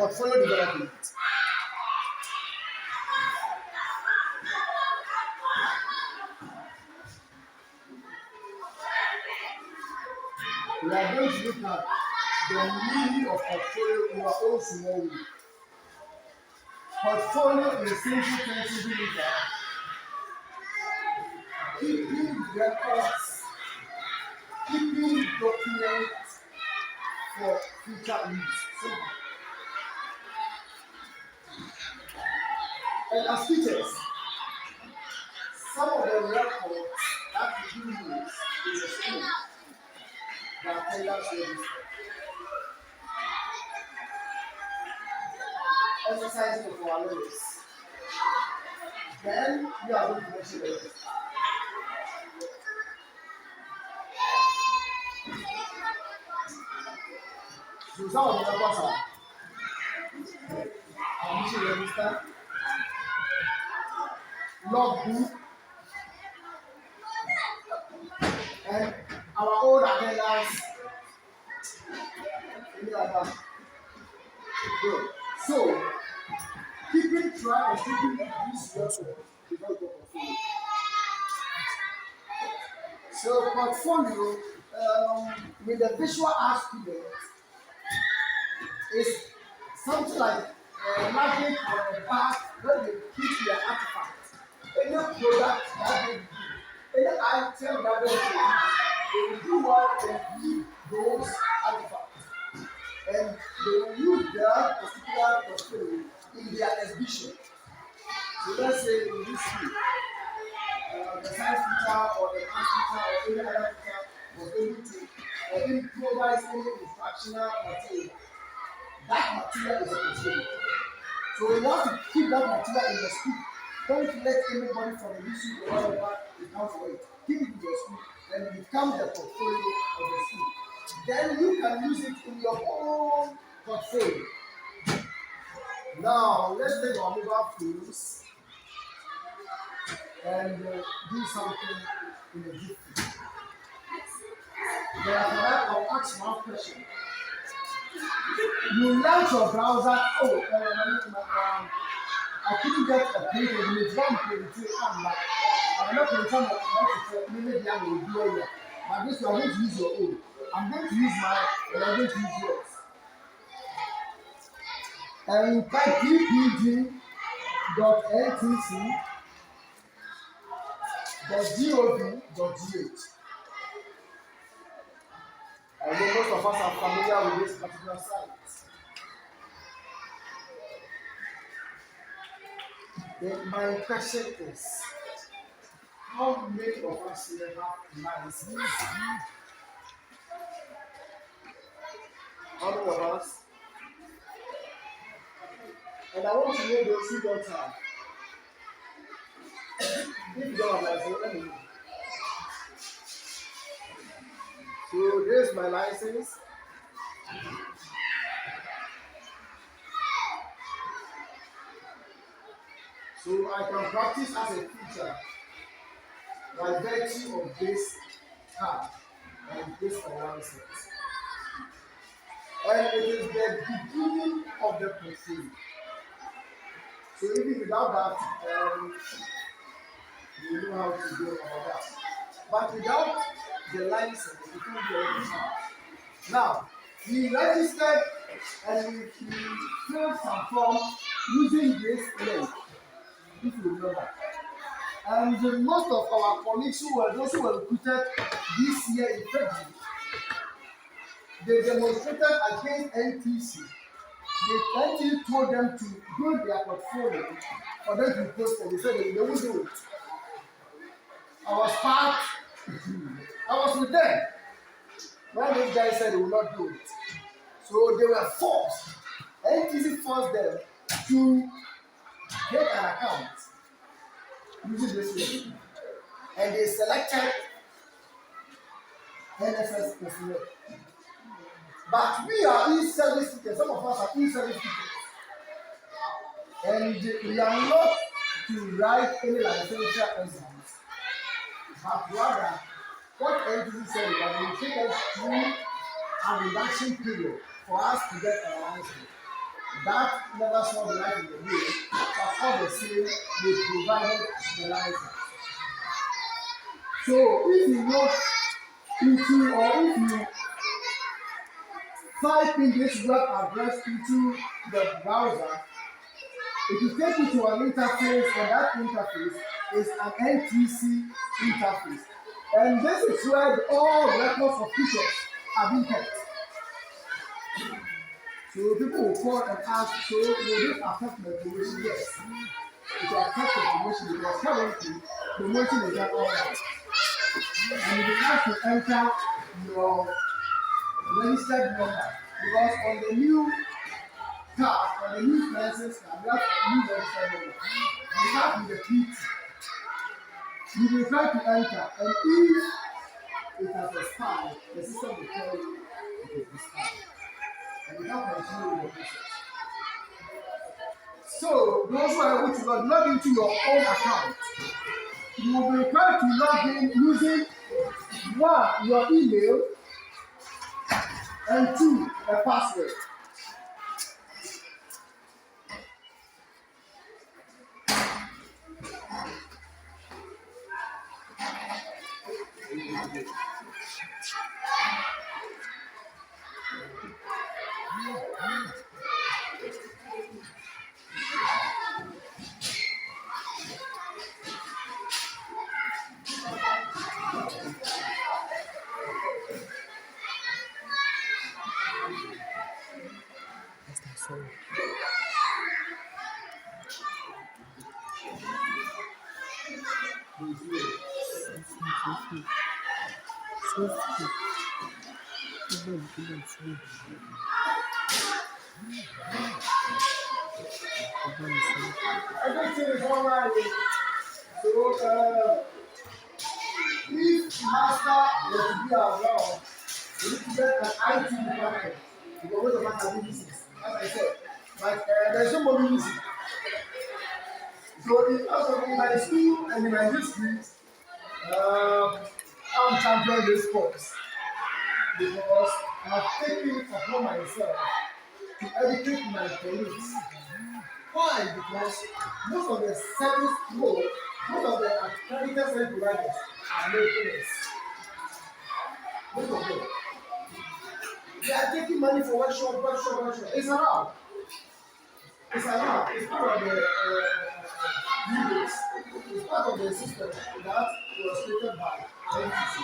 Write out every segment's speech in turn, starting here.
portfolio development. We are going to look at the meaning of portfolio in our own small way. Portfolio in simple terms means that keeping records, keeping documents for future use. Simple. And as teachers, some of the records that we do use in the school, the attendance register, exercises of our learners. Then we are going to mention the register. So some of the records are admission register, logbook, and our own attendance. Good. So, keeping track and keeping these records develop a portfolio. So, portfolio with the visual art student is something like a magic or a bag where they keep their artifacts. Any product that they do, any item that they do what they keep those artifacts. And they will use that particular portfolio in their exhibition. So let's say in this school, the science teacher or the math teacher or any other teacher was able to improvise any instructional material. That material is a portfolio. So we want to keep that material in the school. Don't let anybody from the issue or whatever become for it. Keep it in your school, then it becomes the portfolio of the school. Then you can use it in your own portfolio. Now, let's take our mobile phones and do something in a different. Therefore, I'll ask one question. You launch your browser. I couldn't get a print of it. I'm not going to tell you, but this you are going to use your own. I'm going to use mine, and I'm going to use yours. And type ppg.ntc.gov.gh. I know most of us are familiar with this particular site. Then my question is, how many of us here have license? How many of us? And I want to know those who don't have. If you don't have license, let me know. So there's my license. So I can practice as a teacher by virtue of this card and this license. And it is the beginning of the portfolio. So even without that, you know how to go about that. But without the license, you can't do anything. Now, we registered and we filled some form using this link, if you remember. And most of our colleagues who were those who were recruited this year in February, they demonstrated against NTC. The NTC told them to build their portfolio for them to be posted. They said they won't do it. I was with them when these guys said they will not do it. So they were forced. NTC forced them to get an account using this way. And they selected NSS personnel. But we are e-service teachers. Some of us are e-service teachers. And we are not to write any licensure exams. But rather, what NTC said is that it will take us through a reduction period for us to get our license. that never saw the light in the day, but all the same, they provided the license. So if you log into or if you type in this web address into the browser, it will take you to an interface, and that interface is an NTC interface. And this is where all records of pictures are being kept. So people will call and ask, so will this affect my promotion? Yes. It will affect the promotion because currently promotion is not online. And you have to enter your registered number because on the new card, on the new license card, you have a new registered number. You start with the PT. You will try to enter, and if it has expired, the system will tell you it is expired. And you can't continue with the process. So, those who are able to log into your own account, you will be required to log in using one, your email, and two, a password. Everything is online. So, if master was to be around, we need to get an IT department because most of us are doing this, as I said. But there's nobody using. So, in my school and in my history, I'm championing this sports because I've taken it upon myself to educate my colleagues. Why? Because most of the service role, most of the accredited service providers are making it. Most of them. They are taking money for workshop. It's allowed. It's allowed. It's part of the rules. It's part of the system that was created by NTC.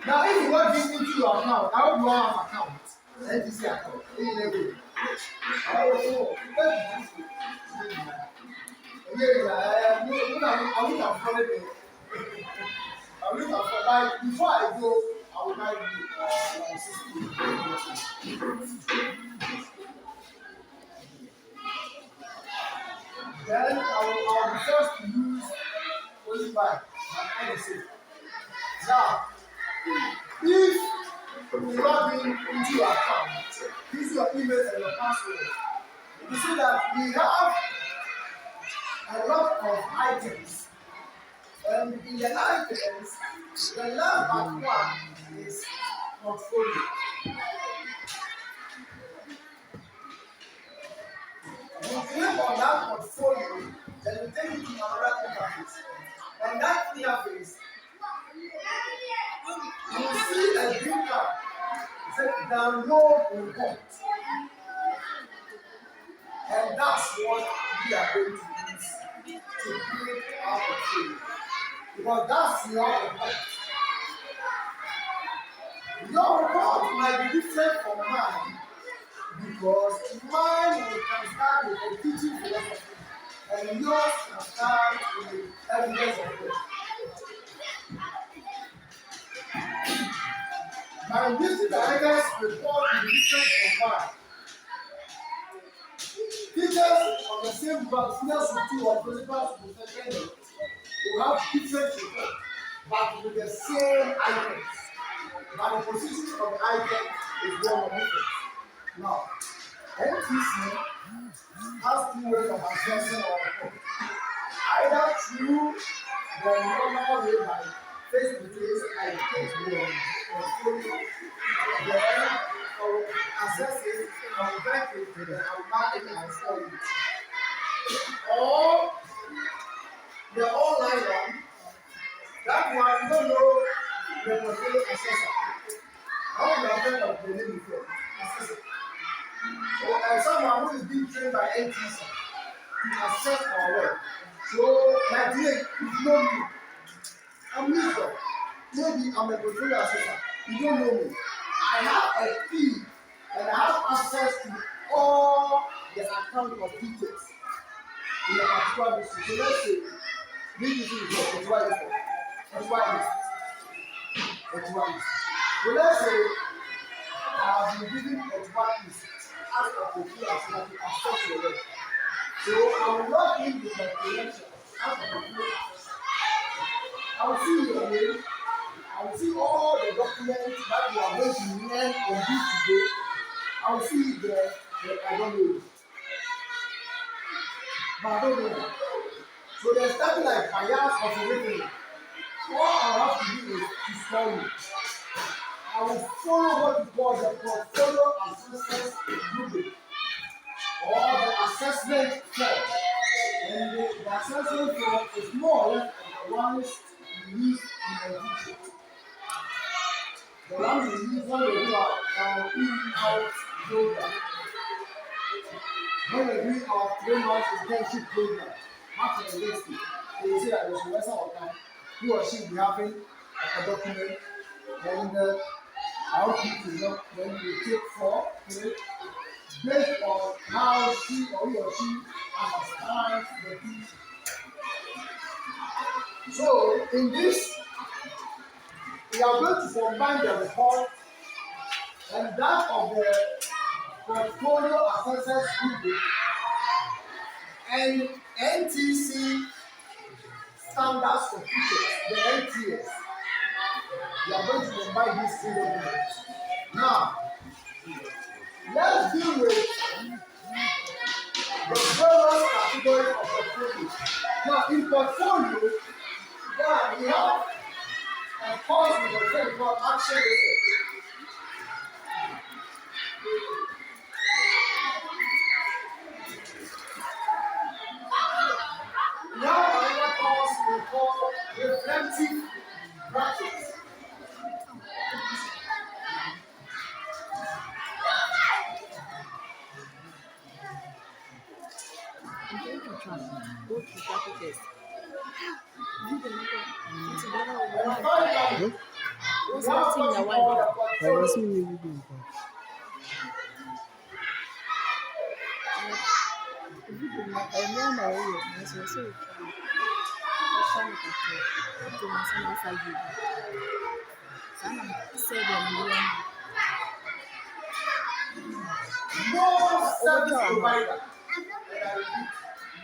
Now, if you log this into your account, how do I have account? NTC account. I will know. I will have followed it. I will have followed. Before I go, I will buy then I will be first to use only buy my policy. Now, if you log into your account, use your email and your password, you see that we have a lot of items. And in the items, the last but one is portfolio. You click on that portfolio, then you take it to another interface. On that interface, you will see a green card. It says download report. And that's what we are going to use to create our portfolio. Because that's your report. Your report might be different from mine because mine can start with a teaching philosophy and yours can start with evidence of faith. My district director's report will be different from mine. Teachers of the same class, senior school or principals of the second grade will have different reports, but with the same items. But the position of the item is one of different. Now, NTC has two ways of accessing our report. Either through the normal way by face to face, I take the portfolio, then I will assess it, I will write it, then I will mark it and sell it. Or the online one, that one you don't know the portfolio assessor. I want to have heard of the name before. Assessor. Or someone who is being trained by NTC to assess our work. So, my dear, you know me. I'm neutral. Maybe I'm a portfolio assessor. You don't know me. I have a key and I have access to all the account of details in a particular district. So let's say this is the one is. So let's say I have been given a one is as a portfolio assessor to assess your work. So I will log in with my credentials as a portfolio assessor. I will see your name. I will see all the documents that you are going to learn on this today. I will see it there, but I don't know it. But I don't know. So there's nothing like bias or anything. All I have to do is to study. I will follow what you call the portfolio assessment rubric or the assessment form. And the assessment form is more or less the ones you use in the teaching. The one we use when we do our in-house program. When we do our 3 months internship program, after the next week, they will say that there's a lesson of time. He or she will be having a document, and our people know when we take 4 minutes based on how he or she understands the teaching. So, in this, we are going to combine the report and that of the portfolio assessors group and NTC standards for teachers, the NTS. We are going to combine these 3 documents. Now, let's deal with the various categories of portfolio. Now, in portfolio, we have a course with a thing called action research. We have another course we call reflective practice.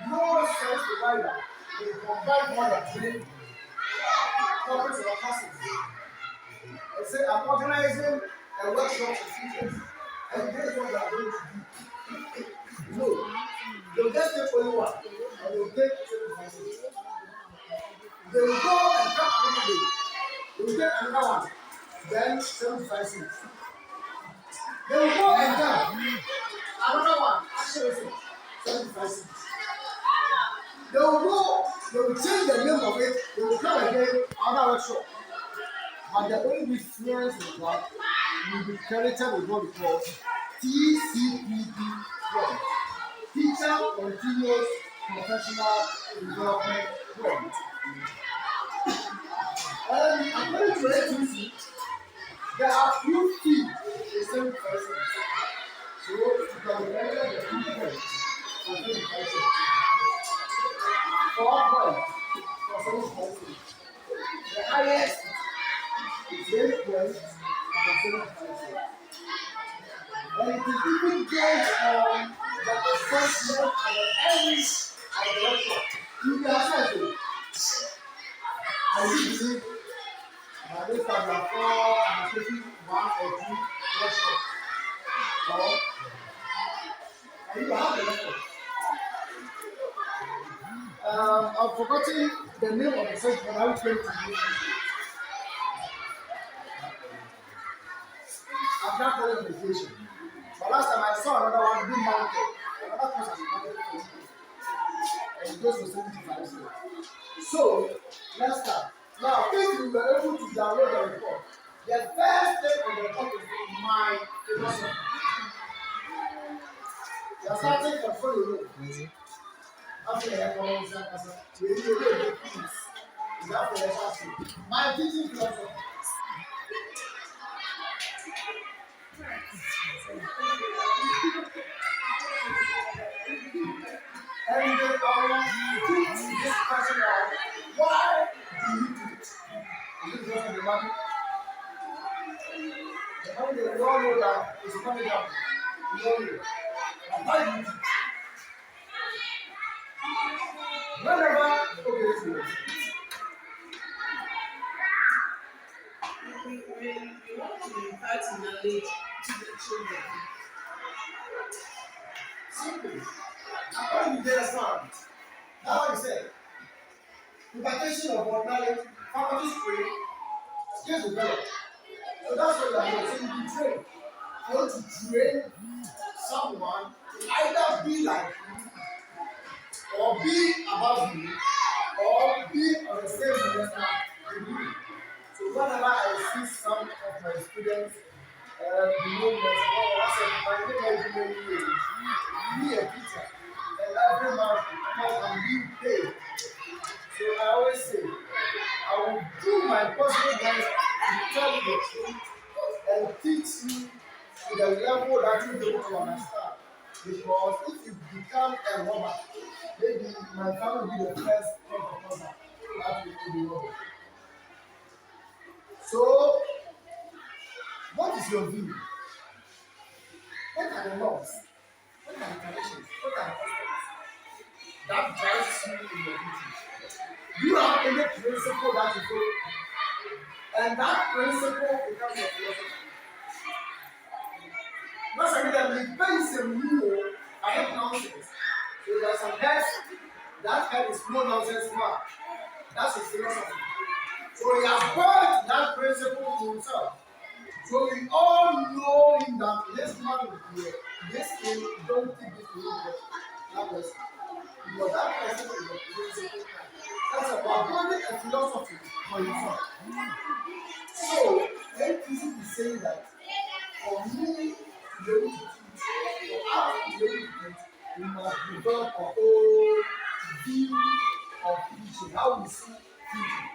No service provider will provide more than 3 corporates or classes. I say I'm organizing a workshop for teachers, and this is what they are going to do. No, they'll just take only one, and they'll take 75 cents. They will go and come another day. They will take another one, then 75 cents. They will go and come another one, actually 75 cents. They will go, they will change the name of it, they will come again, another workshop. And the only difference is that you will be credited with what we call TCPD grant. Teacher Continuous Professional Development Grant. According to ATC, there are few fees in 75 cents. So you can remember the 2 points for 75 cents. 4 points for 75 cents. The highest is 8 points for 75 cents. And it is even based on the assessment and the end of the workshop. You will assess it. I do believe that this time we are all taking 1 or 2 workshops. And you have the record. I've forgotten the name of the section, but I will explain to you. that kind of meditation. But last time I saw another one being mounted. Another person mounted for me. And it goes for 75 cents. So, let's start. Now, if you were able to download the report, the first thing on the report is my philosophy. You are starting from full room. After the economics, we need to do the peace. Is that for the chassis? My teaching philosophy. And then I will put this question out. Why do you do it? Is it just the money? The money that we all know that is money that we all know. And why do you do it? Whenever, okay, let's go. We want to impart knowledge to the children. Simple. According to the sound, that's what he said. Impartation of what knowledge, faculty spray, skills developed. So that's what you are doing. So you be trained. You want to train someone to either be like you, or be above you, or be on the same semester with you. So whenever I see some of my students below me, I say, my name is be a teacher, and every month I'm being paid. So I always say, I will do my possible best to tell you the truth and teach you to the level that you be able to understand. Because if you become a robber, maybe my family will be the first point of contact that will be robber. So, what is your view? What are the laws? What are the traditions? What are the customs that drives you in your duty? Do you have any principle that you follow? And that principle becomes your philosophy. Not something that we base a rule I have nonsense. So there's some heads, that head is no nonsense man. That's his philosophy. So he has brought that principle to himself. So we all know him that this man will be here. This thing, don't think this will be that person. Because that person is a principle. That's about building a philosophy for yourself. So, NTC is saying that for me to be able to teach, for us to be able to teach, we must develop a whole view of teaching, how we see teaching.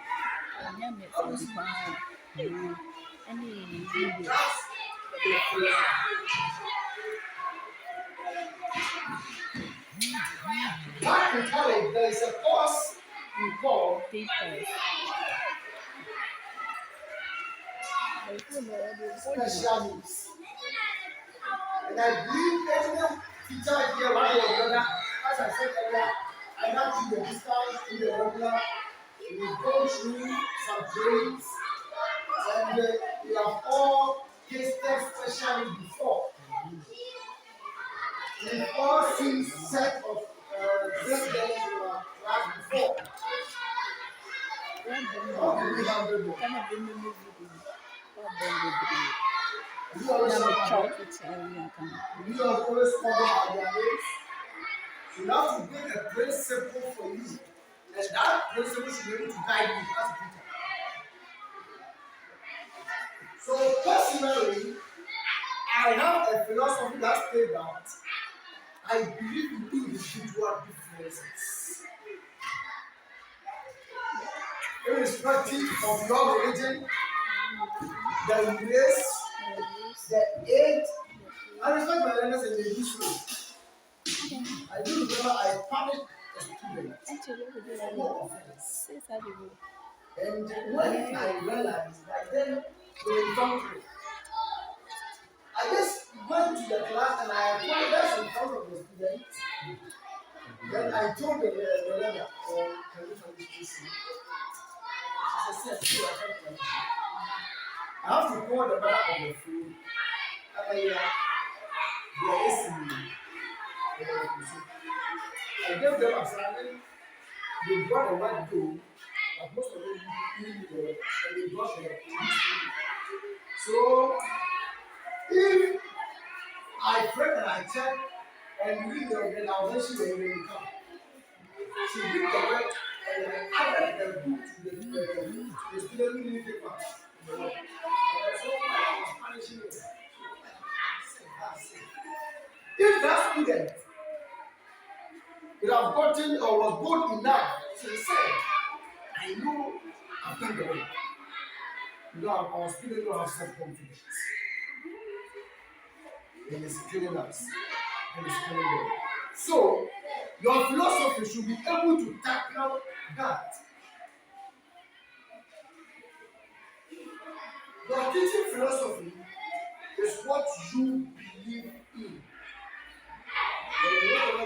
How we see teaching. That's the philosophy. Back in college, there is a course we call special needs. And I believe every teacher here, one way or the other, as I said earlier, I got to the distance in the regular. We go through some trainings, and we have all tasted special needs before. We've all seen set of residents in our class before. How do we handle them? You always follow our ways. You have to build a principle for you, and that principle should be able to guide you as a teacher. So personally, I have a philosophy that states that I believe in individual differences, irrespective of your religion, the race, the age. I respect my learners and they do so. I do remember I punished a student for no offense. And when I realized that then they were doctorate, I just went to the class and I apologized in front of the students. Then I told the learner, oh, can you finish this? She said, yes, I can't. I have to pour the butter on the food. And they are listening. I gave them a assignment. They brought a white gold, but most of them didn't and they brought the. So If I pray and I check and read the then I'll mention when you come. She read the word and then added the book to the student newspaper. And that's why I was punishing it. If that student could have gotten or was good enough to say, I know I've done the work. You know, our students don't have self-confidence. And it's killing us. And it's killing them. So, your philosophy should be able to tackle that. Your teaching philosophy is what you believe in. And whenever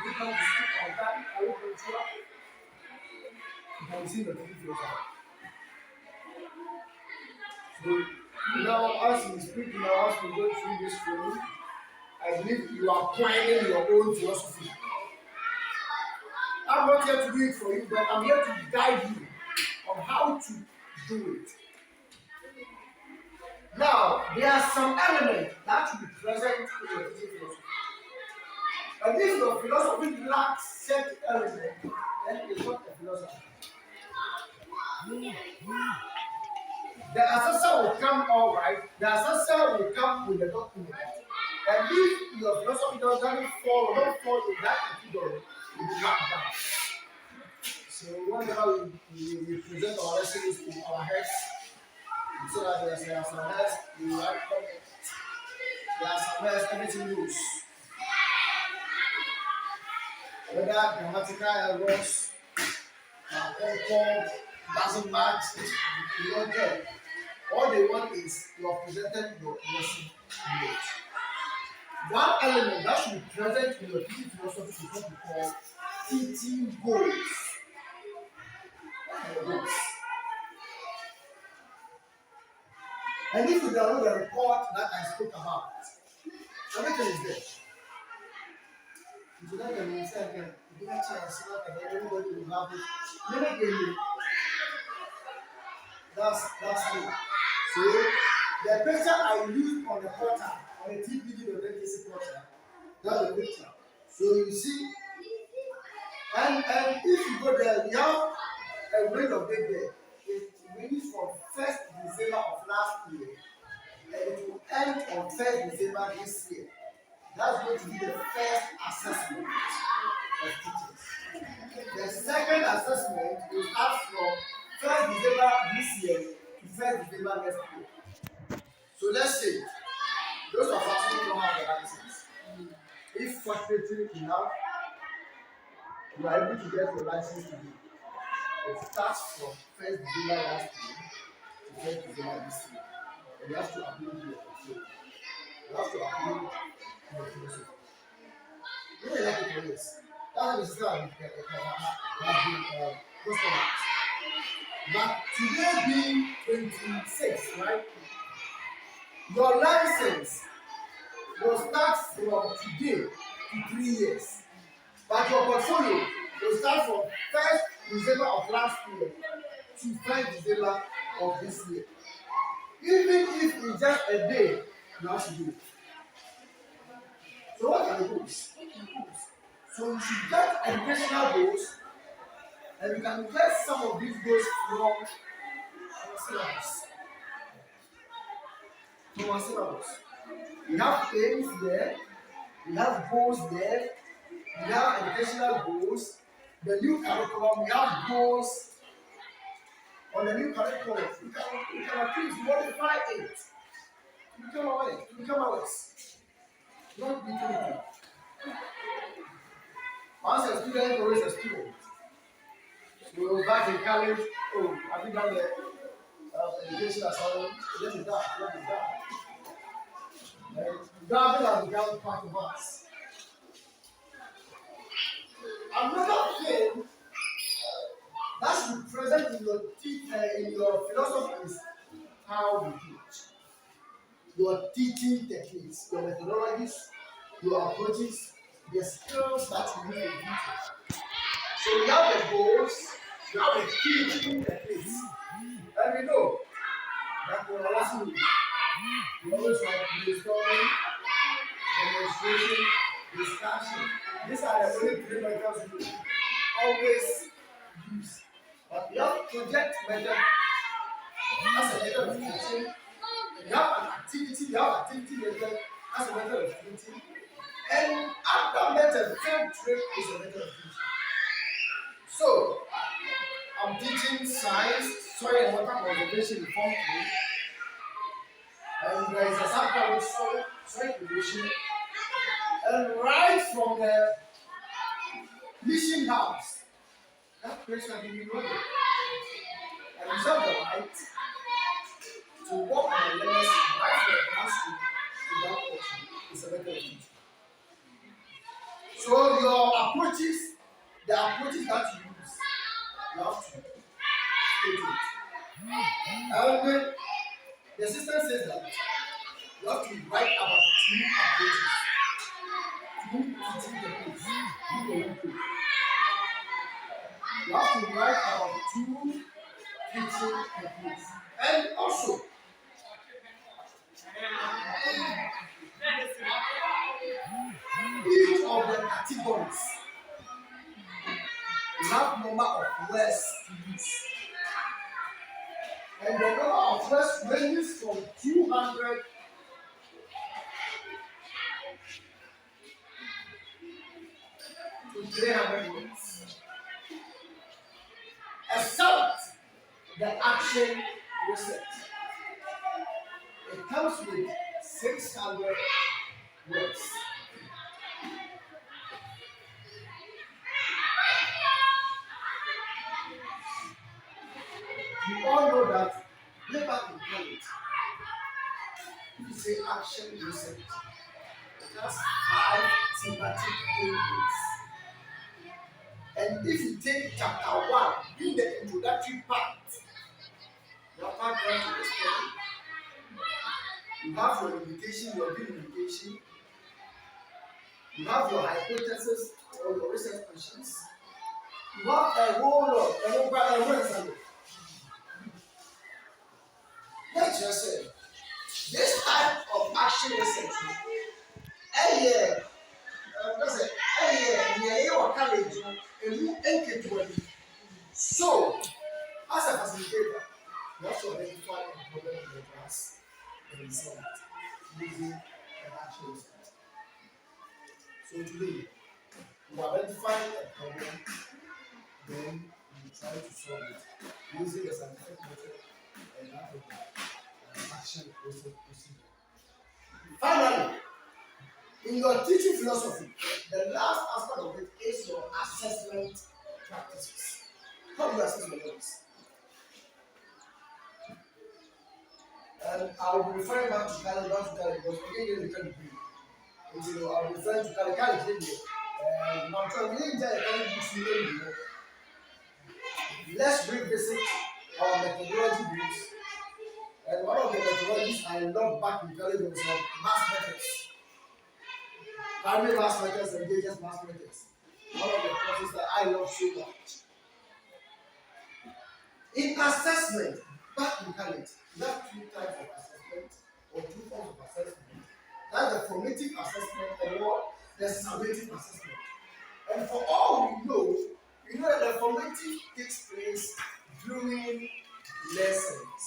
you come to speak on that, I will control. You can see the teaching philosophy. So, now as we speak now, as we go through this training, I believe you are planning your own philosophy. I'm not here to do it for you, but I'm here to guide you on how to do it. Now, there are some elements that should be present in your teaching philosophy. And if your philosophy lacks such elements, then it's not a philosophy. The assessor will come all right. The assessor will come with the document. And if your philosophy don't fall in that category, it will not down. So whenever we present our lessons to our heads, so that there are some heads, we write comments. There are some heads, everything goes. Whether grammatical errors, concord, doesn't match, you don't care. All they want is you have presented your lesson note. One element that should be present in your teaching philosophy is what we call teaching goals. Goals. And if you download the report that I spoke about, everything is there. If you don't get say again, you get a chance, everybody will have it. Maybe that's me. So the picture I used on the portal, on the TPD, the vacancy portal, that's the picture. So you see, and if you go there, we have a range of date there. It ranges from 1st December of last year, and it will end on 1st December this year. That's going to be the first assessment of teachers. The second assessment will start from 1st December this year to 1st December next year. So let's say those of us who don't have the license, if fortunately enough, you are able to get your license today. It starts from 1st December last year to 1st December this year. And you have to upload your philosophy. You have to upload your philosophy. You know, like it is. That's how the system has been customized. But today being 26, right? Your license will start from today to 3 years. But your portfolio will start from 1st December of last year to 1st December of this year. Even if it's just a day, you have to do it. So what are the goals? So you should get educational goals, and you can get some of these goals from our syllabus. From our syllabus. We have aims there, we have goals there, we have educational goals. The new curriculum, we have goals on the new curriculum. We can at least modify it to become ours. Not be too. Once a student, always a student. So back in college, oh, have you done the education assignment? Let me down. Driving has become part of us. Another thing that should be present in your philosophy is how you teach. Your teaching techniques, your methodologies, your approaches, the skills that you need to teach. So you have the goals, you have the teaching techniques. And we know that we are listening. We always write brainstorming, demonstration, discussion. These are the only three methods we always use. But we have project method as a method of teaching. We have an activity, we have activity method as a method of teaching. And after method, third trick is a method of teaching. So, I'm teaching science, soil and water conservation in Form 3. And there is a subject called soil erosion. And right from the mission house, that place can be reloaded. And reserve the right to walk my learners right from the classroom to that portion is a method of teaching. So your approaches, the approaches that you use, you have to state it. And the system says that you have to write about two approaches. Two teaching techniques. You have to write about two teaching techniques. And also, each of the categories have number of words to use. And the number of words ranges from 200 to 300 words. Except the action research. It comes with 600 words. You all know that way back in college, if you say action research, it has 5 thematic areas. And if you take chapter 1, in the introductory part, you have part 1 to the story. You have your indication, your delimitation. You have your hypothesis or your research questions. You have a whole lot, a whole example. Let's just say, this type of action research, so, as a facilitator, you have to identify a problem in the class and resolve it using an action research. So today, you identify a problem, then you try to solve it using the scientific method and that of the action research procedure. Finally, in your teaching philosophy, the last aspect of it is your assessment practices. How do you assess your learners? And I will be referring back to Kali because again, you can be. I will be referring to Kali and I'm trying to tell you, let's revisit our methodology books. And one of the methodologies I love back in college was math methods. Primary math methods and gauges math methods. One of the courses that I love so much. In assessment, back in college, you have 2 types of assessment or 2 forms of assessment. That's the formative assessment or the summative assessment. And for all we know, you know that the formative takes place during lessons,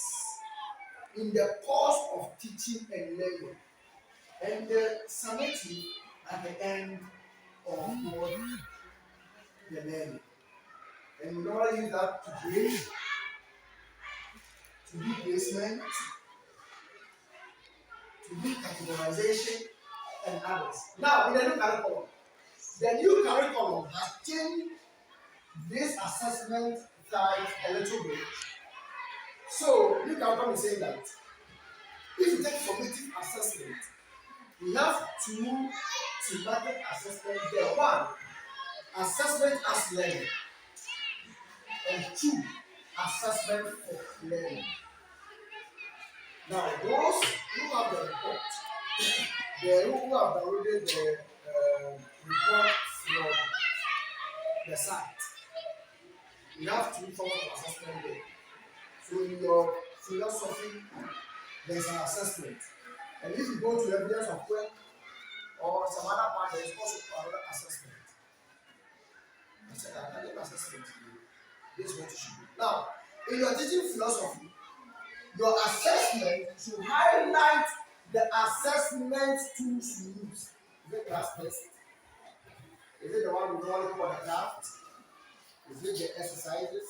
in the course of teaching and learning, and the summative at the end of the learning. And we normally use that to grade, to do placement, to do categorization, and others. Now, in the new curriculum has changed this assessment type a little bit. So, new curriculum is saying that if you take formative assessment, we have 2 thematic assessments there. 1, assessment as learning, and 2, assessment for learning. Now, those who have the report, who have downloaded the report from the site, we have 2 forms of assessment there. So, in your philosophy there's an assessment. And if you go to evidence of work or some other part, there is also another assessment. I said, I can assessment you. This is what you should do. Now, in your teaching philosophy, your assessment should highlight the assessment tools you use. Is it class test? Is it the one we normally call the craft? Is it the exercises?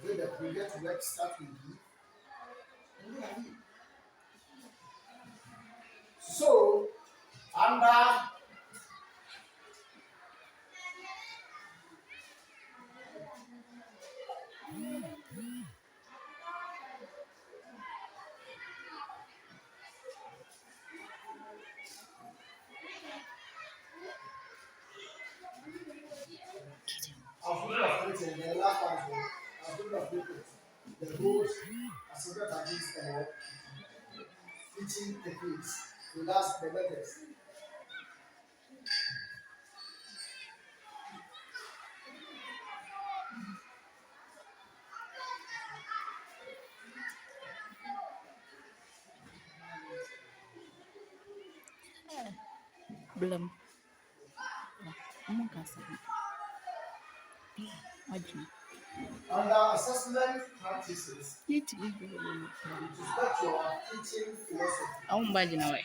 Is it the project works that we give? And where are we? So, under I'll put of written, the last one, I'll put of written, the rules as separate against teaching techniques. So that's the methods. Belum. Omong kasar. Wajib. Under assessment practices, Itu with respect to our teaching philosophy, Aku mbak jenawe.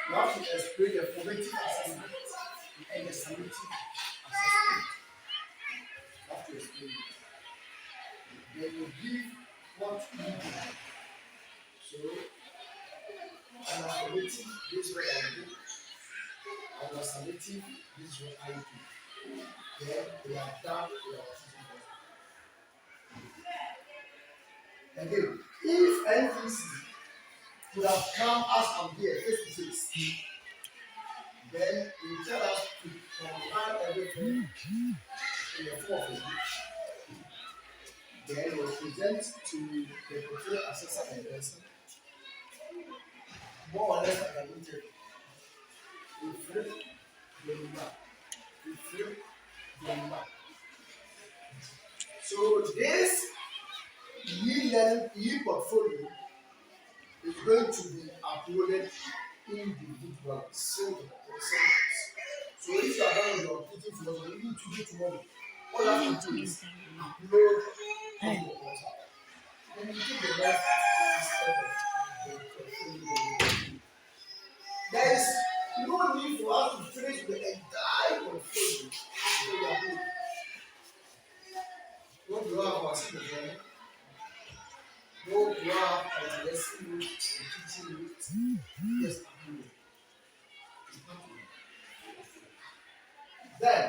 you have to explain the formative assessment and the summative assessment. You have to explain it. Then you give what you do. So, under formative, this is what I do. Under summative, this is what I do. Then they are done with our teaching philosophy. Again, if NPC could have come as I'm here face to face, then you tell us to combine everything in the form of a book. Then we'll present to the portfolio assessor and person more or less like an interview. We flip, then back. We flip, then back. So this e-portfolio is going to be uploaded individually, single. So if you are done with your teaching philosophy, even today, tomorrow, all you have to do is upload on the portal. Then you take the next aspect of the portfolio. There is no need for us to finish the entire portfolio. So we are good. What do you have our students? What do you have our lesson note and teaching note? Yes, I'm good. Then,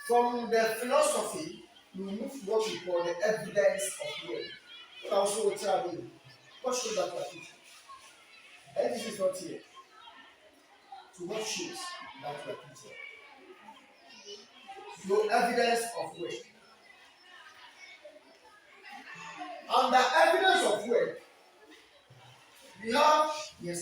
from the philosophy, we move to what we call the evidence of will. What also will tell you, what shows that we are teaching? And this is not here. So what shows that we are teaching? No evidence of will. Under evidence of will, we have yes.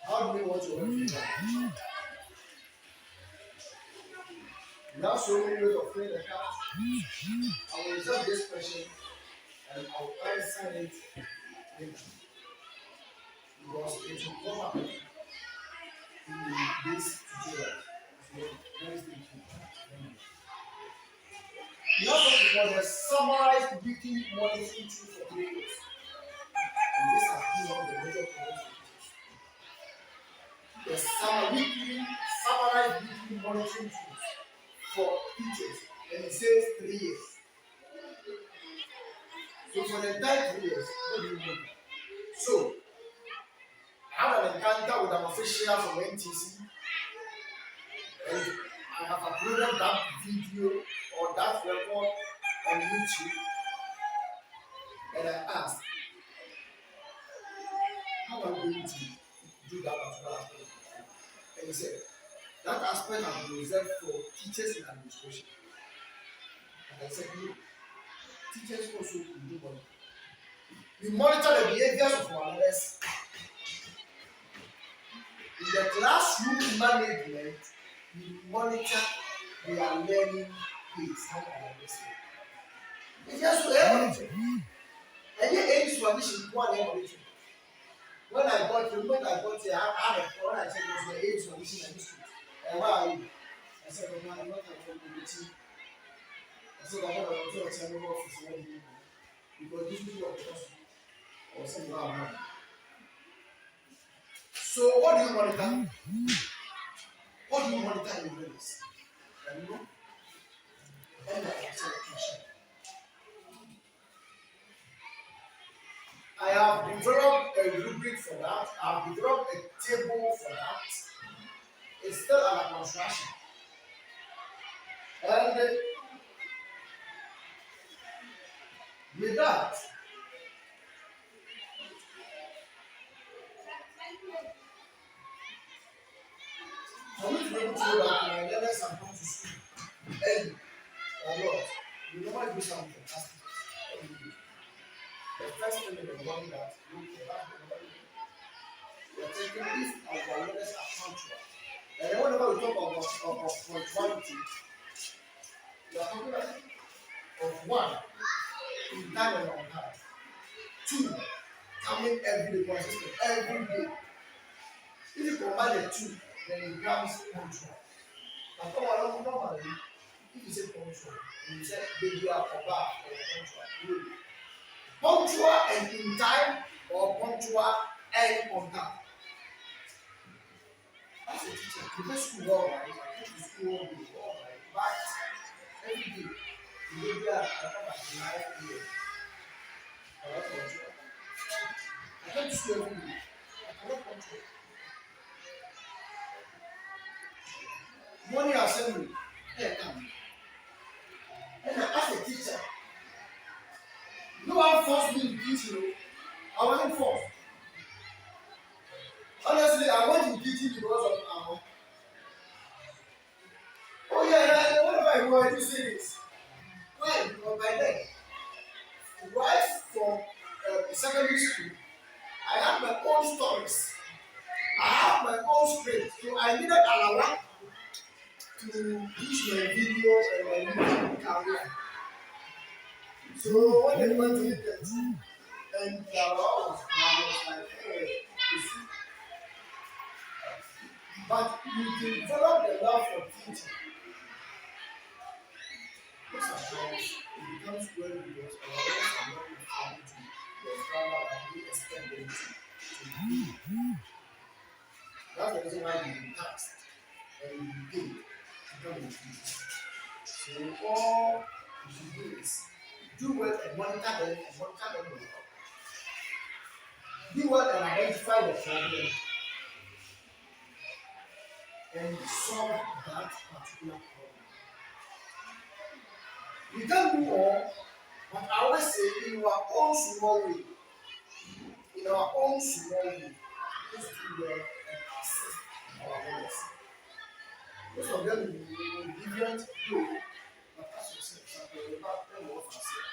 How do we want to work with that? We have so many ways of playing the cards. I will reserve this question and I will answer it later. Because it will come up in this tutorial. So, very thank you. We have what we call the summarized weekly monitoring tool for graders. And this has been one of the major problems for teachers. The weekly summarized weekly monitoring tools for teachers. And it says 3 years. So for the entire 3 years, what do you mean? So I have an encounter with an official from NTC, and I have uploaded that video or that record on YouTube, and I asked, how am I going to do that particular aspect? And he said, that aspect has been reserved for teachers in administration. And I said, no, teachers also do monitor. We monitor the behaviors of our learners. In the classroom management, we monitor their learning pace. How are they listening? It's just to help monitoring. And yet, any supervision, one monitoring. When I got here, I had a when I said it was the age supervision and history. And where are you? I said, no, I'm not going to meeting. I said, I'm not going to attend the office. Because this is what the person or something like that. So, what do you monitor? What do you monitor in your business? And you know, and I have developed a rubric for that. I have developed a table for that. It's still under construction. And with that, for me to be able to know that my learners are going to school early or not, you normally do something fantastic. The first thing in the morning that you are taking if our learners are punctual. And then whenever we talk of punctuality, we are talking of one, in time and on time. Two, coming every day, consistent, every day. If you combine the two, then it becomes punctual. But normally, if you say punctual, you say baby are about or punctual. Punctual and in time or punctual and on time. As a teacher, you go to school all right, I go to school all right, but every day, you baby are about 9 years. I come to school every day. I cannot control. Morning assembly, come. And as a teacher, no one forced me to teach you. I wasn't forced. Honestly, I went to teaching because of oh yeah, whatever I go, I do say this. Why? Because by then, right from secondary school, I had my own stories. I have my own script. So I needed allowance to use my video and my YouTube career. So when they went to it, and I was like, hey, you see. But you develop the love for teaching. Most of the times, it becomes well because our parents are not informed to the standard and we expect them to be. That's the reason why you be taxed and you be paid to come and teach. So all you should do is do well and monitor them well. Do well and identify the problem and solve that particular problem. We can't do all, but I always say in our own small way, just do well and assist our learners. Most of them will be different though, but as you said, something about them will also say.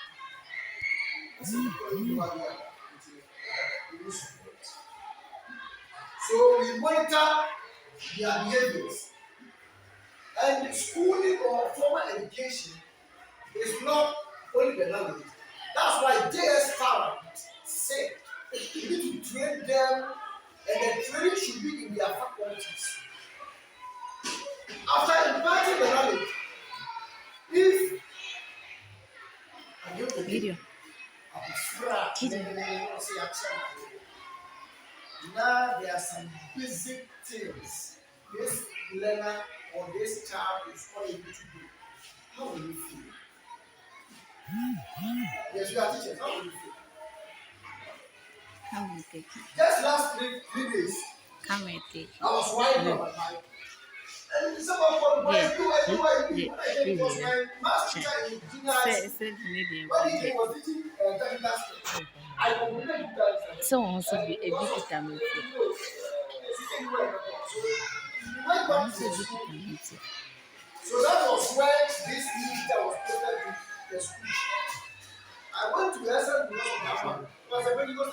That's a very good idea. So we monitor their behaviors. And schooling or formal education is not only the knowledge. That's why J.S. Farrar said you need to train them, and the training should be in their faculties. After imparting the knowledge, if I give the video, now there are some basic things this learner or this child is calling you to do. How will you feel? Yes, you are teachers. How will you feel? How will you take it? Just last three days, Come and take it. I was winding up at night. And someone called me, I it was my math teacher in junior high school. When he was teaching technical skills, I completed that. So also be a bit of So that was when this teacher was posted to the school. I went to SL because of that one. Because I went to go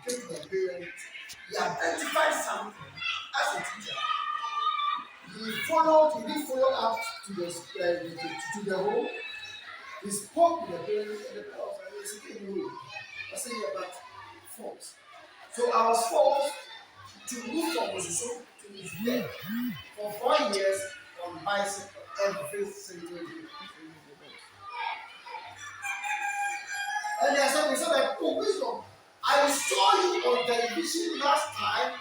came to my parents. He identified something as a teacher. He didn't follow up to to the home. He spoke with the parents and the parents was like, it's okay, no. I said, yeah, but forced. So I was forced to move from Osuso to his there for 4 years on bicycle every single day. And they said, we said like, oh, wisdom. I saw you on television last time.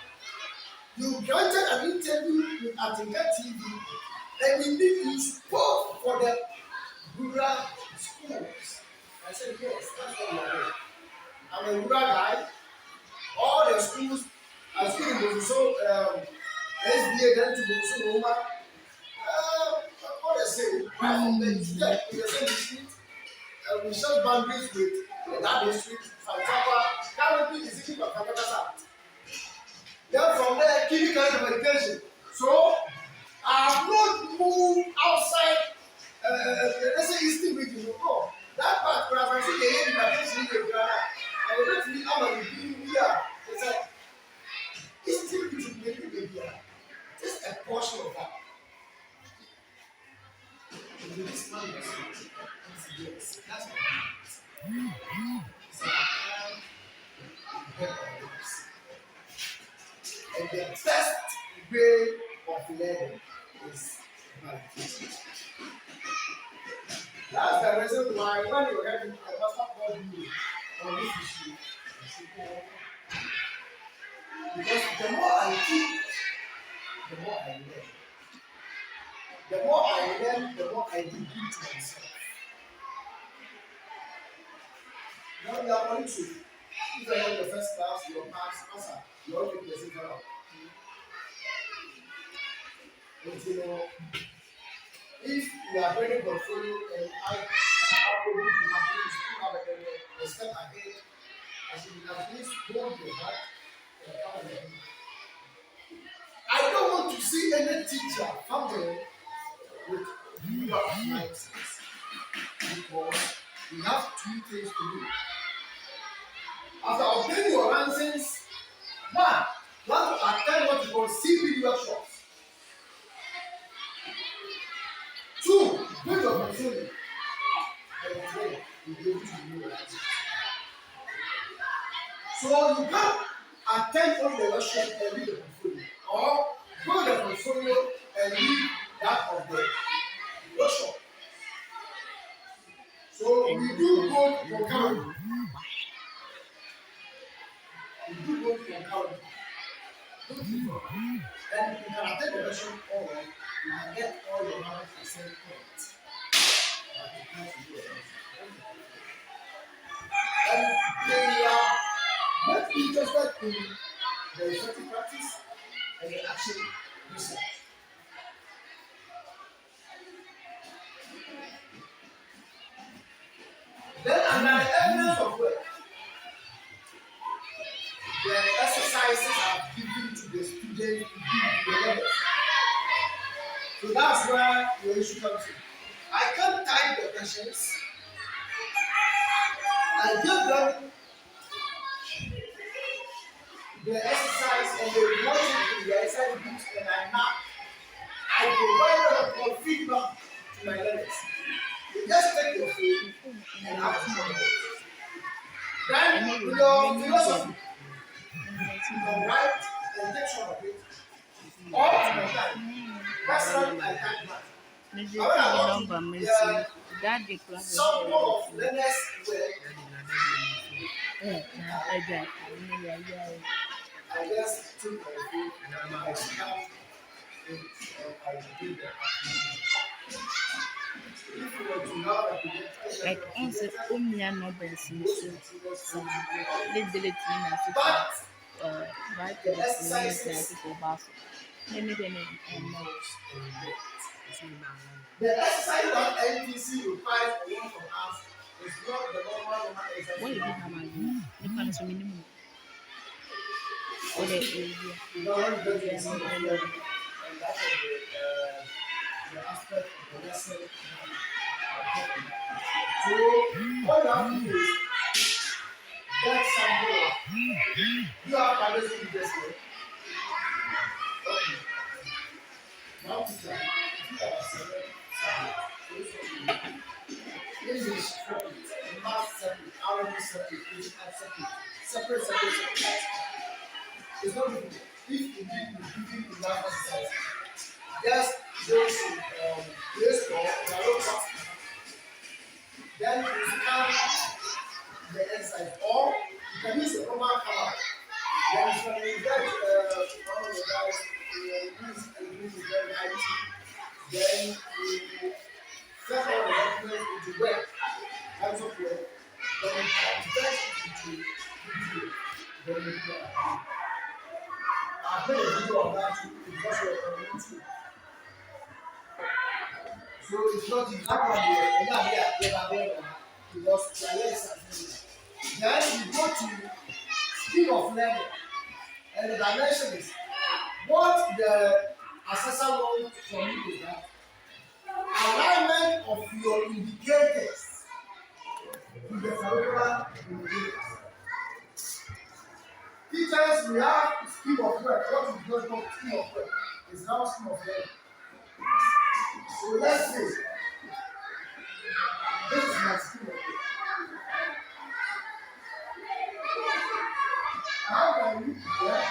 You granted an interview with Atinga TV, and indeed you spoke for the rural schools. I said, yes, that's what we are doing. I'm a rural guy. All the schools, I school in Bozuso, SBA, then to Bozuso, Roma. What they say, right from the street, in the same street, we share boundaries with that district, Fantapa, currently is equal to Fantapa. Then from there, Kini kind of education. So, I have not moved outside, let's say, Eastern region. No, that part, where I see the education in the Ghana, and the rest of the other here, it's like, Eastern region, maybe here. Just a portion of that. This man was yes, that's what I mean. So I am and the best way of learning is by teaching. That's the reason why when you have a master called you on this issue, because the more I teach, the more I learn. The more I learn, the more I dig into myself. Now you are going to, if I have the first class, your marks, answer, you all take the second round. But you know, if you are very portfolio and I are able to have a step ahead, I should at least hold your heart and come ahead. I don't want to see any teacher come there with your license because we have 2 things to do. After obtaining your license, one, you have to attend what you call CPD workshops. 2, build your portfolio. And 3, you'll be able to renew your license. So you can't attend all the workshops and leave the portfolio, or build the portfolio and leave that of the workshop. So we do go concurrently. We do go concurrently. And you can attend the workshop or you can get all your 100% points. And they are not interested in the effective practice and the action research. Then another evidence of work. The exercises are given to the students to do the learners. So that's where the issue comes in. I can't type the questions. I give them the exercise and they watch it in the exercise books and I provide them feedback to my learners. You just take your phone and have to show it. Then with your philosophy, you can write and take short of it. All to my time. That's not I can't write. Some of learners were I just took my phone and I scanned it and I did that. If you were to now like answer numbers in but the exercises the exercise that NTC requires a lot from us is not the normal exercise. what you have or the you know, when you go to the center and that's the aspect of the lesson. So what you have to do is get something. You have private school this year. Okay. Now teacher, you have seven. English separate, math separate, Arabic separate, English separate, separate. It's not difficult. If you give in that exercise, just those play store, then you scan the exercise, or you can use a normal camera. Then you can get one of the guys use very IT. Then you set all the documents into web, and software. Then you convert it into video. Then you do that. I played a video of that too because you're on YouTube. So it's not the that one there, because the legs are then you go to speed of learning, and the dimension is what the assessor wants from you is that alignment of your indicators to the curricular indicators. Teachers, we have speed of work. What is not called speed of work is now speed of learning. So let's say this is my speed of work. How can you yeah?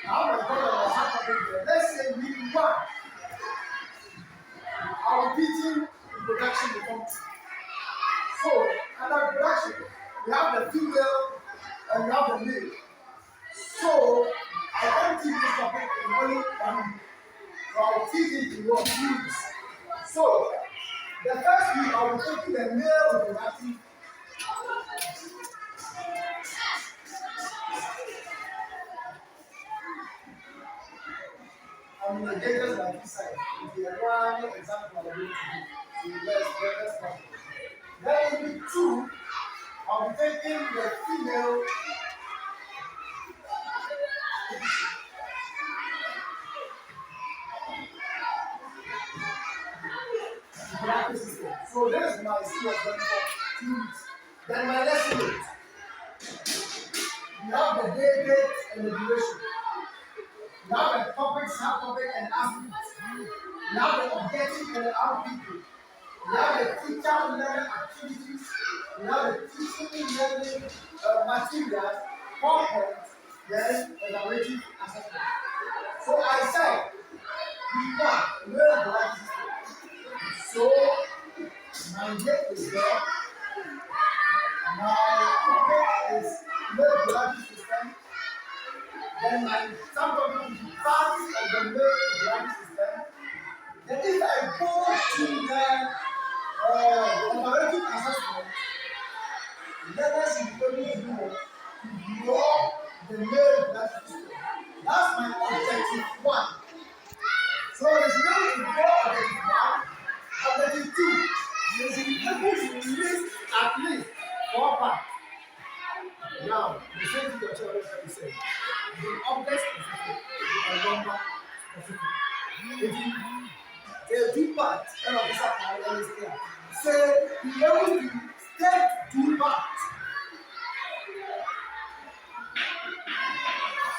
How can I let's say week one, I'll be teaching production before. So, under production, we have the female and we have the male. So, I can't teach this topic in only 1 week. So, I'll teach it in 2 weeks. So, the first week, I will take the male reproductive. I'm going to get us like this side. If you have one example, I'm going to do. So, let's start. Then in week 2, I'll be taking the female. So this is my skill of learning for 2 weeks. Then my lesson note. You have the day, date, and the duration. You have the topic, subtopic, and aspect. You have the objective and the output. You have the teacher learning activities. You have the teaching learning materials, content, then evaluative assessment. So I said, we learn the right system. So my date is there. My topic is learn the right system. Then my subtopic will be part of the learn the right system. Then if I go to the evaluative assessment, learners will be able to draw the learn that system. That's my objective 1. So it's going to go objective 1, objective 2. You should be able to list at least 4 parts. Now, the same thing your children can say. The object specific, the number specific. If you say 2 parts, and officer can understand. Say, be able to state 2 parts.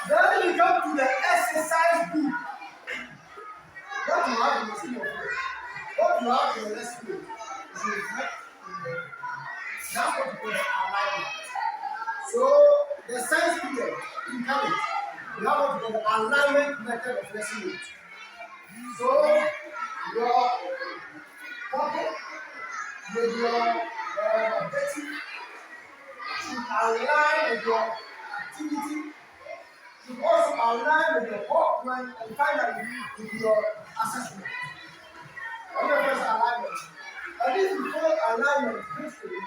Then we come to the exercise book. What you have in the school of work, what you have in the lesson book is reflect in the that's what you call alignment. So the science period in college, you have what you call the alignment method of lesson note. So your topic with your objective should align with your activity. You also align with your work plan and finally with your assessment. On the first alignment. And if you follow alignment briefly,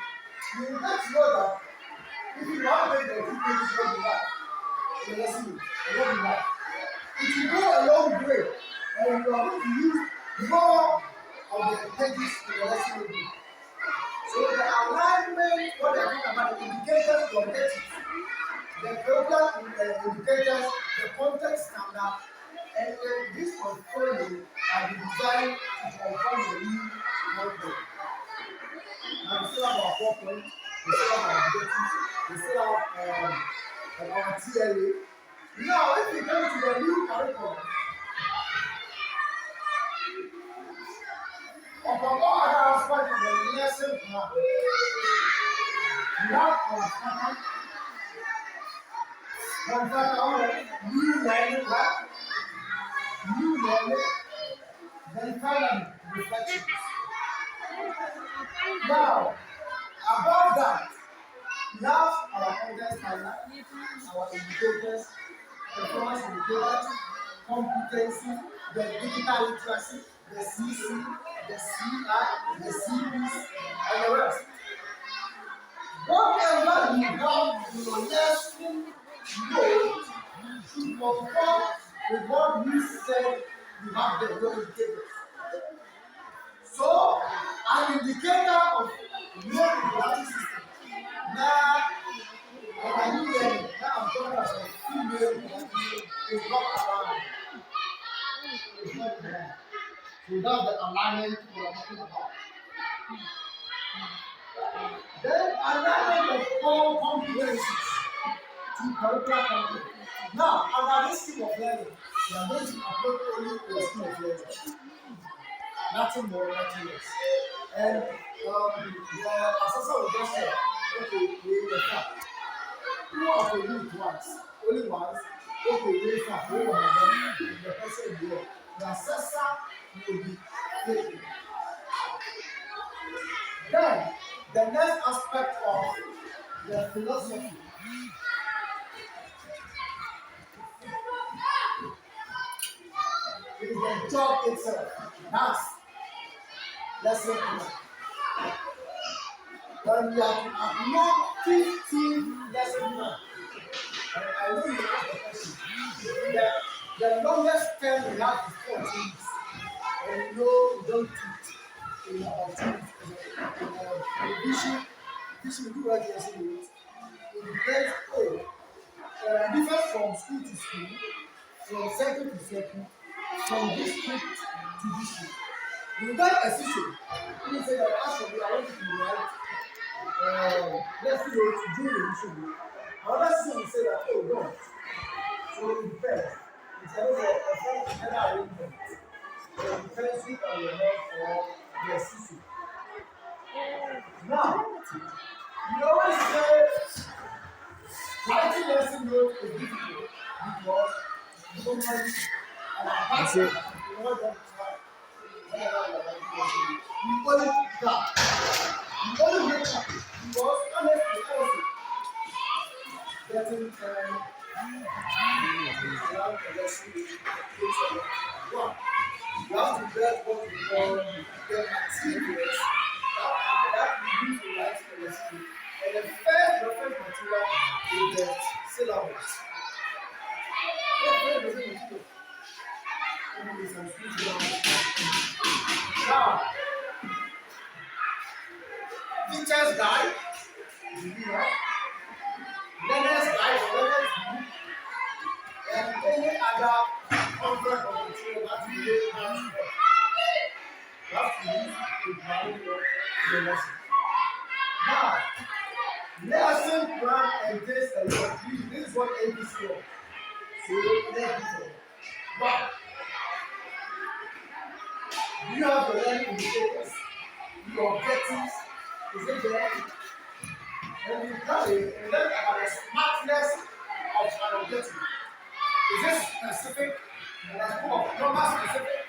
you will get to know that if you have made the 2 pages what you have in the lesson, what you have, it will go a long way and you are going to use more of the pages in the lesson book. So the alignment, what they are talking about, the indicators, the objectives. The program indicators, the context standard, And this portfolio has been designed to transform the new workbook. Now we still have our PowerPoint, we still have our objectives, we still have our TLA. Now, if we come to the new curriculum, upon all other aspects of the lesson plan, we have our new learning plan, new learning, then finally reflections. Now, above that, we have our content standard, our indicators, performance indicators, competency, the digital literacy, the CC, the CI, the CPs, and the rest. Whatever you have in your lesson note should conform with what you said you have there, your indicators. So, an indicator of your reproductive system. Now, when I new learning, now I'm talking about a female reproductive is not around. It's not there. So that's the alignment we are talking about. Then alignment of all competencies to curricular content. Now, under this scheme of learning, we are going to approach only the scheme of learning. Nothing more, nothing less. And the assessor will just say, okay, we the fact. Who are the weak ones? Only ones. Okay, we fact. We will have them. The person will. The assessor will be taken. Then, the next aspect of the philosophy is the job itself. That's lesson plan. When we have upload 15 lesson plan, and I know you have the question. The longest term we have is 14 weeks. And you know we don't teach in about 2 weeks. Vision, we do right here, so it depends. Different from school to school, from circle to circle, from district to district. You get a system. You say that actually I want you to write, let's say to do the issue. Another system will say that, oh, no. So it depends. It's a general arrangement. So it depends on your head or your system. Now, you always say writing lesson note is difficult because you don't have it. And that's it. You want them to try. You only that. You only make that because honestly, getting around the lesson one. You have to get what we call the materials that we use to write the lesson. And the first reference material is the syllabus. Now, teacher's guide, learner's guide, learner's book, and any other content of material that you really have to use to plan your lesson. Now, lesson plan and this and what this is what ABC is. So let's do it. But you have the learning indicators, your objectives, is it there? And you tell it, and then about the smartness of an objective. Is it specific? And that's called number specific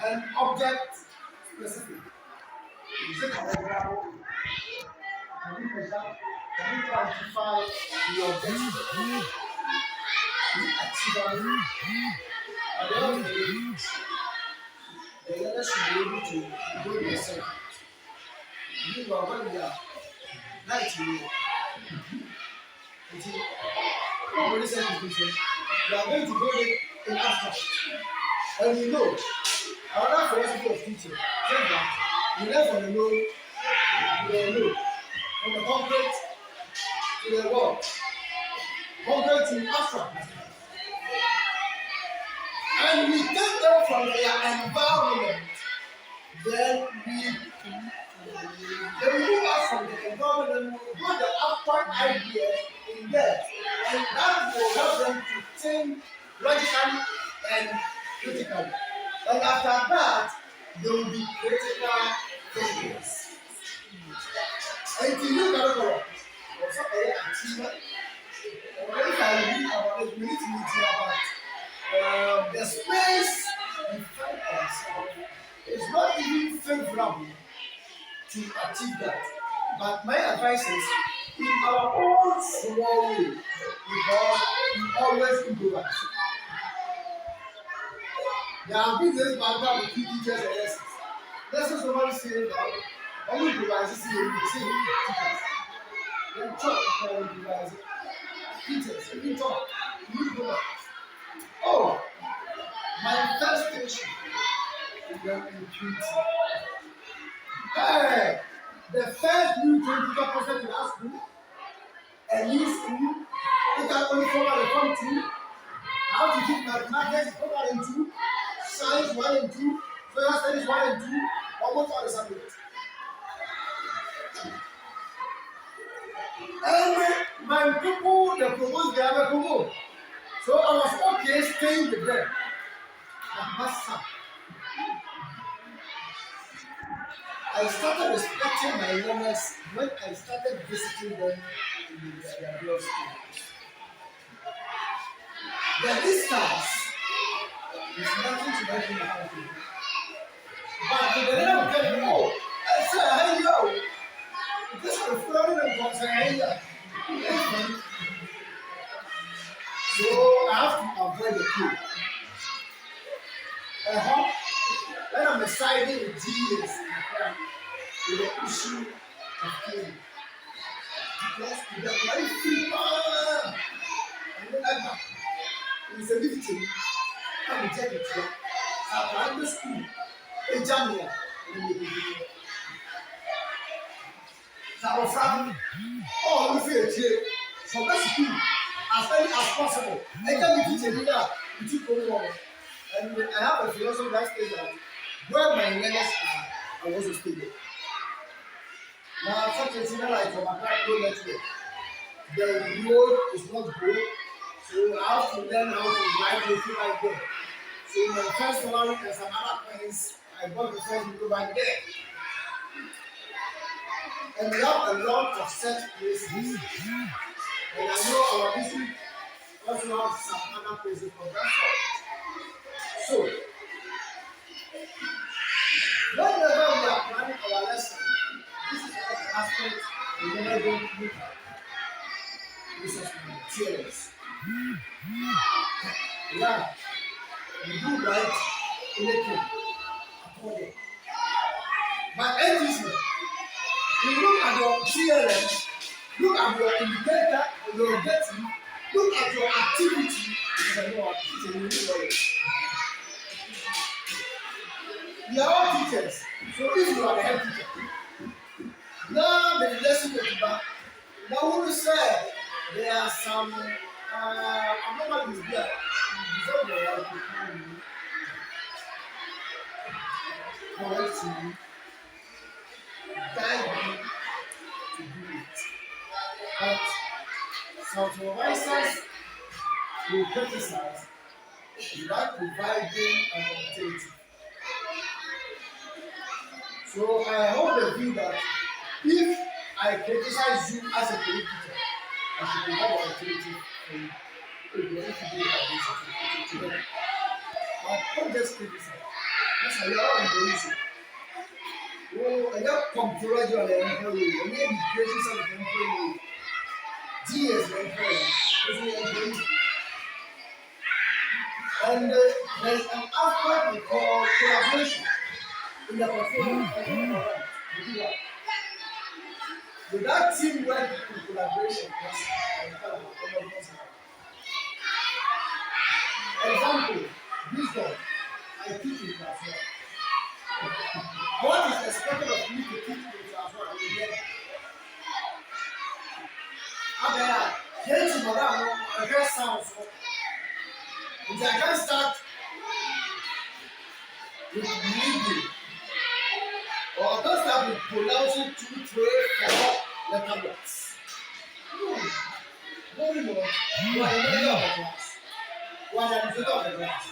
and object specific. Is it example? Can you measure? Can you quantify the objective? You achieve it. At the end of the day, the learner should be able to go to the circuit. Meanwhile, when we are 90, what is it? We are going to go in abstract. And you know, another philosophy of teaching says that you learn from the know to the know, from the concrete to the world, concrete to abstract. And when we take them from their environment, then they will move out from the environment and will put the upward idea in there. And that will help them to think logically and critically. And after that, they will be critical thinkers. And to you, or somebody achiever, or if I read about it, we need to meet about the space we find ourselves is not even favorable to achieve that. But my advice is, in our own small way, because we always improvise. There have been this background with teachers and lessons. Lessons normally say that only improvises here, you say teachers. Then talk for improvising. Teachers, even talk, you improvise. Oh, my first station is when in Trinity. Hey, the first new teacher person to our school, a new school, it can only come out and come to. How to keep mathematics come out and two, science 1 and 2, social studies 1 and 2, almost all the subjects. And my people, they proposed they have a proposal. So I was okay staying with them. But master, I started respecting my learners when I started visiting them in their real schools. The distance is nothing to make me happy. But the name of the oh, I said, hey yo, this is the flooding and concern. So I have to avoid the queue. When I'm deciding with GS with the issue of killing. Because the very free man and then I back. It's a victim. I'm a jacket here. I'm the school. A jammer. So I was from oh, we feel here. So let's school as early as possible. I can be teaching here. You took over. And I have a philosophy that says that where my learners are, I was a student. Now, such a thing like from a road network, the road is not good, so I have to learn how to ride the thing like that. So my first one and some other friends, I bought the first video back there. And we have a lot of such places. And I know our district also has some other places for that. So, whenever we are planning our lesson, this is an aspect we never going to look at. This is materials. Yeah, we do right anything according. But anything, you look at your TLM, look at your indicator, your getting, look at your activity, you know activity. We are all teachers. So if you are the head teacher, now the lesson will be back. Now when we say there are some anomalies there, you deserve the right to correct you, guide you to do it. But some supervisors will criticize without providing an alternative. So I hold the view that if I criticize you as a political teacher, I should provide an alternative for you. If you want to do like this, I don't just criticize. That's how you are embracing. Oh, I got control on the employee. I need immigration of the employee. GS the employee. And there's an aspect we call collaboration in the portfolio. Without teamwork and collaboration, example, wisdom. I teach in class 1. What is expected of me to teach in class 1? I can't sound so. I can start with reading, or don't start with pronouncing 2, 3, 4 letter words. No, very well. You are the leader of the class. You are the administrator of the class.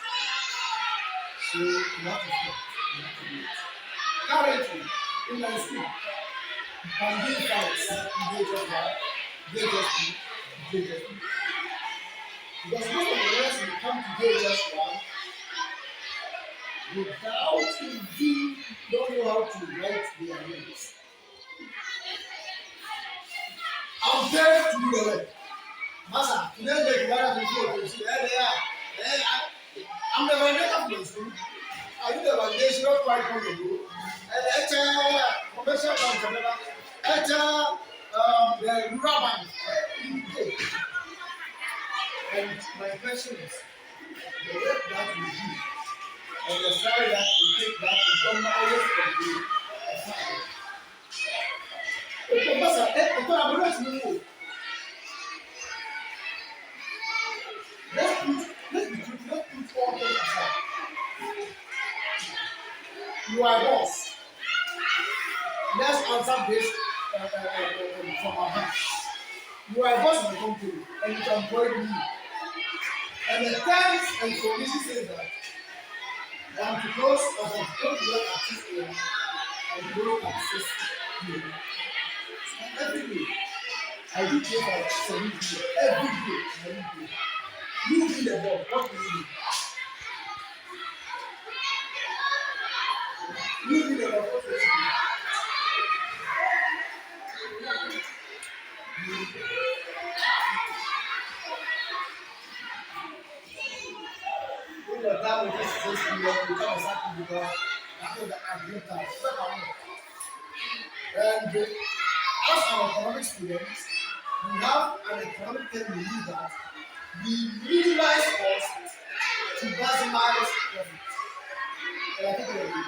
So you have to stop. You have to do it. Currently, in my school, you can do science, DHS1, DHS2, DHS2. Because most of the learners will come to DHS1 without even don't know how to write their names. I'm there to do the work. Master, today the other people will see there they are. I'm the validator for the school. I do the validation not quite long ago. And commercial bank, the rubber. And my question is, the work that we do and the salary that we take back is not always complete. Okay, Master, let's be truthful, let's put all things aside. You are a boss. Let's answer this from our heart. You are a boss in the company and you can employ me. And the terms and conditions say that I'm to close or I'm to go to work at 6 a.m. and go at 6 p.m. So every day, I do pay for 7 p.m. Every day. You be the boss, what do you do? You be the boss, what do you do? When your time with this is 6 p.m., you come exactly because I know that I'm good time. And as an economic student, we have an economic term we use that we minimize costs to maximize profit. And I think we agree.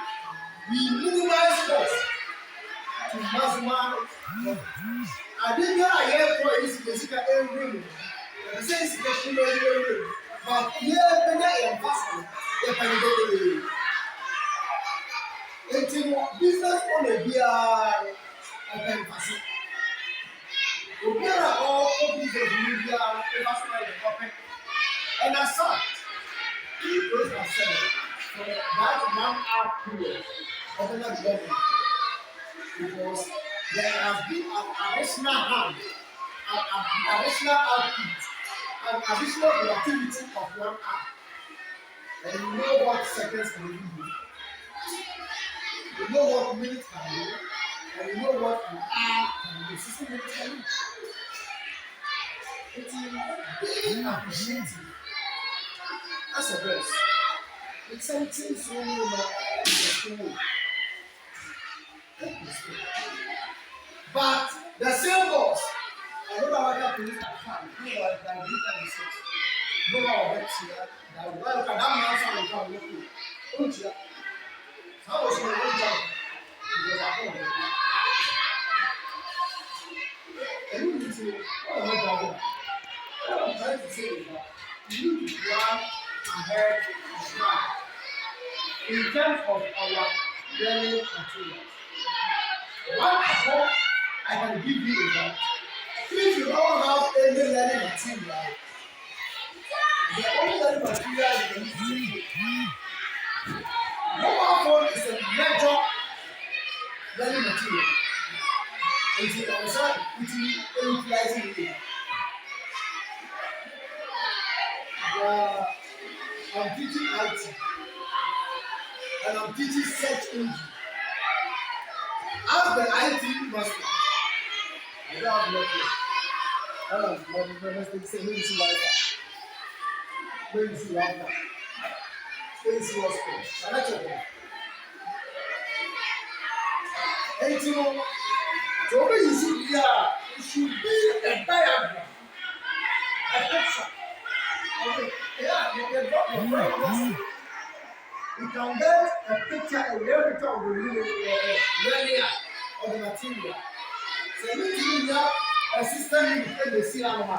We minimize costs to maximize profit. I didn't know I hear for this specific area. The same situation area. But here, when I am fasting, if I go to the business on the beer, I can pass it. We are all business media, and as such, he goes and said, for that 1 hour period of the next government, because there has been an additional hand, an additional output, an additional productivity of 1 hour. And you know what seconds can you do? You know what minutes can do, and you know what an hour can do. 60 minutes can do. It is being appreciated as a boss. It's something so new. But the same boss, I don't know what happened to this. You know what I did at the six. You know what I bet you that well, that man will come with you. Don't you? How was your own job? Because I don't know. And you need to, what am I talking? What I'm trying to say is that you need to plan ahead and plan in terms of our learning materials. One hope I can give you is that if you don't have any learning material, the only learning material you can use is mobile phone is a major learning material. It is also utilizing it. I'm teaching IT and I'm teaching search engine. As the IT master, I don't have network. I don't have network. Say, maybe see Wi-Fi. Maybe see Wi-Fi. Maybe see what's called. I like it. And you know, so when you should be it should be a diagram, a picture. Okay, yeah, you can drop your brain. You can get a picture, a real picture of the learning of the material. So you have a system in the cinema.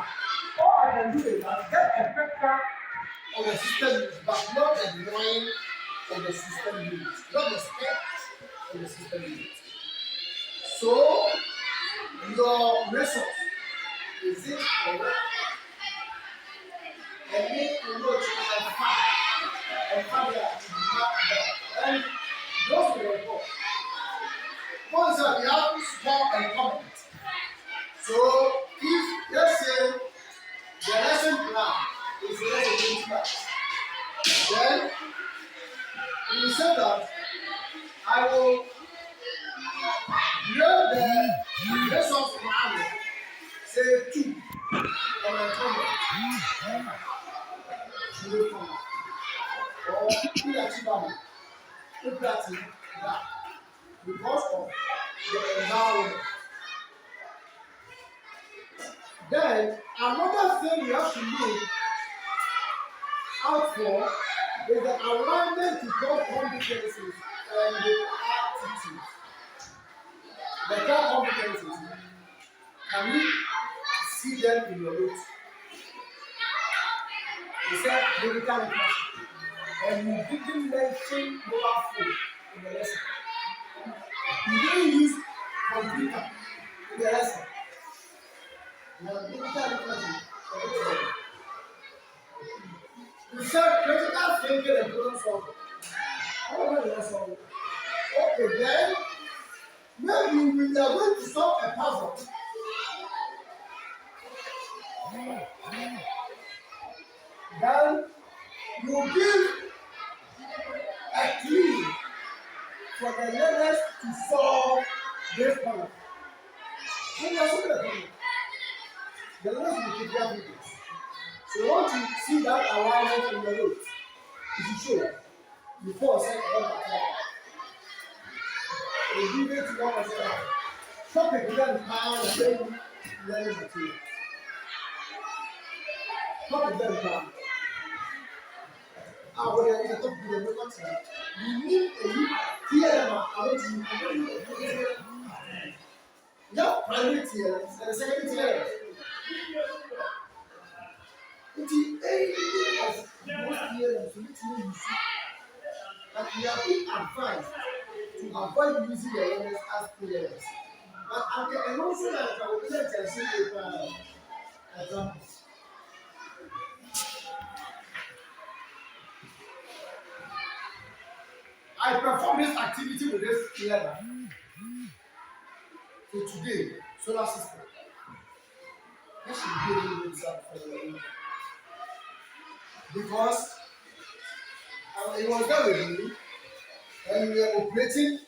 All I can do is get a picture of the system, but not a drawing in the system unit, not the step in the system unit. So your resource is it correct? And make a note and find that and those will report. Once we have small and comment. So if let's say the lesson plan is less than 20 marks, then we say that I will grade the resource plan say 2 on a comment. Or inachievable if that is that because of the environment. Then another thing you have to look out for is the alignment to core competencies and the attitude. The core competencies, can you see them in your notes? You said medical literacy, and you didn't mention mobile phone in the lesson. You didn't use computer in the lesson. Now, medical literacy. You said critical thinking and problem solving. How about that solving? Okay, then maybe we are going to solve a puzzle. Then you give a clue for the learners to solve this problem. When you are solving a problem, the learners will give their videos. So you want to see that alignment in the notes. You should show before saying you give it to one person. Topic then pound and then learning material. Topic then pound. When you talk to the local you need a clear them out. I want you yeah, primary tier and secondary tier. It is anything as most clear so it's you see that we are being advised to avoid using the learners as players. But I can also that I will let you see examples. I perform this activity with this learner. So today, solar system. This should be a little bit for because it was done with me and we were operating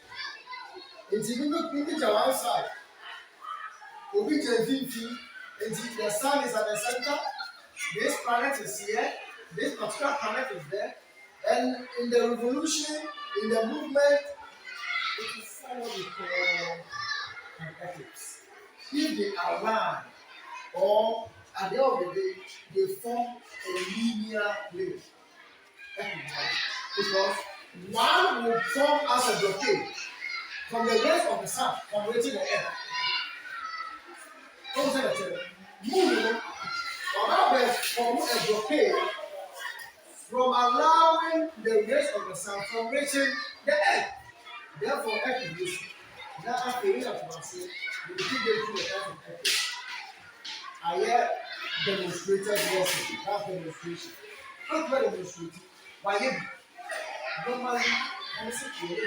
into one side. Obi JVP, the sun is at the center, this planet is here, this particular planet is there, and in the revolution, in the movement, it is what we call ethics. If they align, or at the end of the day, they form a linear plane. Because one will form as a blockade from the rays of the sun, from reaching the earth. Moving on our form a blockade from allowing the rays of the sun from reaching the earth. Therefore, earth is now after we have to say, we keep going through the earth of earth. I have demonstrated lesson, that demonstration. Not very demonstrated. Why you? Normally, I say you need to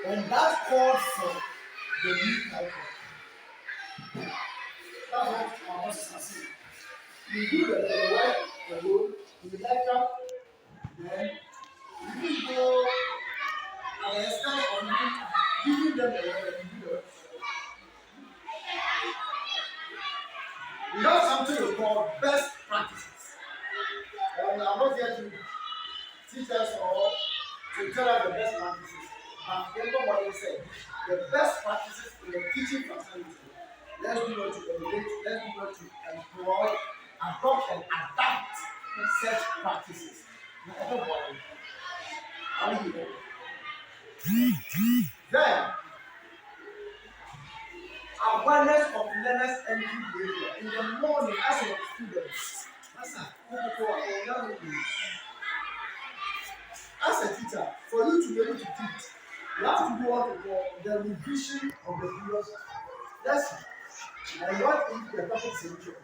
and that calls for the new cycle. That's what our bosses are saying. You do the work, the road, you lecture, then you go at the extent of giving them the work, you do it. We have something we call best practices. And I'm not here to teach us or to tell us the best practices. But remember what I said. The best practices in the teaching facility. Let's be able to emulate, let's be able to employ, adopt and adapt such practices. Everybody. How do you know? Then, awareness of learners' entry behavior in the morning as a student. That's a as a teacher, for you to be able to teach, you have to do what we call the revision of the previous lesson. And what if the topic is in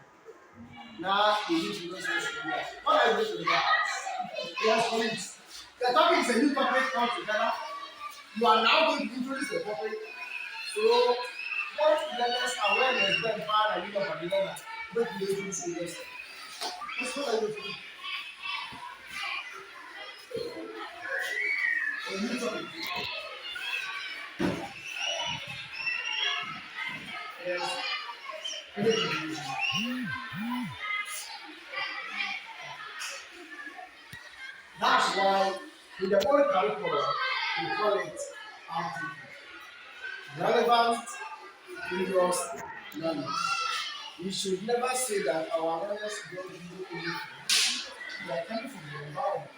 now you need to know something. What are you doing that? Yes, please. The topic is a new topic come together. You are now going to introduce the topic. So, what learners awareness then find a little bit learner, but you introduce the lesson. That's what I do. A new topic. Yes. That's why in the old curriculum we call it RTP. Relevant previous learning. We should never say that our learners don't do anything. They are coming from the environment.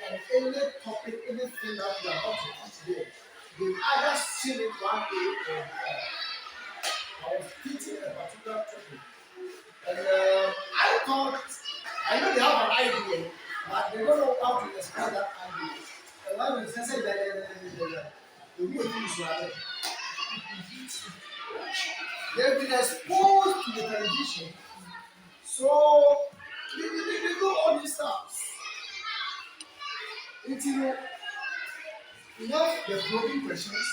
And any topic, anything that we are about to teach them, they either seen it one day or the other. I was teaching a particular topic. And I thought, I know they have an idea, but they don't know how to explain that idea. And when we say that, they will use it. They've been exposed to the television, so they know all these stuff. We have the probing questions,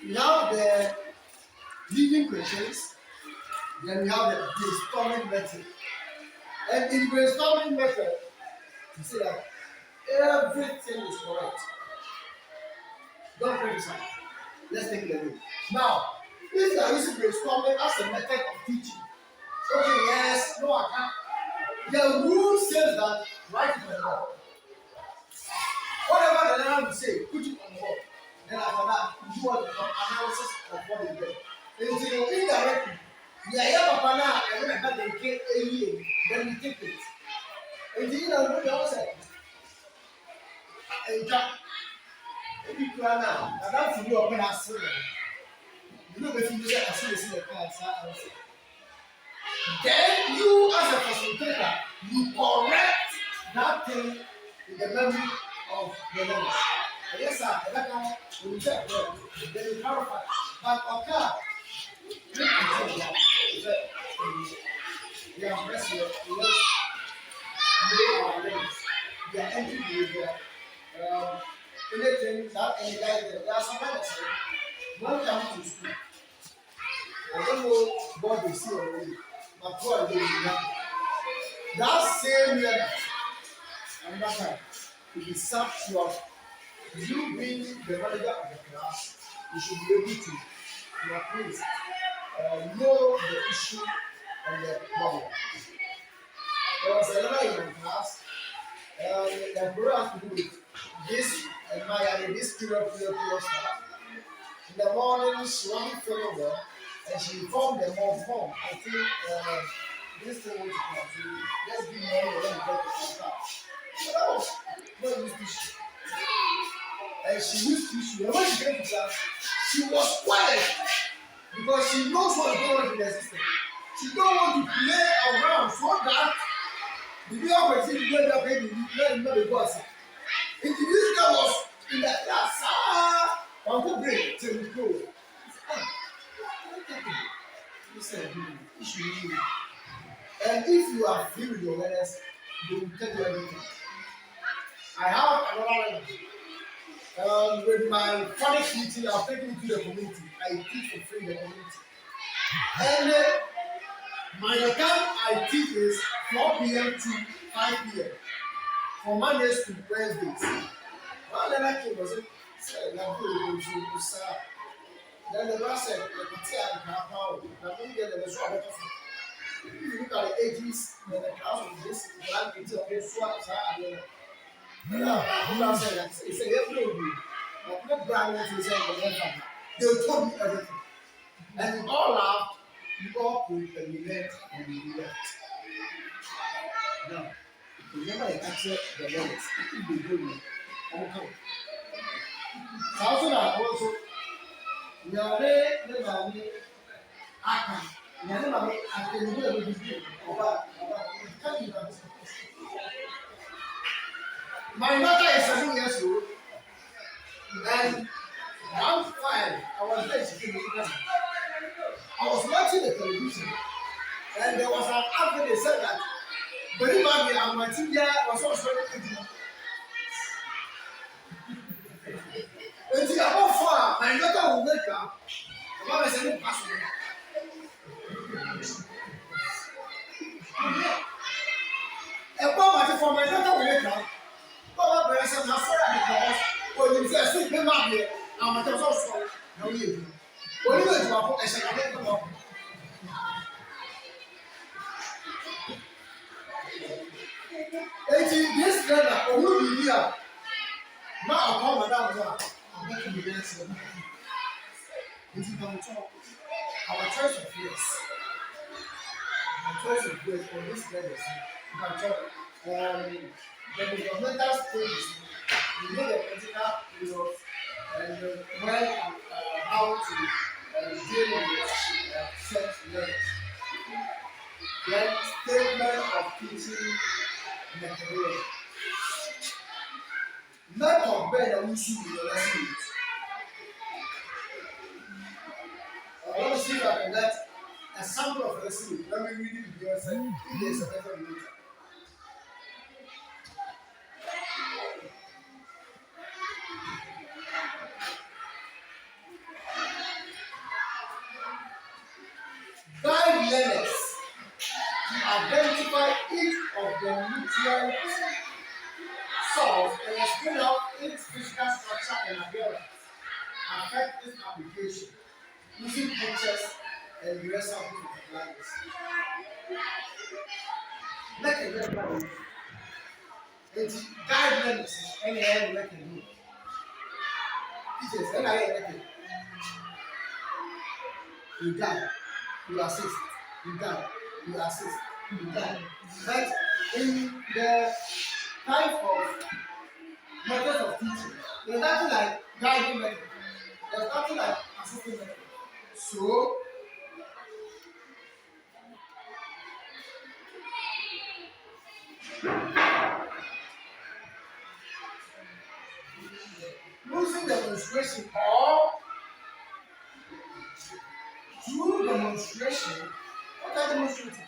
we have the leading questions, then we have the brainstorming method. And in brainstorming method, you say that everything is correct. Don't criticize. Let's take it away. Now, if you are using brainstorming as a method of teaching, okay, yes, no, I can't. The rule says that write it on the board. Whatever the learner will say, put it on the board. Then after that, you do what the analysis of what is there. And you indirectly, yeah, Papa now, and then I got the K A E, then we take it. And you know what they all say? And that, if you plan now, and that's the open as soon. You know, if you say, as soon as you class, then you, as a facilitator, you correct that thing in the memory of the learner. Yes, sir, that kind of check well, then you clarify. But okay, we are pressing it, let's make our learners. They are entry behavior. Anything that any guy there are some learners. One come to school. I don't know what they see already, but what they do that same learner, and that time, it is such you being the manager of the class, you should be able to, at least, know the issue and the problem. There was a learner in my class, the program has to do with this and my this period stuff. In the morning, she wasn't feeling well, and she informed them of home. I think this thing was to let's be money and then get the contact. So that was not used to. And she used to, and when she came to class, she was quiet because she knows what's going on in the system. She don't want to play around so that the real person is going to play let him know the boss. If the visitor was in the class, one could break till we go. He said, issue. And if you are free with your learners, they will tell you everything. I have another learner. With my chronic teaching, I've taken it to the community. I teach for free in the community. And my account I teach is 4 p.m. to 5 p.m. from Mondays to Wednesdays. One learner came and said, I'm going to sir. Then the man said, I can tell you how I'm going to get the show better. If you look at the ages in the class of this, I'm going to tell you what I'm saying. He said, every day, but not brand new to say they told me everything. And we all laughed, we all could, and we left, and we left. Now, remember the answer the letters. If they go in, I'm coming. Also, Yare, the Mammy, Akyem, Yare, Mammy, I can do it with you. About, can you My daughter is 7 years old, and one time I was there. I was watching the television, and there was an advert that said that believe me, I'm my TV was also ready. And about far, my daughter will wake up. The mother said, "No, pastor." About for my daughter will wake up. Baba bẹ̀rẹ̀ sẹ́ na sọ́ra because onim sẹ́ ẹ̀sùn ìpín máa bìí àwọn ọmọdé ọ̀sọ̀ sọ̀ na ó yẹ ebi. Onímọ̀ ìjọba fún ẹ̀ṣẹ̀ kàdé ìpín wọn. Eti this leather òwú bìbí à má ọ̀kọ́ madam náà ọ̀bẹ kìí bìí ẹ̀sẹ̀ ọ̀bẹ kìí. Eti kàn tọ́ our choice of years for this leather sí kàn tọ́ the developmental stages, you know the critical period and when how to deal with sex learners. Then statement of teaching methodology. Method better than we see in the lesson. I want to see if I can get a sample of the lesson. Let me read it because if there's a better later. Guide learners to identify each of the nutrient source and explain how its physical structure and appearance affect its application using pictures and examples of language. Make a reference. It's guide learners and make a new. Teachers, and I you guide. You assist, you guide, you assist, you guide. But in the type of methods of teaching, there's nothing like guiding method. There's nothing like assisting method. So, using demonstration or through demonstration, what are demonstrating?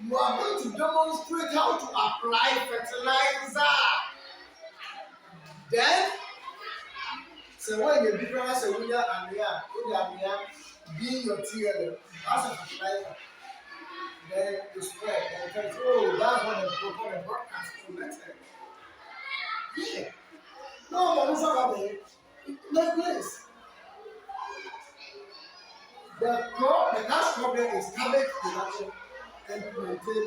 You are going to demonstrate how to apply fertilizer. Then, so when you become a winner and being your TL as a fertilizer, then you spread and you think, oh, that's what the broadcast commented. Yeah. No, but it's not about it. Let's place. The cash problem is cabbage production and plantain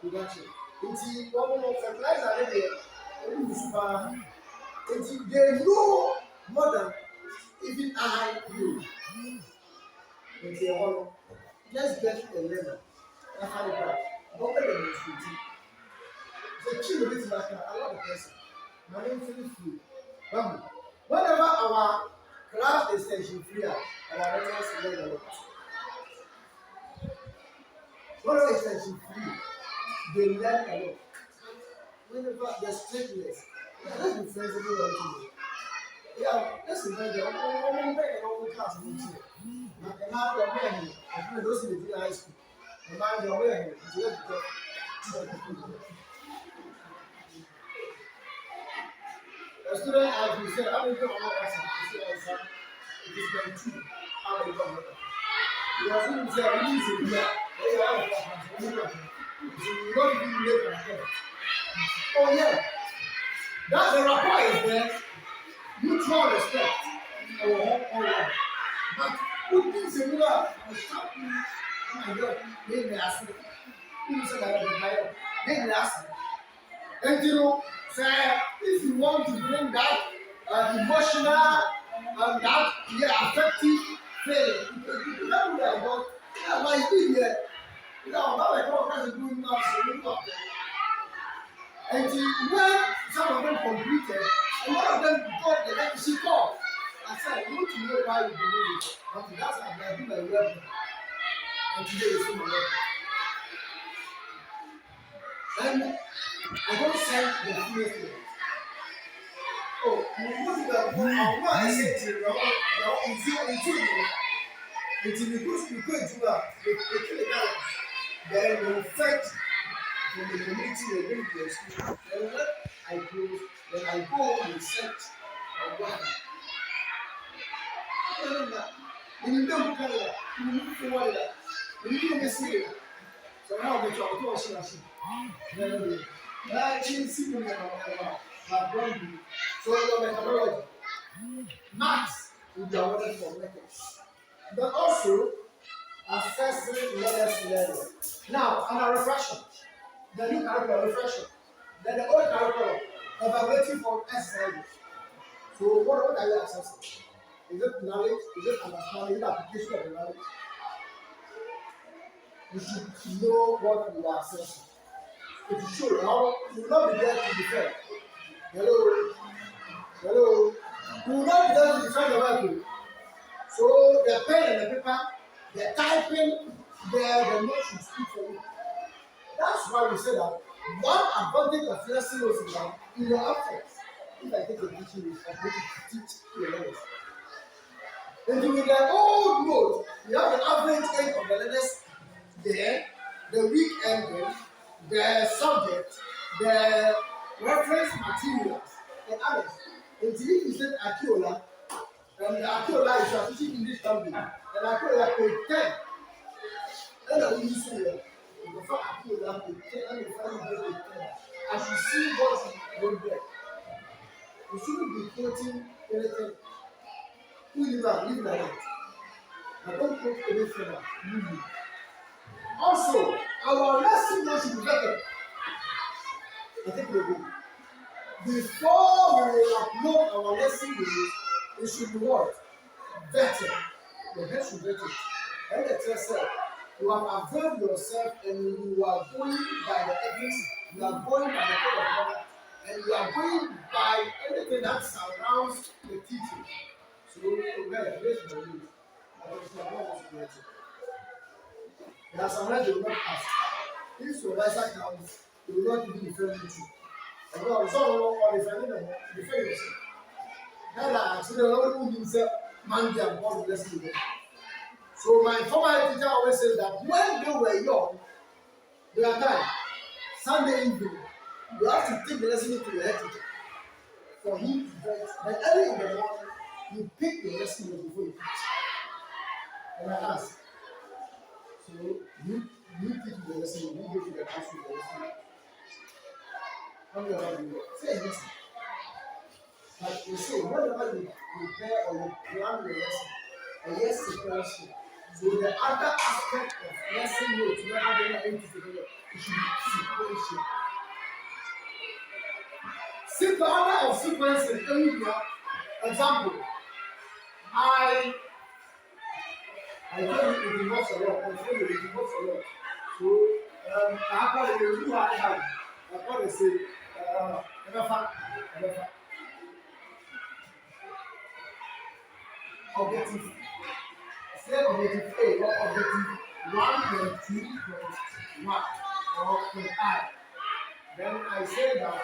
production. It's one more fertilizer there. They know more than even I know. Let's get a level. That's how it works. Don't let them use it. The key of it is like a lot of person. My name is free. Whenever our class extension free, our learners learn a lot. Whenever extension free, they learn a lot. Whenever they're straightless, let's be friends with them. Yeah, let's invite them. I'm very class. Now they're men. I think those in the high school. The man they're wearing. The student has been said, how many people are asking? It is by 2. How many people are asking? You are going to say, I'm using here. You don't even live in a oh, yeah. That's the rapport is there. Mutual respect. But put things in order and stop you. Oh my God, they may ask me. People say that they may ask me. And you know, say, if you want to bring that emotional and that affective feeling, because you don't know about why you did here. You know, how I come across a good man, so you know. And when some of them completed, a lot of them got the legacy call. I said, you need to know why you believe it. Okay, that's how I do my work. And today is my work. And I don't send the female students. Oh, you want to go on what I said to you, into you could do that, they kill the guy, then you fetch from the community you're going to your school. Then when I close, then I go home and search my wife. When you don't carry that, you move forward that. When you don't see it, so now we try to wash it. Now, change see me my brand. So your methodology. Maths will be awarded for methods. But also assessing learning. Now, under reflection, the new curriculum reflection, then the old curriculum evaluating for exercises. So what are you assessing? Is it knowledge? Is it understanding? Is it application of the knowledge? You should know what you are assessing. If you show how you will not be there to defend. Hello, hello. You will not be there to defend the work. So the pen and the paper, the typing, the notes should speak for you. That's why we say that one advantage of lesson notes is that in your absence, if I take a teaching, I'm going to teach your learners. And with the old note, you have the average age of the learners there, the week ending, the subject, the reference materials, and others. Until you said Akiola, and Akiola is your teaching English language, and Akiola page 10. And I will use it. Before Akiola page 10, and the final page 10. As you see what you wrote there, you shouldn't be quoting anything. Who you are, live like that. I don't quote anything. Also, our lesson notes should be better. I think we'll go. Before we upload our lesson notes, it should be what? Better. The head should better. And the teacher said, you have availed yourself and you are going by the ethics, you are going by the code of conduct, and you are going by everything that surrounds the teaching. So, where the place for you, there are some words you will not ask. If supervisor comes, you will not even defend you too. And God, so defending them, defend yourself. Now, so the Lord who himself, man, they are born blessed with them. So my former teacher always says that when they were young, they are time, Sunday evening, you have to take the lesson to your head teacher for him to write. But early in the morning, you pick your lesson before you teach. And I ask, so you teach the lesson, you go to the classroom the lesson. How many of you say listen? But you say, whenever you prepare or you plan your lesson, a yes sequential. So the other aspect of lesson notes, whenever they are into together, it should be sequential. Simple order of sequencing. Example, I tell you it involves a lot. I tell you it involves a lot. So I call it a new hard. I call it say never objective. Say objective A or objective 1.2.1 or I. Then I say that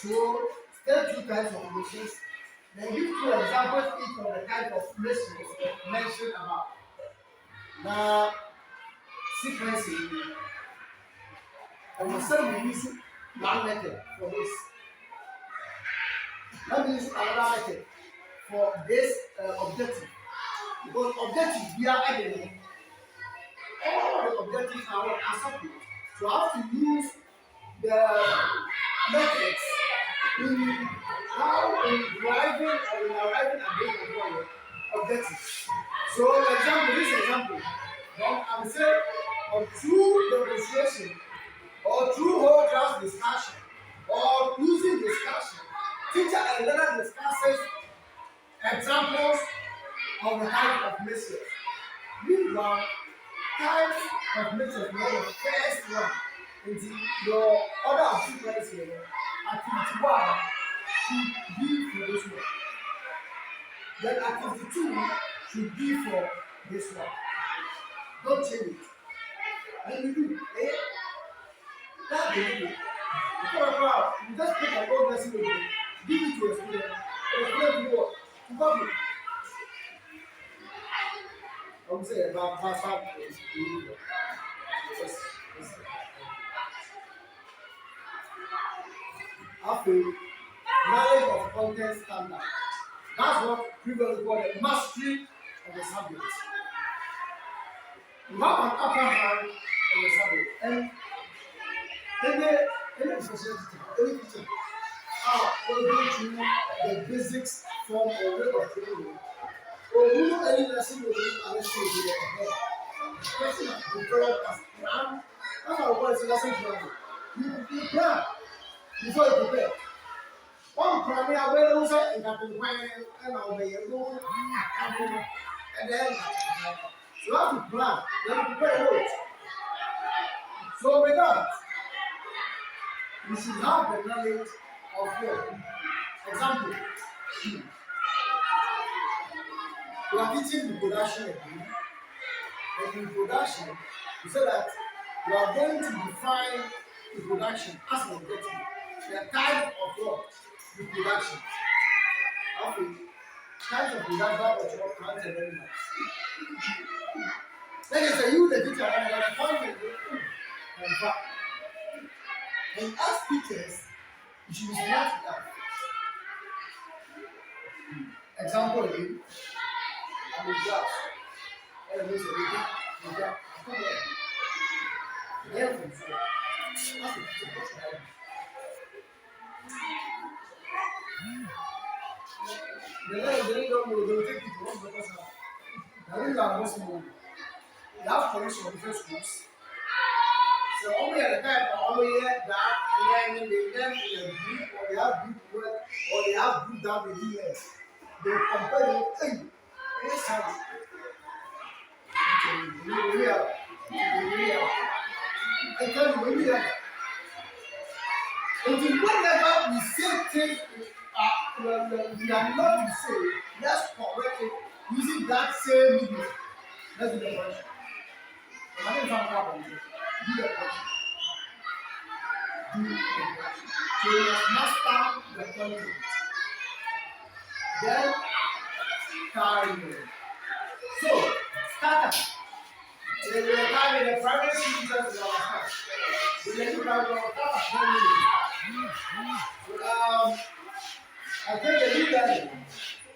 so state two types of relations. Then give two examples each of the type of relations mentioned above. Now, sequencing. And we said we use one method for this. Let me use another method for this objective. Because objectives we are adding. All the objectives are separate. So I have to use the methods in how in driving or in arriving at the objective objectives. So, this example, then I'm saying through demonstration or through whole class discussion or using discussion, teacher and learner discusses examples of the type of message. Meanwhile, types of message were the first one. Into your other activities here, activity 1 should be for this one. Then activity 2 should be for this one. Don't change it. When you do, that's the way. You just pick an old lesson with you, give it to a student, and explain to what? To copy. I'm saying about is the after knowledge of content standard. That's what previously called the mastery of the subject. You have an upper hand on the subject, and any professional teacher, any teacher, going through the basics form or way of training, or who know any lesson will be understood with the person develop as plan. That's how it is lesson planning. You plan before you prepare. One plan, I will lose it, and I'll be able to, and then you have to plan, then prepare notes. So with that, you should have the knowledge of what? Example, you are teaching reproduction again. And in production, you say that you are going to define reproduction as an objective. The type of what? Reproduction. Okay. Types of reproduction of plants and animals. Then you say you the teacher and you are defining in fact. And as teachers, you should be smart enough. Example again, I'm in class. And there's a big therefore, that's a teacher. They don't know, they will take it to one because now we are most more. You have connection with different schools. So only at the time, only that, and then they learn in a group, or they have group work, or they have group down the years. They compare it, hey, it's hard. I tell you, we are. Until whenever we say things, we are not to say, let's correct it using that same medium. Let's do the question. I didn't talk about it. Do the question. Do the question. So you must master the content. Then carry. So, starter. They will carry the private teachers in our house. We let you have our I think the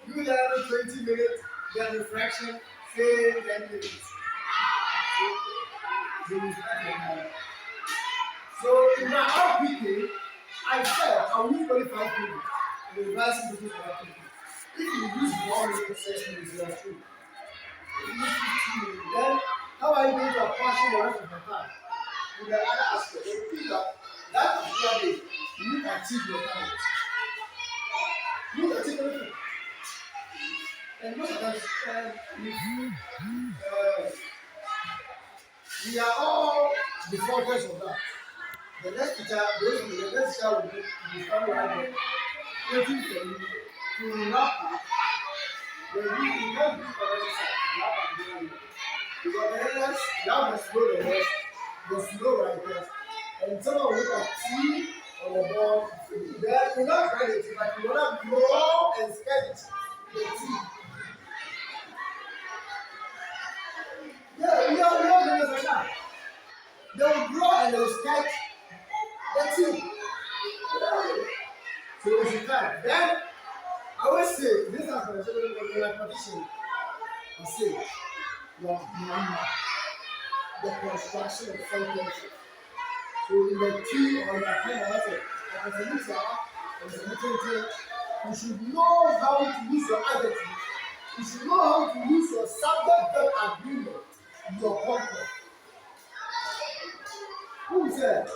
you learn 20 minutes, then reflection, say 10 minutes. So in my RPK, I said I will use 25 minutes. The reversing between our people. If you use 1 minute, 6 minutes, you are true. If you use 15 minutes, then how are you going to apportion the rest of the time? With the other aspect, you feel that particular day, you need to achieve your target. You need to achieve everything. And most of us, we are all the focus of that. The next teacher, basically, the next teacher will be coming right there, waiting for you to wrap up. When you not do for exercise, wrap up the area. Because the headers, you have the slow writers, and someone will look at T on the board. Then you not write it, but you want to draw and sketch the T. Yeah, we are doing like that. They will draw and they will sketch the T. So it's a time. Then I always say, this is a mathematician. I say, the construction of sentences. So in the T or the pen, as a user, you should know how to use your adjective You should know how to use your subject-verb agreement, your content. Who said?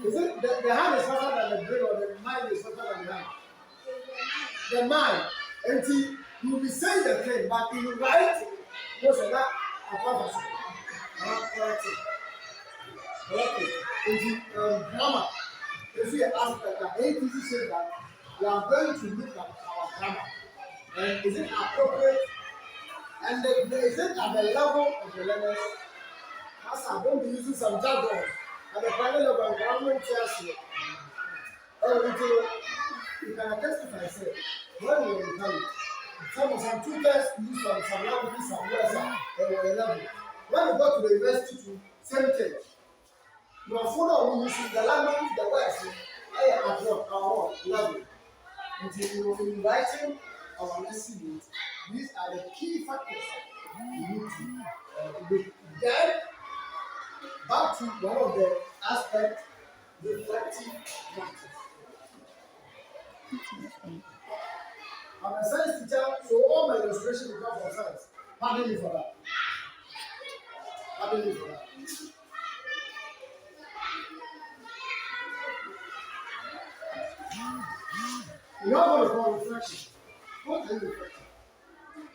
Is it the hand is faster than the brain or the mind is faster than the hand? The mind. And see, you will be saying the thing, but in writing, most of that are correct. Correct. In the grammar, you see an aspect that APC says that we are going to look at our grammar. And is it appropriate? And is it at the level of the learners? As I'm going to be using some jargon at the final level of grammar tells you. You can testify, say, when we were in college, some tutors use some languages, some words at a level. When we go to the university to same thing, you are follow using the language, the words, at our level. Until you will be writing our lesson, these are the key factors you need to look. Then, back to one of the aspects, reflective practice. I'm a science teacher, so all my illustration will come from science. Pardon me for that. Pardon me for that. You have what we call reflection. What is reflection?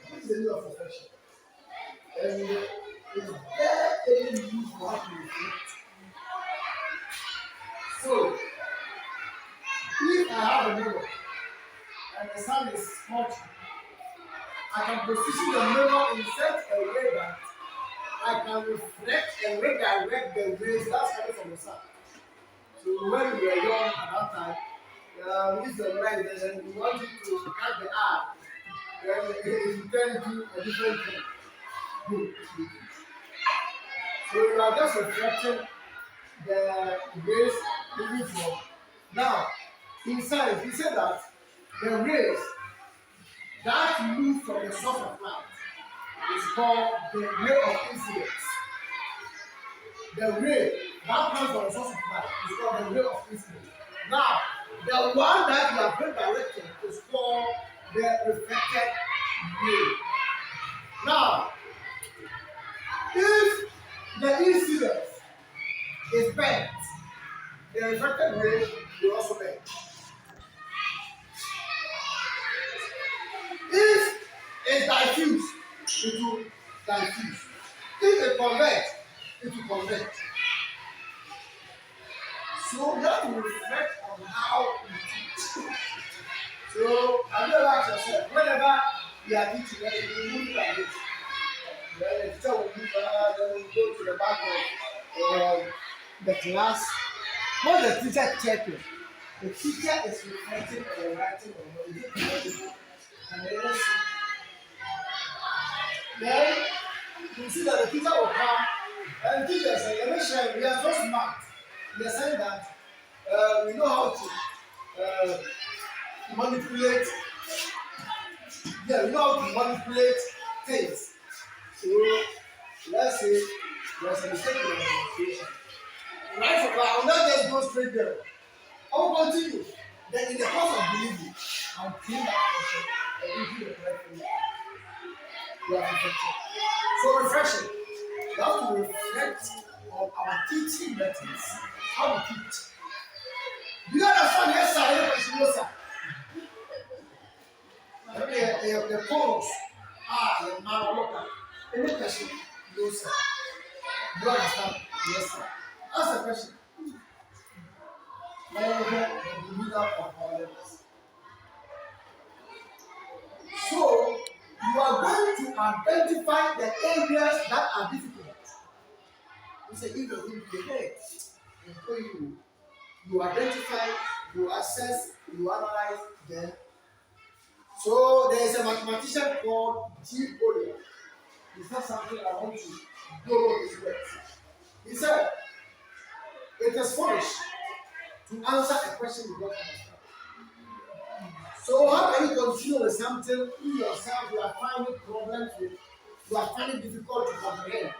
What is the meaning of reflection? And is there any use for how to reflect? So, if I have a mirror and the sun is hot, I can position the mirror in such a way that I can reflect and redirect the rays that's coming from the sun. So when we were young at that time, we used to write this and we wanted to catch the eye, then it turn into a different thing. So you are just reflecting the rays moving from. Now, in science, we say that the rays that move from the source of light is called the ray of incidence. The ray that comes from the source of light is called the ray of incidence. Now, the one that you have been directed is called the reflected ray. Now, if the incidence is bent, the reflected ray will also bend. If it's diffuse, it will diffuse. If it converts, it will convert. So you have to reflect on how you teach. So have you ever asked yourself, whenever you are teaching, you move like this. Then the teacher will move, then we go to the back of the class. What the teacher checking? The teacher is reflecting on the writing or is it legible? And then you see that the teacher will come and the teacher say, let me share, we are so smart. We are saying that we know how to manipulate. Yeah, we know how to manipulate things. So let's say there's a mistake in the manipulation. Right from I will not just go straight there. I will continue. Then in the course of believing, I'll clean that portion and give you the correct thing. You are reflecting. So reflection. We have to reflect on our teaching methods. How we teach. Do you understand? Yes, sir. Yes, no, sir. The chorus. The man, any question? No, sir. Do you understand? Yes, sir. Ask the question. So, you are going to identify the areas that are difficult. You say, if you're going to the head, you identify, you assess, you analyze them. So, there is a mathematician called G. Bowyer. It's not something I want to borrow his words. He said, it is foolish to answer a question you don't understand. So how can you continue with something you yourself you are finding problems with, you are finding difficult to comprehend?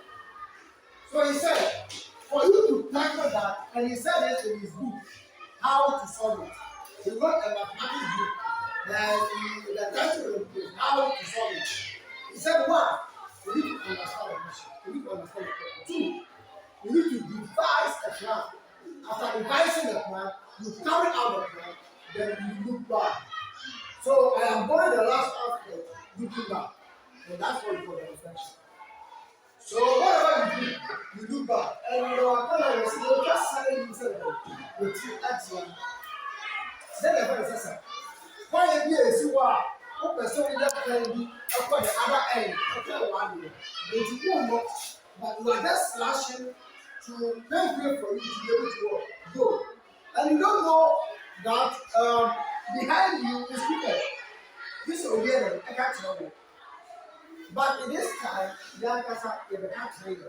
So he said, for you to tackle that, and he said it in his book, How to Solve It. He wrote a mathematics book the title is how to solve it. He said, one, you need to understand the mission. You need to understand the problem. Two, you need to devise a plan. After devising the plan, you carry out the plan, then you look back. So I am going the last aspect, looking back. And that's what we call the reflection. So whatever you do, you look back. And you are going to see, you just say you with you action. Then the person says, why are you see what? What person will that can be upon the other end? Okay, one year. But you won't work. But you are just slashing to make way for you to be able to work. Go. And you don't know that behind you is people. This will be a catch. But in this time, young person, you can't trade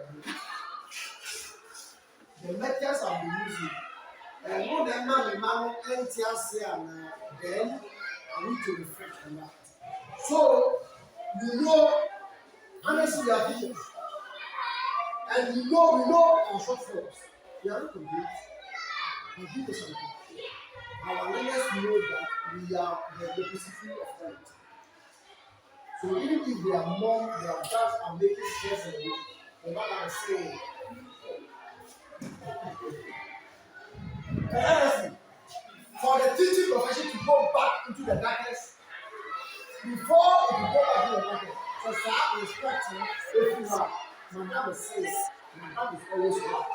the methods of the using. And more than man, and then I need to reflect on that. So, you know, honestly, you are teachers. And we know our shortfalls. We are not complete. We do something. Our leaders know that we are the repository of God. So even if their mom, their dad are making stress in the room, the mother is saying, and honestly, for the teaching profession to go back into the darkness, before it will go back into the darkness, so start instructing everyone. My mom says, my mom is always right.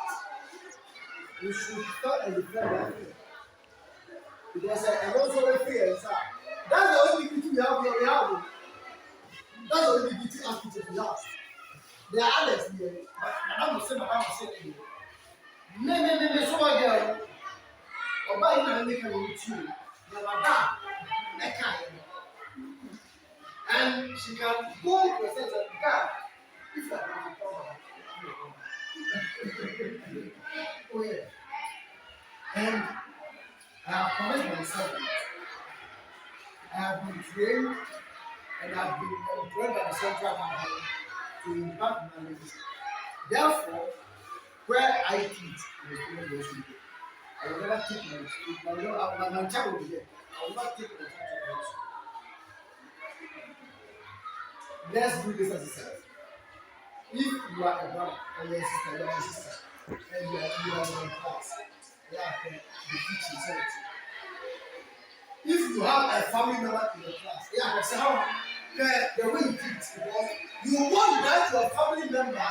We should start and defend that fear. Because I also a fear inside. That's the only beauty we have here. That's the only beauty aspect we have. There are others here, but madam will say to you. Me, so my girl. Or buy you make a with you. Madam, and she can go to a sense of God. If you are oh yeah. And I have promised myself. I have been trained and I have been employed by the central government to impact my legacy. Therefore, where I teach the student goes to I will never take my child will be there. I will not take my child to the house. Let's do this exercise. If you are a brother or your sister, you are a sister, and you are in class, you are the teaching center. If you have a family member in your class, yeah, but how the way you teach, because you want that your family member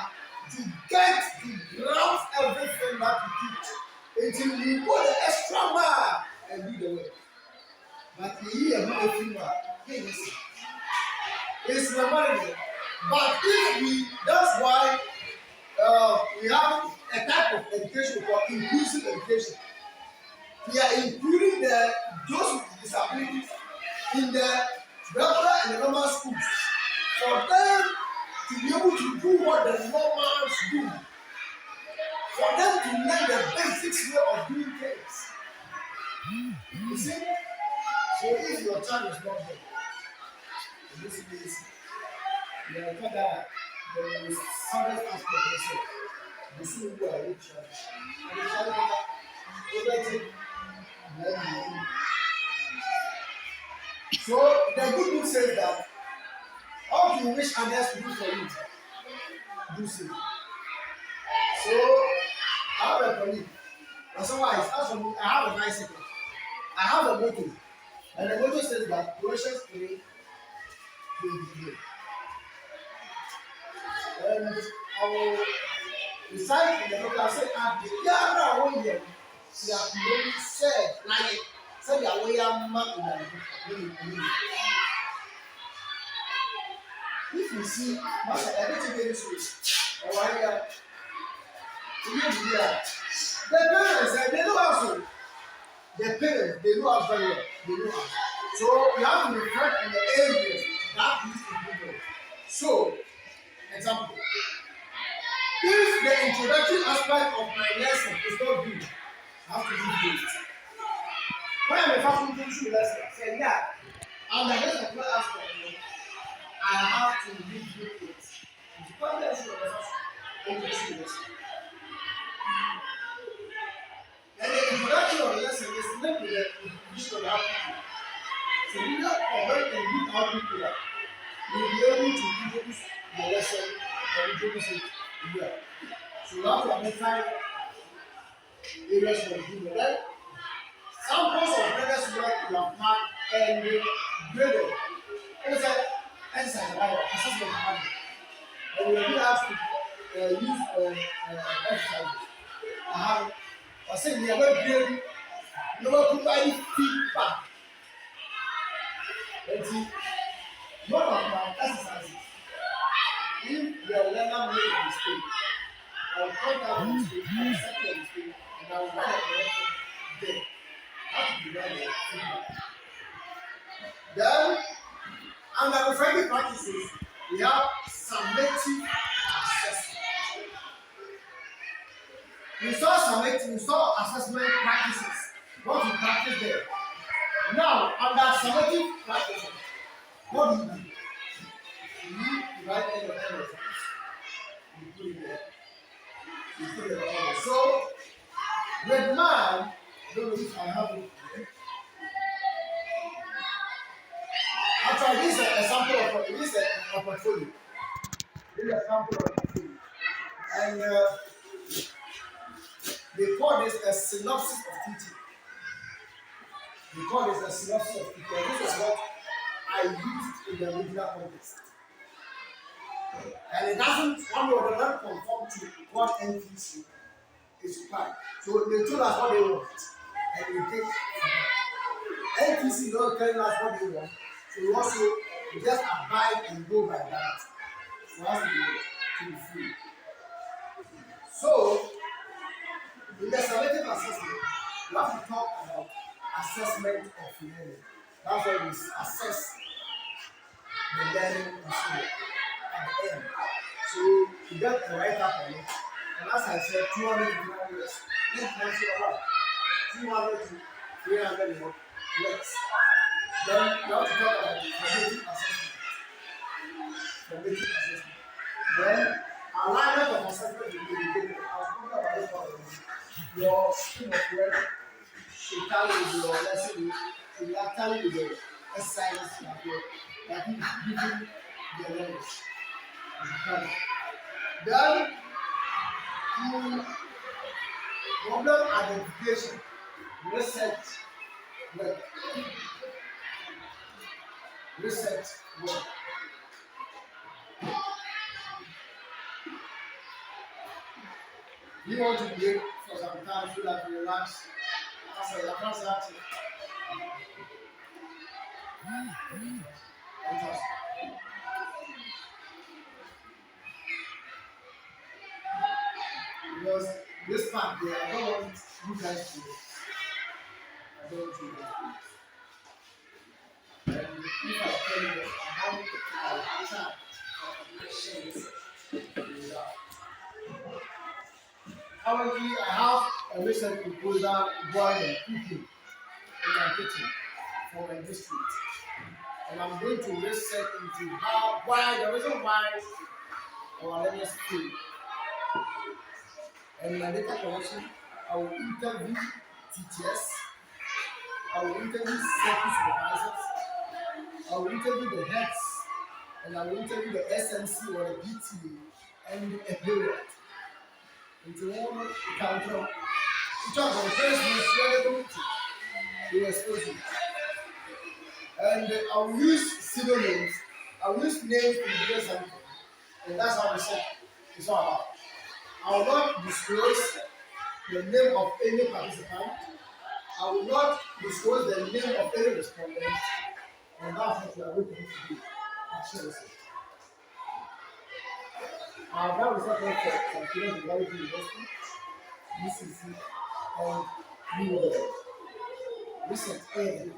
to get to grasp everything that you teach until you go the extra mile and do the work. But you are not a female. Hey, listen. It's my money. But if we, that's why we have a type of education called inclusive education. We are including those with disabilities in the regular and the normal schools for them to be able to do what the normals do, for them to learn the basics way of doing things. You see? So if your child is not there, in this case, you are told that there is other aspect of yourself. The school who are rich and the child will so the good book says that all you wish others to do for you, do so. So I have a colleague. And so why? As for me, I have a bicycle. I have a motor. And the motor says that Colossians 3:23. And I will recite in the book. I say, I won't hear. She has really said, like, said that we are mad in the if you see, Master, everything is rich. Or why the parents, they know also. The parents, they know us very well. They know us. So we have to reflect on the areas that needs to be done. So, example. If the introductory aspect of my lesson is not good, I have to do it. When I'm a fast introductory lesson, I say, yeah, and the rest of the aspect, I have to do it. Because that's what the first introductory lesson. And the introduction of the lesson is linked with the introduction of the outcome. So leader when they give out people that you'll be able to introduce the lesson and introduce it well. So you have to identify areas for improvement. Then samples of previous work you have marked and graded. It's an exercise about assessment habit. And we will asked to use exercises. I say we are not grading, never provide feedback. And see, one of my exercises, if the learner make a mistake, I will point out the mistake, I will set the mistake, and I will write a correction there. How to provide the feedback. Then, under the friendly practices, we have summative assessment. We saw assessment practices. What we practice there. Now, under summative practices, what do? You write any of them. You put it there. You put it on. So, with man, don't know if I have it here. Actually, this is a sample of this is a portfolio. This is a sample of a portfolio. And they call this a synopsis of teaching. They call this a synopsis of teaching. And this is what I used in the original context. And it doesn't, one of them not conform to what NTC is required. So they told us what they want. And we take NTC don't tell us what they want. So we also just abide and go by that. For us to be free. So, in the summative assessment, we have to talk about assessment of learning. That's why we assess the learning of student at the end. So, you get a write-up on it. And as I said, 200 to 300 words. Let's mention what? 200 to 300 words. Then you have to talk about formative assessment. Formative assessment. Then, alignment of assessment will be indicated. I was talking about this already. Your scheme of work should tally with your lesson, should tally with your exercises that you giving the learners. Then, problem identification, research work. Research work. You want to break for some time so that you relax. That's a cancer active. Because this part there, I don't want you guys to. I don't want you guys to. And if I tell you how I chat currently, I have a recent proposal boiling, cooking in my kitchen for my district. And I'm going to research into the reason why our learners fail. And in my data collection, I will interview teachers, I will interview circle supervisors, I will interview the heads, and I will interview the SMC or the PTA and a period. Into one counter, each of the first they were supposed to. And I will use pseudonyms, I will use names to do something, and that's how the set is all about. I will not disclose the name of any participant. I will not disclose the name of any respondent. And that's what we are going to do. I have done research for students in Gallaudet University, UCC, and UOL. Research everything.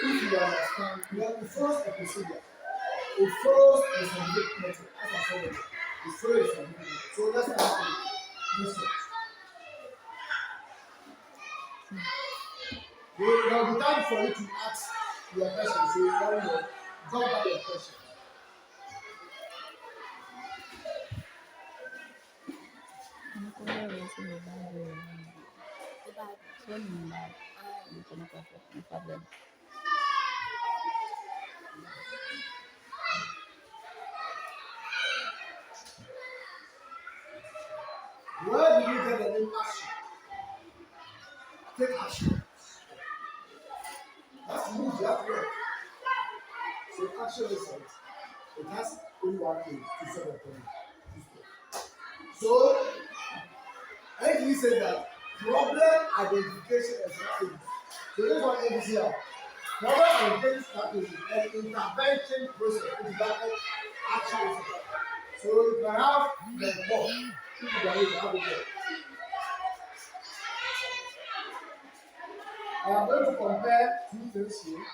If you understand, it follows a procedure. It follows a scientific method, as I said. It follows a scientific method. So that's how research. There will be time for you to ask your question. So you can drop out your question. take action. That's the move you have to work. So action result, it has only one thing to solve a problem. So I think he said that problem identification and strategy. So this one is here. Problem identification strategy and intervention process is like action result. So you can have the book. If you can have the book. I am going to compare two things here.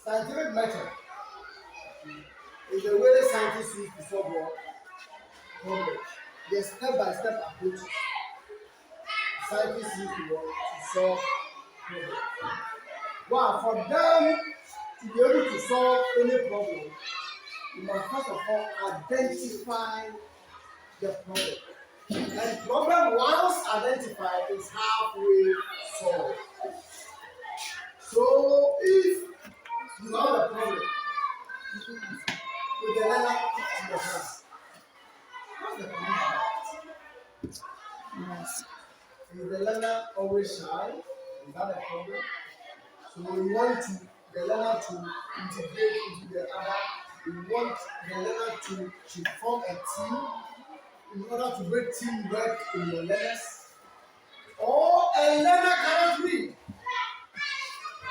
Scientific method is the way scientists use to solve problems. The step-by-step approach scientists use to solve problems. Well, for them to be able to solve any problem, you must first of all identify the problem. And problem once identified is halfway solved. So if you have a problem with the learner in the class, what's the problem? Yes. Is the learner always shy? Is that a problem? So you want the learner to integrate into the other. You want the learner to form a team in order to make teamwork in your learners. Or a learner cannot read.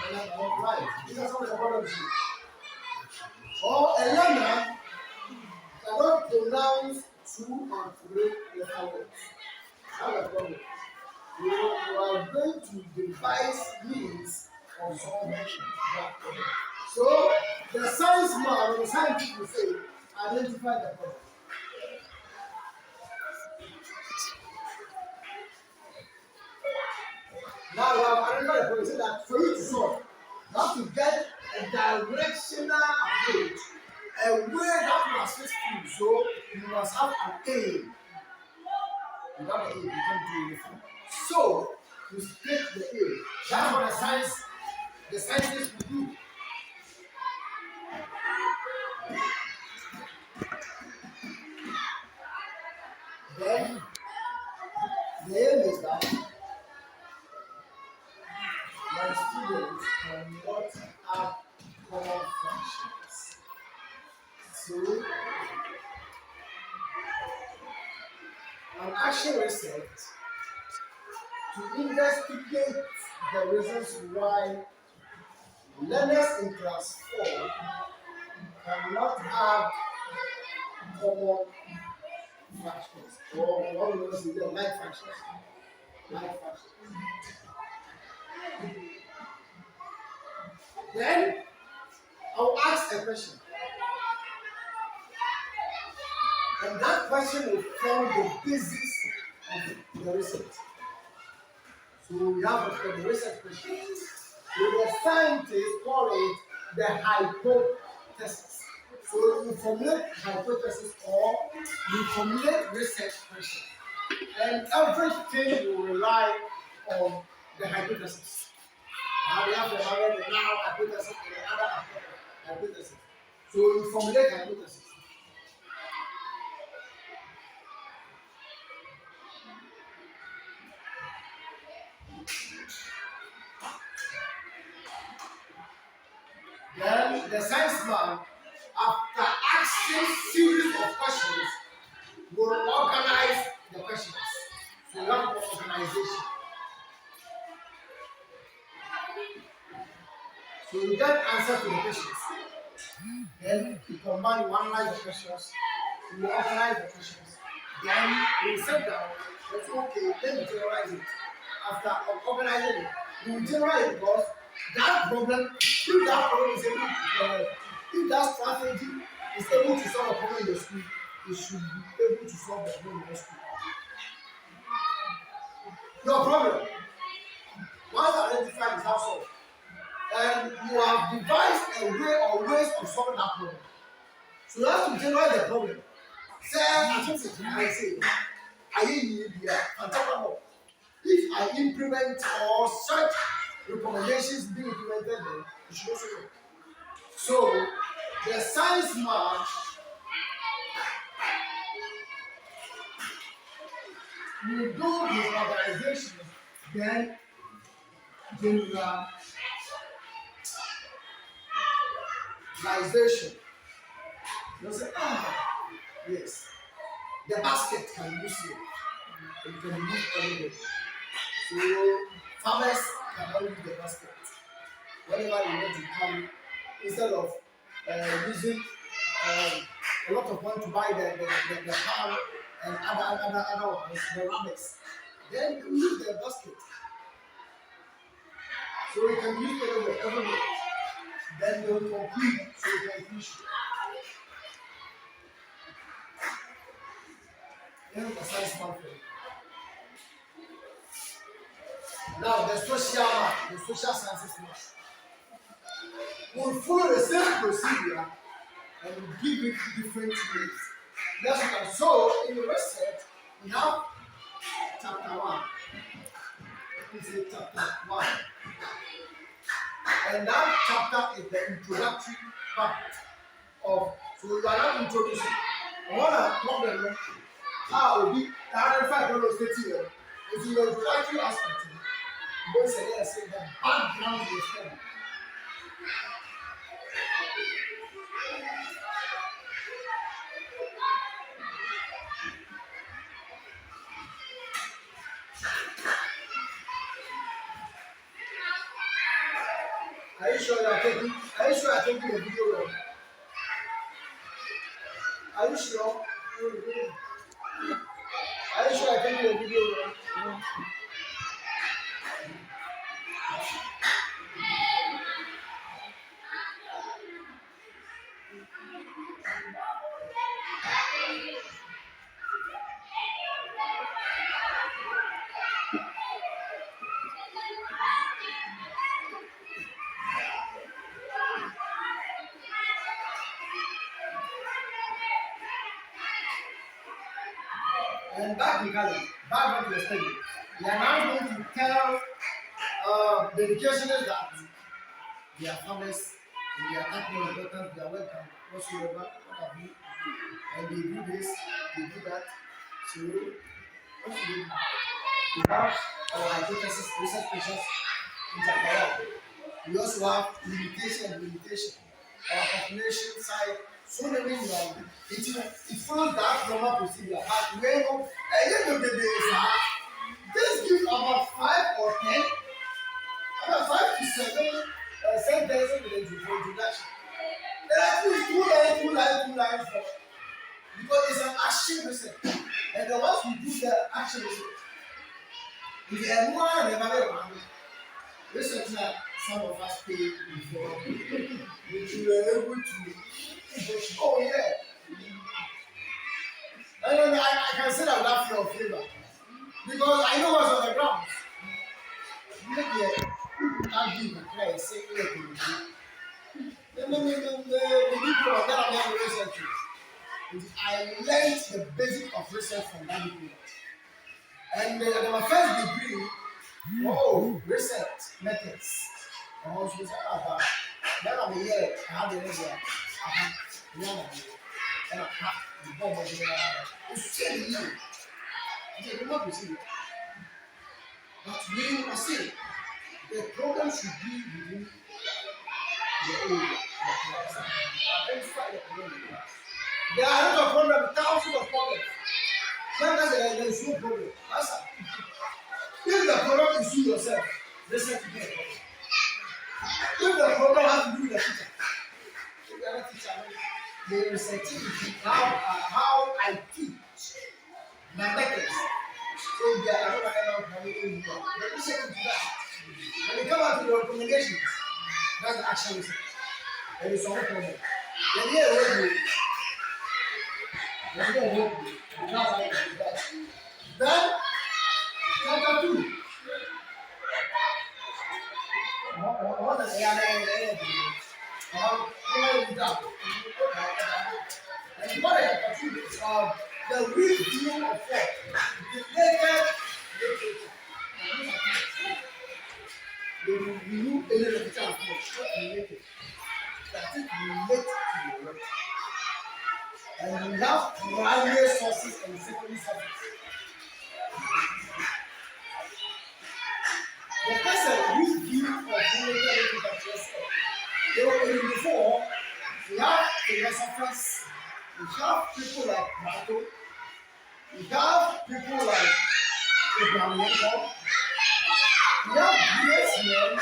A learner cannot write. These are some of the problems. Or a learner cannot pronounce two and three letter words. That's a problem. You are going to devise means of solving that problem. So the science man, the scientist will say, identify the problem. Now we have identified the problem. Say that for you to solve, you have to get a directional approach, a way that will assist you. So you must have an aim. Without the aim, you can't do anything. So you state the aim. That's what the scientists will do. Then the aim is that my students cannot have common functions. So an action research to investigate the reasons why learners in class 4 cannot have common functions, or what we say the like functions. Like functions. Then I'll ask a question. And that question will form the basis of the research. So we have the research question. So the scientists call it the hypothesis. So you formulate hypothesis or you formulate research question. And everything will rely on the hypothesis. Now we have the now hypothesis and another hypothesis. So you formulate hypothesis. Then the science man, after asking series of questions, will organize the questions. So you have organization. So you get answer to the questions. Then you combine, you analyze the questions, you organize the questions. Then you sit down, it's okay, then you generalize it. After organizing it, you will generalize it because that problem, if that problem is able to, if that strategy is able to solve a problem in the school, it should be able to solve the problem in the school. Your problem. Once identified his household. And you have devised a way or ways of solving that problem. So you have to generate the problem. Say, I say, I need if I implement or such recommendations being implemented, then you should also know. So the science man will do his organization, then generalization. You'll say, yes, the basket can be used here. It can be used anywhere. So farmers can now use the basket. Whenever you want to carry, instead of using a lot of money to buy the farm and other ones, the rabbits, then you use the basket. So you can use it everywhere. Then they will complete, so you can finish it. Then the science man for you. Now the social sciences math will follow the same procedure and will give it different names. That's what. So in the research, we have chapter 1. Let me say chapter 1. And that chapter is the introductory part of. So you are not introducing. What a problem how will be identified on the state here is the introductory aspect. You say yes, the background of the study. Are you sure you are taking the video well? Are you sure? Are you sure I taking the video well? And back to the study. We are now going to tell the educationists that they are farmers and they are not more important, they are welcome whatsoever, what have you, and they do this, they do that. So, what should we do? We have our hypothesis, research patients in chapter 1. We also have limitation. Our population side, so many it follows that normal procedure. But when this gives about 5 or 10, about 5 to 7 sentences with the introduction. Then at least 2 lines for, because it's an action research. And then once we do the action research, we are more than research that some of us paid before, which we were able to. Oh yeah. And then I can say that without fear of failure, because I know what's on the ground. Maybe I'll give a cry, say, the people that I'm having research with, I learned the basic of research from that people. And my first degree, research methods. I was with then I'm here, I have the idea. And I have the bomb of the say you. I said, do not receive it. But we will see. The program should be within the area. Identify the problem. There are a lot of problems, thousands of problems. Sometimes there is no problem. Answer. If the problem is you yourself, listen to me. If the problem has to do with the teacher, if you are a teacher, there is a certificate how I teach my methods. So there are not enough money in here. Let me say to that. When you come out to the recommendations, that's the action research. There is some problem. Then here we go. Then chapter 2. And what I contribute is the review of what the naked they will remove any repetition of what related. That it relate to your work. And we have primary sources and secondary sources. The person review of related literature. They were in before. We have philosophers. We have people like Plato. We have people like Abraham Lincoln. We have great men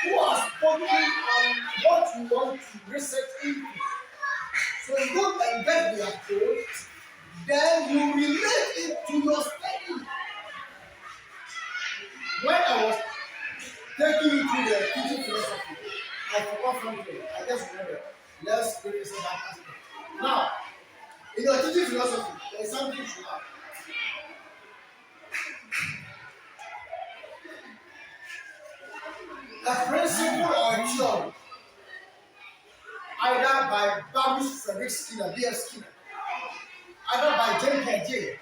who are spoken on what you want to research into. So you go and get their approach, then you relate it to your study. When I was taking you through the teaching philosophy, I forgot something. I just remember. Let's bring this back aspect. Now, in your teaching philosophy, there is something to have. A principle or a theory, either by Baruch Frederick Skinner, B.F. Skinner, either by James Piaget,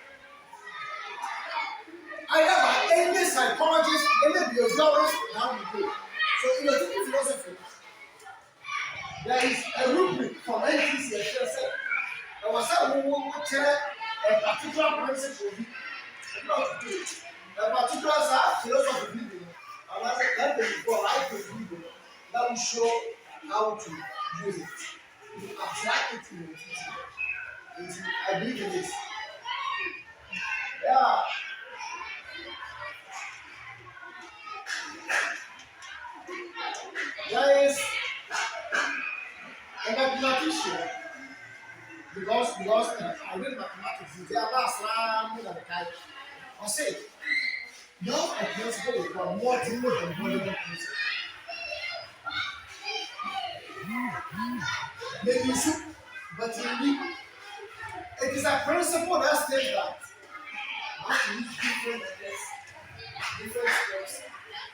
either by any psychologist, any behaviorist, now we go. So in your teaching philosophy, there is a rubric from NTC said, there was a particular principle, not to do it. A particular philosophy, and I said, that before I could read it, that will show how to use it. You apply it in your teaching. I believe in this. Yeah. There is a mathematician, because I read mathematics, it's about Islam, I say, you have a principle for more than one principle. Maybe you should, but it is a principle that states that you have to use different methods, different steps,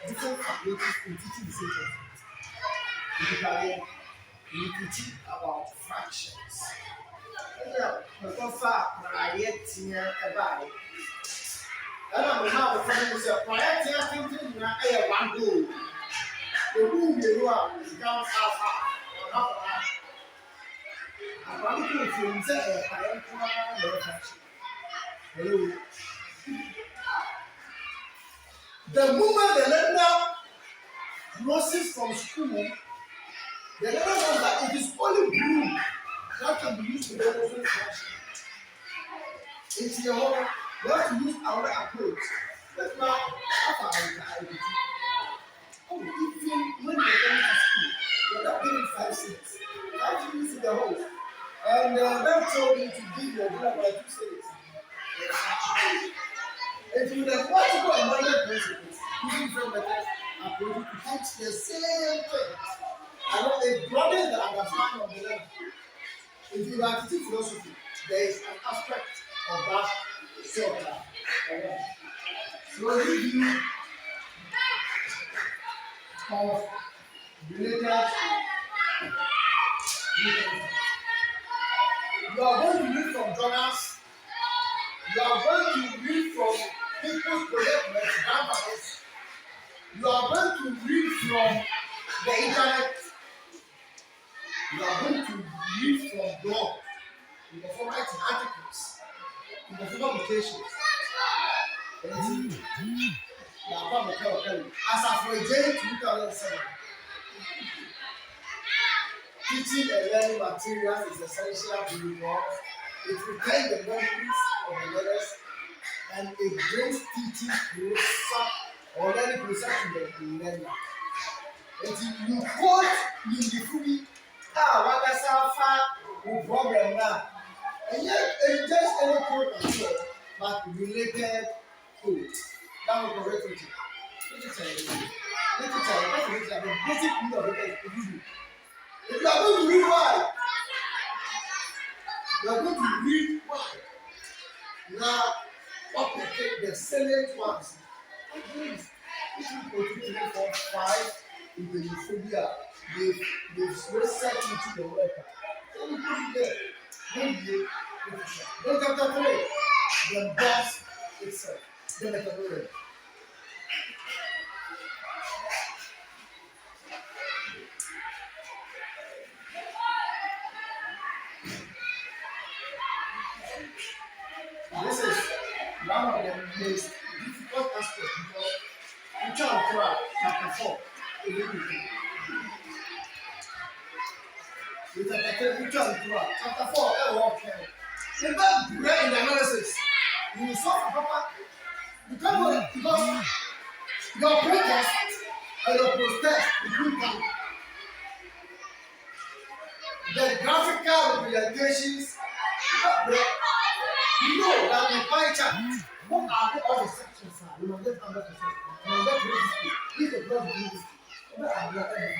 different approaches in teaching the same thing. You teach about fractions. And I'm now the say, prior to thinking, one goal. The room you are is down half. I'm going to say, I am hello. The moment the learner crosses from school, the learner knows that it is only blue that can be used to demonstrate fraction. It's your home. You have to use our approach. But now, after I do, oh, even when you're going to school, you're not giving 5 cents. 5 cents in the home. And that told me to give your dinner by 2 cents. And you have multiple and minor principles, using different methods approach to teach the same thing. And it broadens the understanding of the learner. If you are teaching philosophy, there is an aspect of that sort of. So review of related. You are going to read from journals. You are going to read from people's project grandfathers. You are going to read from the internet. You are going to read from blogs. You can write articles. You can publications. As of for January 2007, teaching and learning materials is essential because it retains the memories of the learners and it brings teaching closer or learning closer to the learner. And you quote in the free, what is our problem now? And yet, it's just any quote at all, but related quote. That will correct it. Let me tell you. The basic need of it is if you are going to read why, you are going to read why. Now, what the salient ones? Please, if you go to 3, 4, 5, phobia, they've researched into the worker. So you put it there. Then chapter 3, the boss itself, the methodology. This is one of the most difficult aspects because you can't cry chapter 4. With chapter 3, you can't cry. Chapter 4, okay. The bad bread in the analysis. You will suffer, Papa. You can't do it because your protest and your protest is good time. The graphical representations, you know that in pie chart, what are the other sections? You must get 100%. You must get 350. If the blood is 350,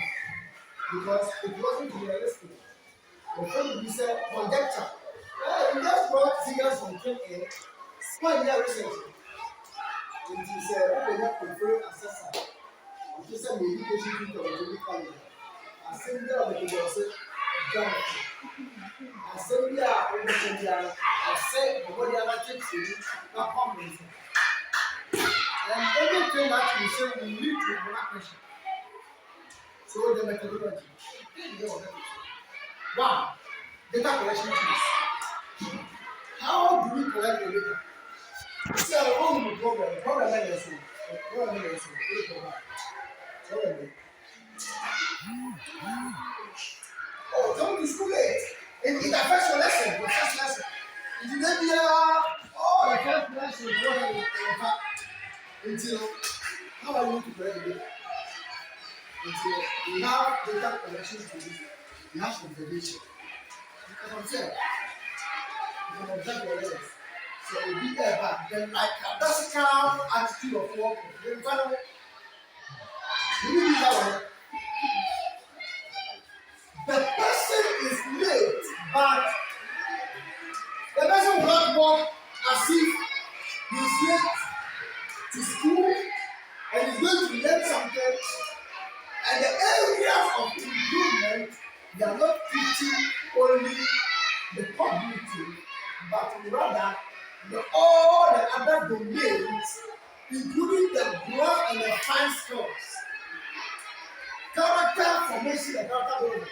because it wasn't realistic. The friend will say conjecture. You just brought figures from thin air. Spend their research. It is a preferred assessor. It is a medication to the college. Assembly of the Joseph Jonathan. Assembly of the Joseph. I said, nobody ever takes you, not common. And everything that we say, we need to have question. So the methodology. One, data collection tools. How do we collect the data? So, the problem is oh, come to school late. It affects your lesson, your first lesson. If you don't hear the first lesson, what are you until how are you to collect the data? Until we have data collection tools, we have observation. You can observe. You can observe your lessons. So it will be there back. Then like a classical attitude of work. Then finally, we need that one. The person is late, but the person will not work as if he's late to school and he's going to learn something. And the areas of improvement, they are not teaching only the cognitive, but rather all the other domains, including the broad and the fine skills. Character formation and character building.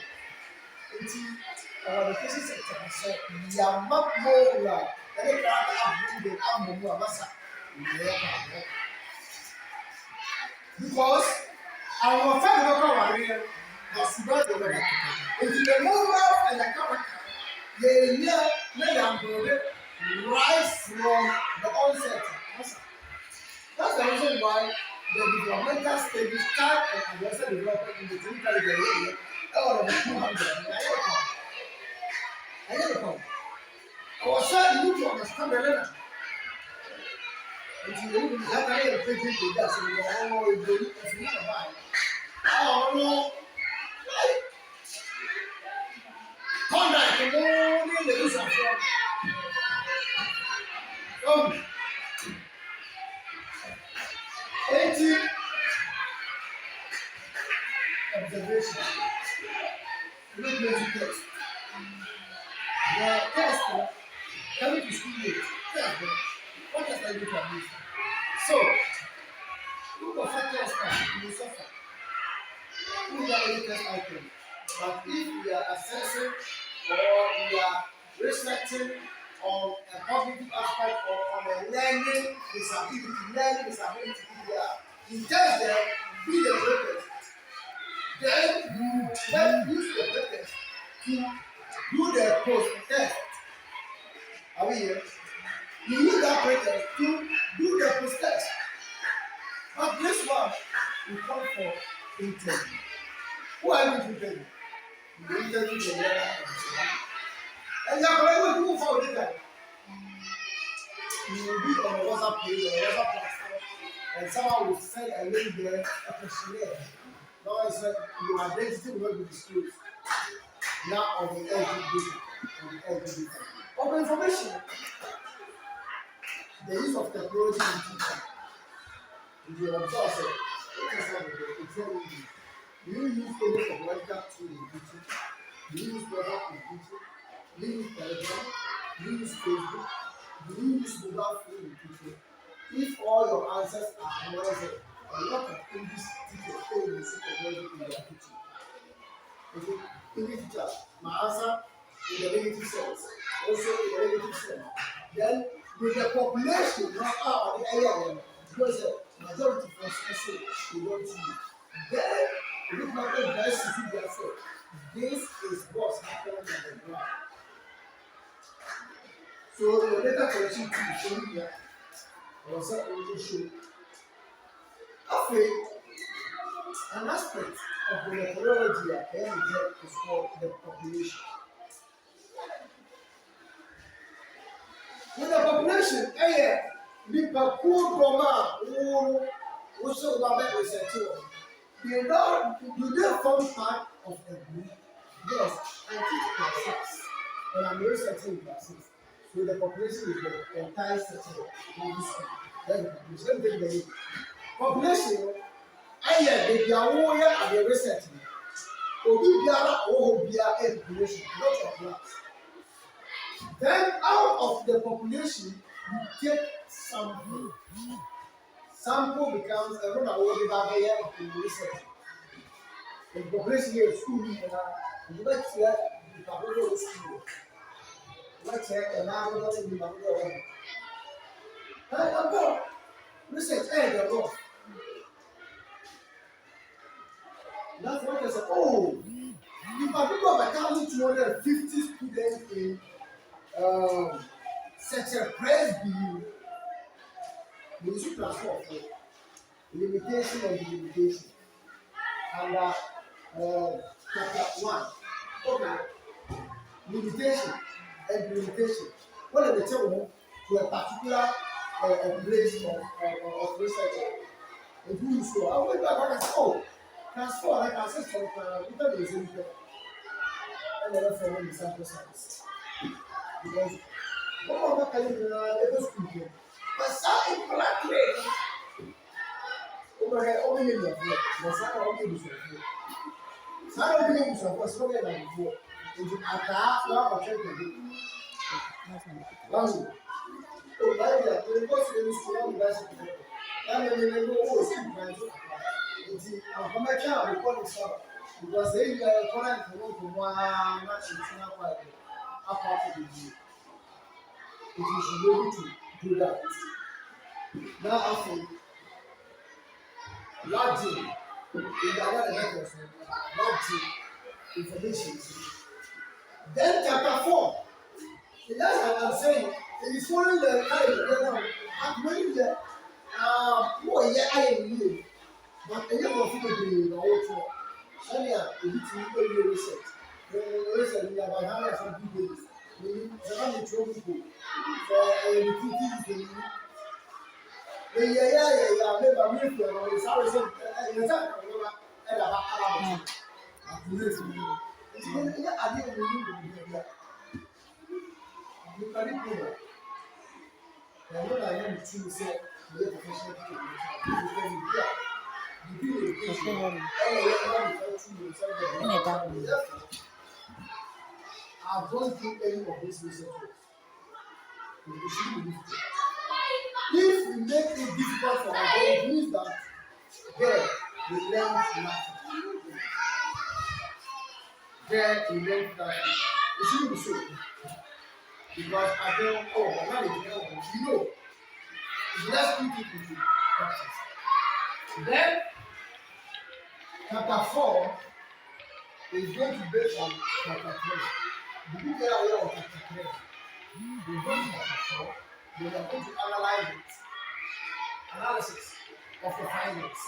The education sector said, "We are not more any character building and more massa." Because our family local area has spread the weather. Into the moral and the character, they building right from the onset. That's the reason why the developmental stages start and adolescent development in the clinical area. All of the 200. I never come. I was saying you need to understand the learner. Until you look at that area, you take it so you know if you need to buy. Oh no. Conduct the morning the use of phone. 80 observation. You don't need to test. The test coming to school late. What test are you to abuse? So, look at that test you will suffer. Look at any test item. But if we are assessing or we are researching on a cognitive aspect or on a learning disability, you test them, be the greatest. Then you use the greatest to do the post test. Are we here? You use that greatest to do the post test. But this one will come for interview. Who are you to interview? You interview the learner. And you are going to move forward with that. You will be on a WhatsApp page or a WhatsApp platform, and someone will send a link there, a questionnaire. Now it's like your identity will not be disclosed. Now on the LGB. Open information. The use of technology in teaching. If you observe it, it's very easy. Do you use any technological tool in teaching? Do you use WhatsApp in teaching? Do you use Telegram? Do you use Facebook? Do you use mobile phone in teaching? If all your answers are noisy, a lot of English teachers fail to use technology in their teaching. Okay? English teacher, my answer in the negative sense, also in the negative sense. Then with the population, not our the area, because the majority for say they don't use. Then we look at the guys to see their self. This is what's happening on the ground. So the data collection tool show here was also show. After an aspect of the methodology is called the population. With the population, nipa kuo doma wo so wa be research o. They don't do they form part of a group? Yes, I teach class 6 and I'm researching class 6. So the population is the entire section of this school. That's the population. Let me take the name. Population, baby, I want you at the research. Obi biara owo biara population, not of class. Then out of the population, you take sample. Sample becomes a run away by the research. The population here is school, you let here the population school. Let's say another one in the population. And about research, the law. That's what they say. Oh, if I pick up 1,250 students in Sekyere Presby, you should transform limitation and delimitation. And chapter 1. Okay. Limitation and delimitation. What are the two to a particular place of research? And who is so? I went back and said, oh, transfer, like I said, without the same thing. And never found the sample size. Because what am I telling you now? Let us speak. But some correctly. Overhead, only in the floor. The sound only is the floor. Sound only is the floor. So get like before. Into attack, now I check the game. One. Oh, that is the first thing is to know the best. That means they go, oh, speak my joke. I'm from my child, we call it summer. Because they are calling for one match in Singapore. Apart from the view. It is ready to do that. Now, after largely in the other letters, largely information. Then chapter 4. That's what I'm saying. It is following the kind of I'm going the I am you. But a young of people the whole tour. Earlier, it is really research. Research about how some people the one trouble people for the maybe sorry, in the I've gone through any of these research. If we make it difficult for our brain, it means that there we learn nothing. There we learn nothing. It shouldn't be so. Because I don't, oh, now you know, let's put it into practice. Then, chapter 4 is going to be based on chapter 3. Did you get aware of chapter 3? We go to chapter 4, we are going to analyze it. Analysis of the findings.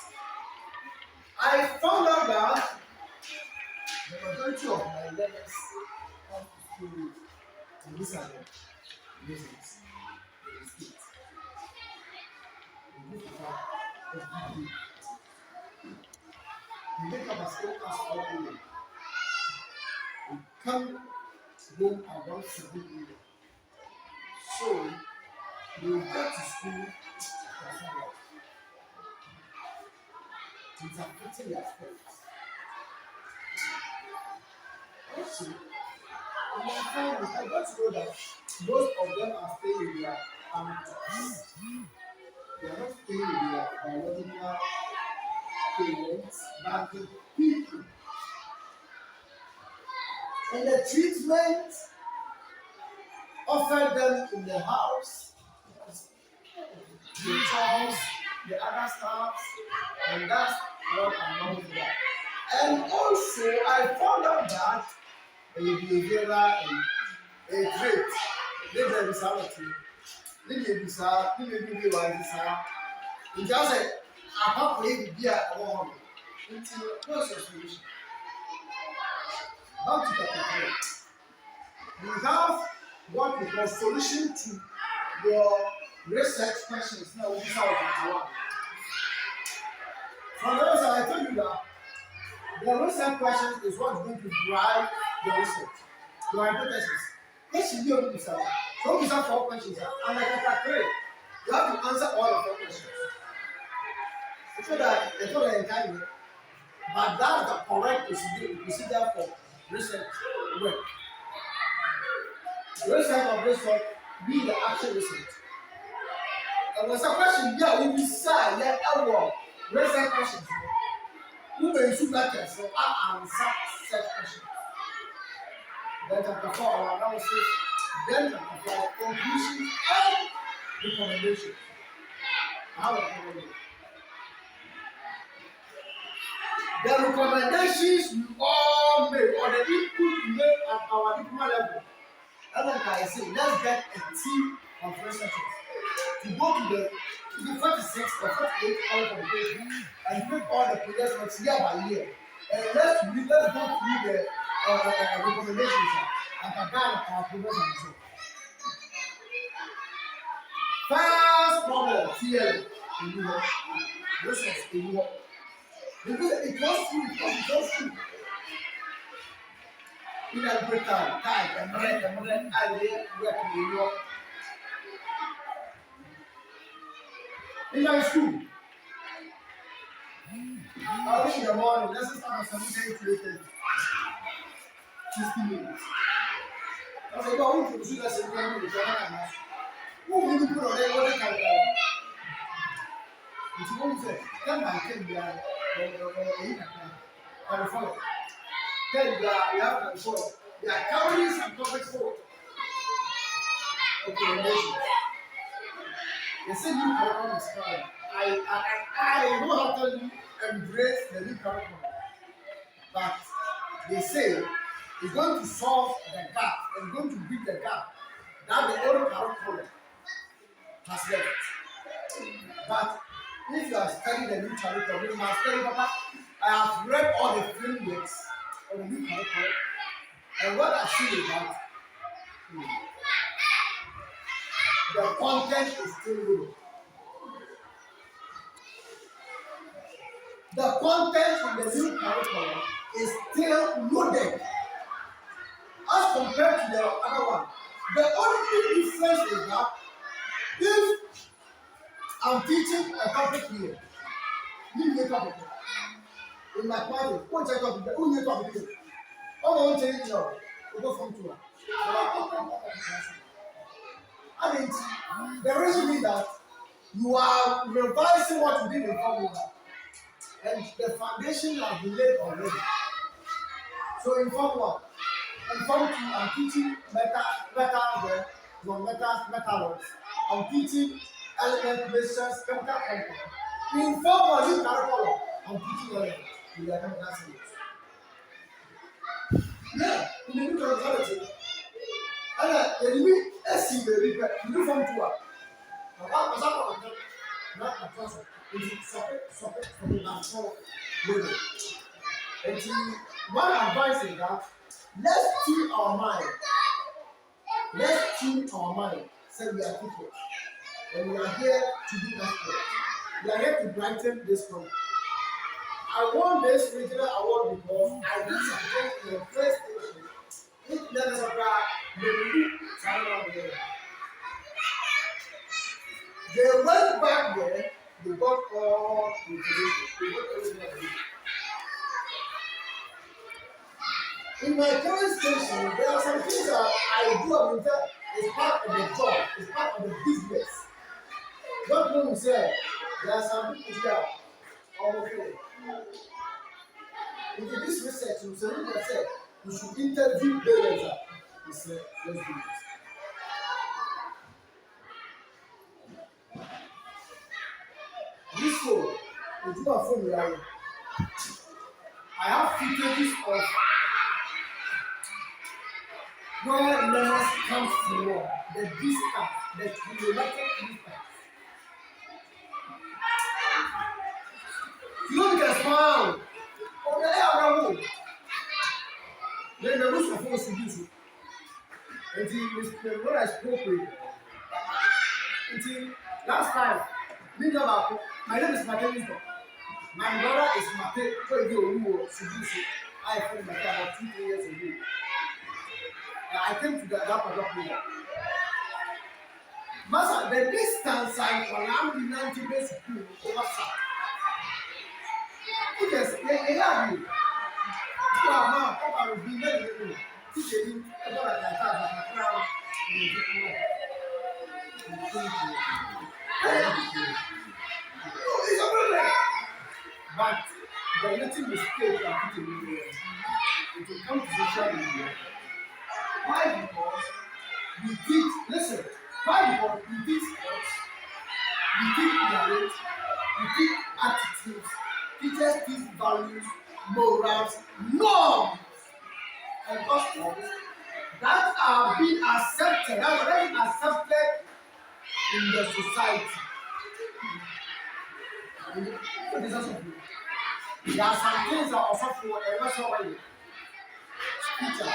I found out that the majority of my learners come to school to listen to music. You make up a school as all you come home around 7 a.m. So you go to school it's affecting their spirits. Also, in my family, I got to know that most of them are staying with their families. They are not staying with their biological parents, but the people. And the treatment offered them in the house, the chores, the other stuff, and that's what I'm not with that. And also, I found out that a behavioral a trait, they may be something, they may be sad, they may be sad. It just say, I can't play the beer alone until what's your solution? Back to chapter 3. We have what we call solution to your research questions. Now, we start with chapter 1. From the other side, I told you that the research questions is what's going to drive your research, your hypothesis. Question you only so we have 4 questions, and like chapter 3, you have to answer all the 4 questions. So that it's not an entirely, but that's the correct procedure for research work. Research of research be the actual research. And there's a question here, we decide, yeah, research questions. Who may issue letters, so I answer such questions. Then chapter 4, our analysis. Then chapter 5, conclusion and recommendation. How recommend it? The recommendations we all make, or the input we make at our diploma level. And like I say, let's get a team of researchers to go to the 46 or 48 hour publication and make all the projects year by year. And let's go through the recommendations and compare our progress and so. First problem, theory in Europe, research in Europe. Because it goes through. In a good time, and then I work in New York. In my school, I wake in the morning, let's start at 7:30 to 8:30. 60 minutes. I was like, oh, who should I say, who will you put on there? What kind of it's one thing, 10 by 10, they are on the phone. Then you have control. They are carrying some topics forward. Okay, nations. They say new curriculum is coming. I know how to embrace the new curriculum. But they say it's going to solve the gap and going to beat the gap that the old curriculum has left. But if you are studying the new curriculum, you must study, Papa, I have read all the frameworks of the new curriculum, and what I see is that the content is still good. The content from the new curriculum is still loaded as compared to the other one. The only difference is that if I'm teaching a topic here, you make up in mathematics, what's a topic? Who make up here? Oh, one change now. We go from 2. I mean, the reason is that you are revising what you did in formula, and the foundation has been laid already. So in Form 1, in Form 2, I'm teaching meta words. I'm teaching element relations, chemical compound. In Form 1, you can follow. I'm teaching element in the chemical series. Yeah, in the new terminology. And the new SC, the new Form 2. Not a person. It's separate from the natural living. And one advice is that let's tune our mind. Let's tune our mind. Say we are people. And we are here to do that work. We are here to brighten this program. I won this regional award because I did something in the first station. It never surprised me. They went back there, they got all the information. They got everything. In my current station, there are some things that I do. I mean, that is part of the job, it's part of the business. Not when we say there are some people here. Okay. In this research, we said we should interview parents. We said, let's do it. This one, we do a phone. I have footages of where learners come from, the distance, the kilometric distance. Kilometers pound. On the air around. Then the roots of us to do so. Until when I spoke with until last time, my name is Matey. My brother is Matey. Who Subusu. I found my about 2 years ago. I came to that particular. Master, the distance I can 90 days to WhatsApp. Because they have you. You are now over the beginning. Teaching about that crown. It's a problem. But the little mistake I put in there, it will come to social media. Why? Because we teach, listen, why? Because we teach sports, we teach knowledge, we teach attitudes, teachers teach values, morals, norms, and customs that are being accepted, that are already accepted in the society. There are some things that are also for a lesson way. Teacher,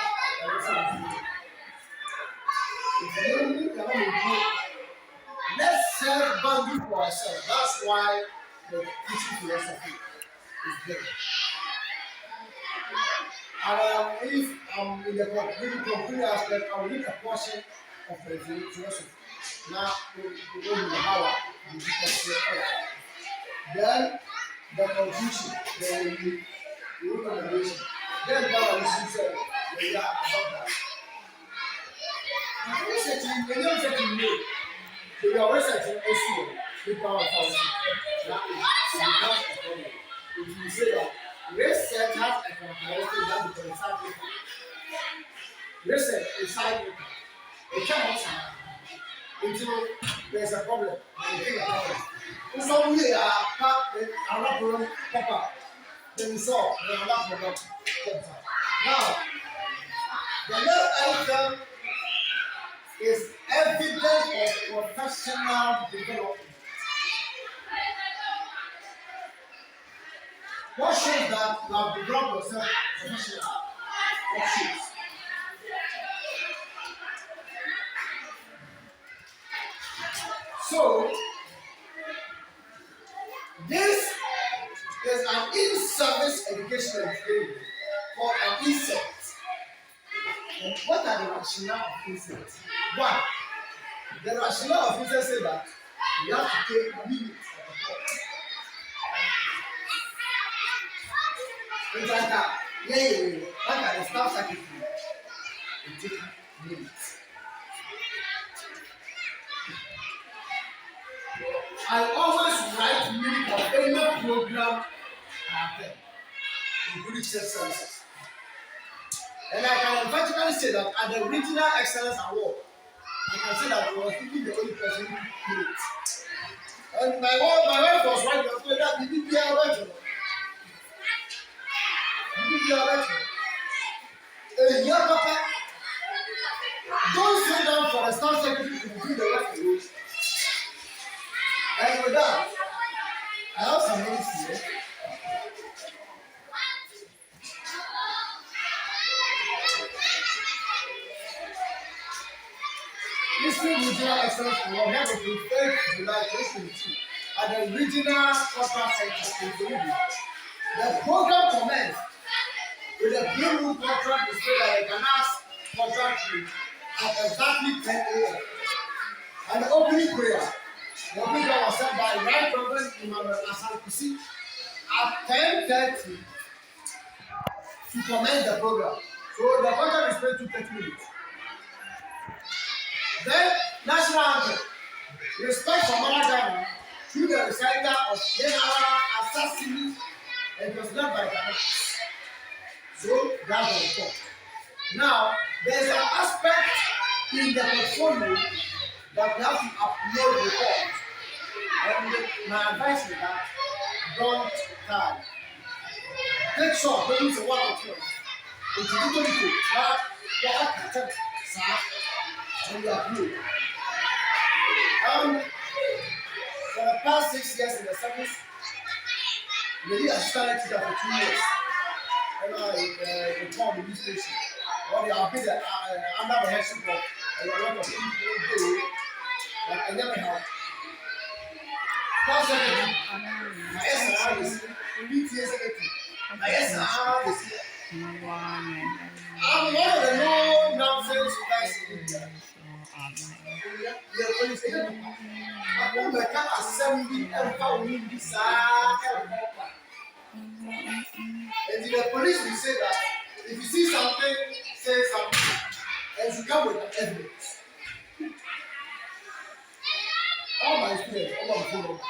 let's set boundaries for ourselves. That's why the teaching philosophy is there. If I'm in the concrete aspect, I will read a portion of the philosophy. Now, we go to the power and then the conclusion, the recommendation. Then God will say, we are about that. When you're researching me, we are researching SEO, the power of our that is a problem. If you say that research has a characteristic that becomes side paper. Research is side paper. It cannot sound until there's a problem. In some way, another problem pop up. Then we saw another problem comes up. Now, the next item is evidence of professional development. What shows that you have developed yourself professionally? What shows? So, this is an in-service educational training for an insect. And what are the rationale of insects? One, the rationale of insects say that you have to take minutes of the pot. It's like that. Like the staff secretary. It takes minutes. I always write minutes of any program I attend, including church services. And I can emphatically say that at the Regional Excellence Award, I can say that I was even the only person who did it. And my wife was right to say that we did the original. A year papa, don't sit down for the staff secretary to do the rest of the week. And with that, I have some minutes here. This Regional Excellence Award we have on the 3rd July 2022 at the Regional Corporate Center in Presby. The program commenced with a blue room contract displayed by the Ghana's contract room at exactly 10 a.m. And the opening prayer was said by Right Reverend Emmanuel Asankusi at 10:30 to commence the program. So the contract is paid to 30 minutes. Then national anthem. Respect for Mother Ghana through the recital of General Assassin and it was led by Ghana. So that's the report. Now, there's an aspect in the portfolio that we have to upload reports. And my advice is that don't die. Take short, don't use a one or two. It's a little bit, but you have to check, sir, and you upload. For the past 6 years in the service, maybe I started teacher for 2 years. And I call the news station. Or they are paid under the headship of a lot of people do. I never have. Secretary, my SR is PTA secretary. My SR is here. I'm one of the no nonsense guys in India. I want to come assembly and power in this. And the police will say that if you see something, say something, and you come with the evidence. All my students, all my students.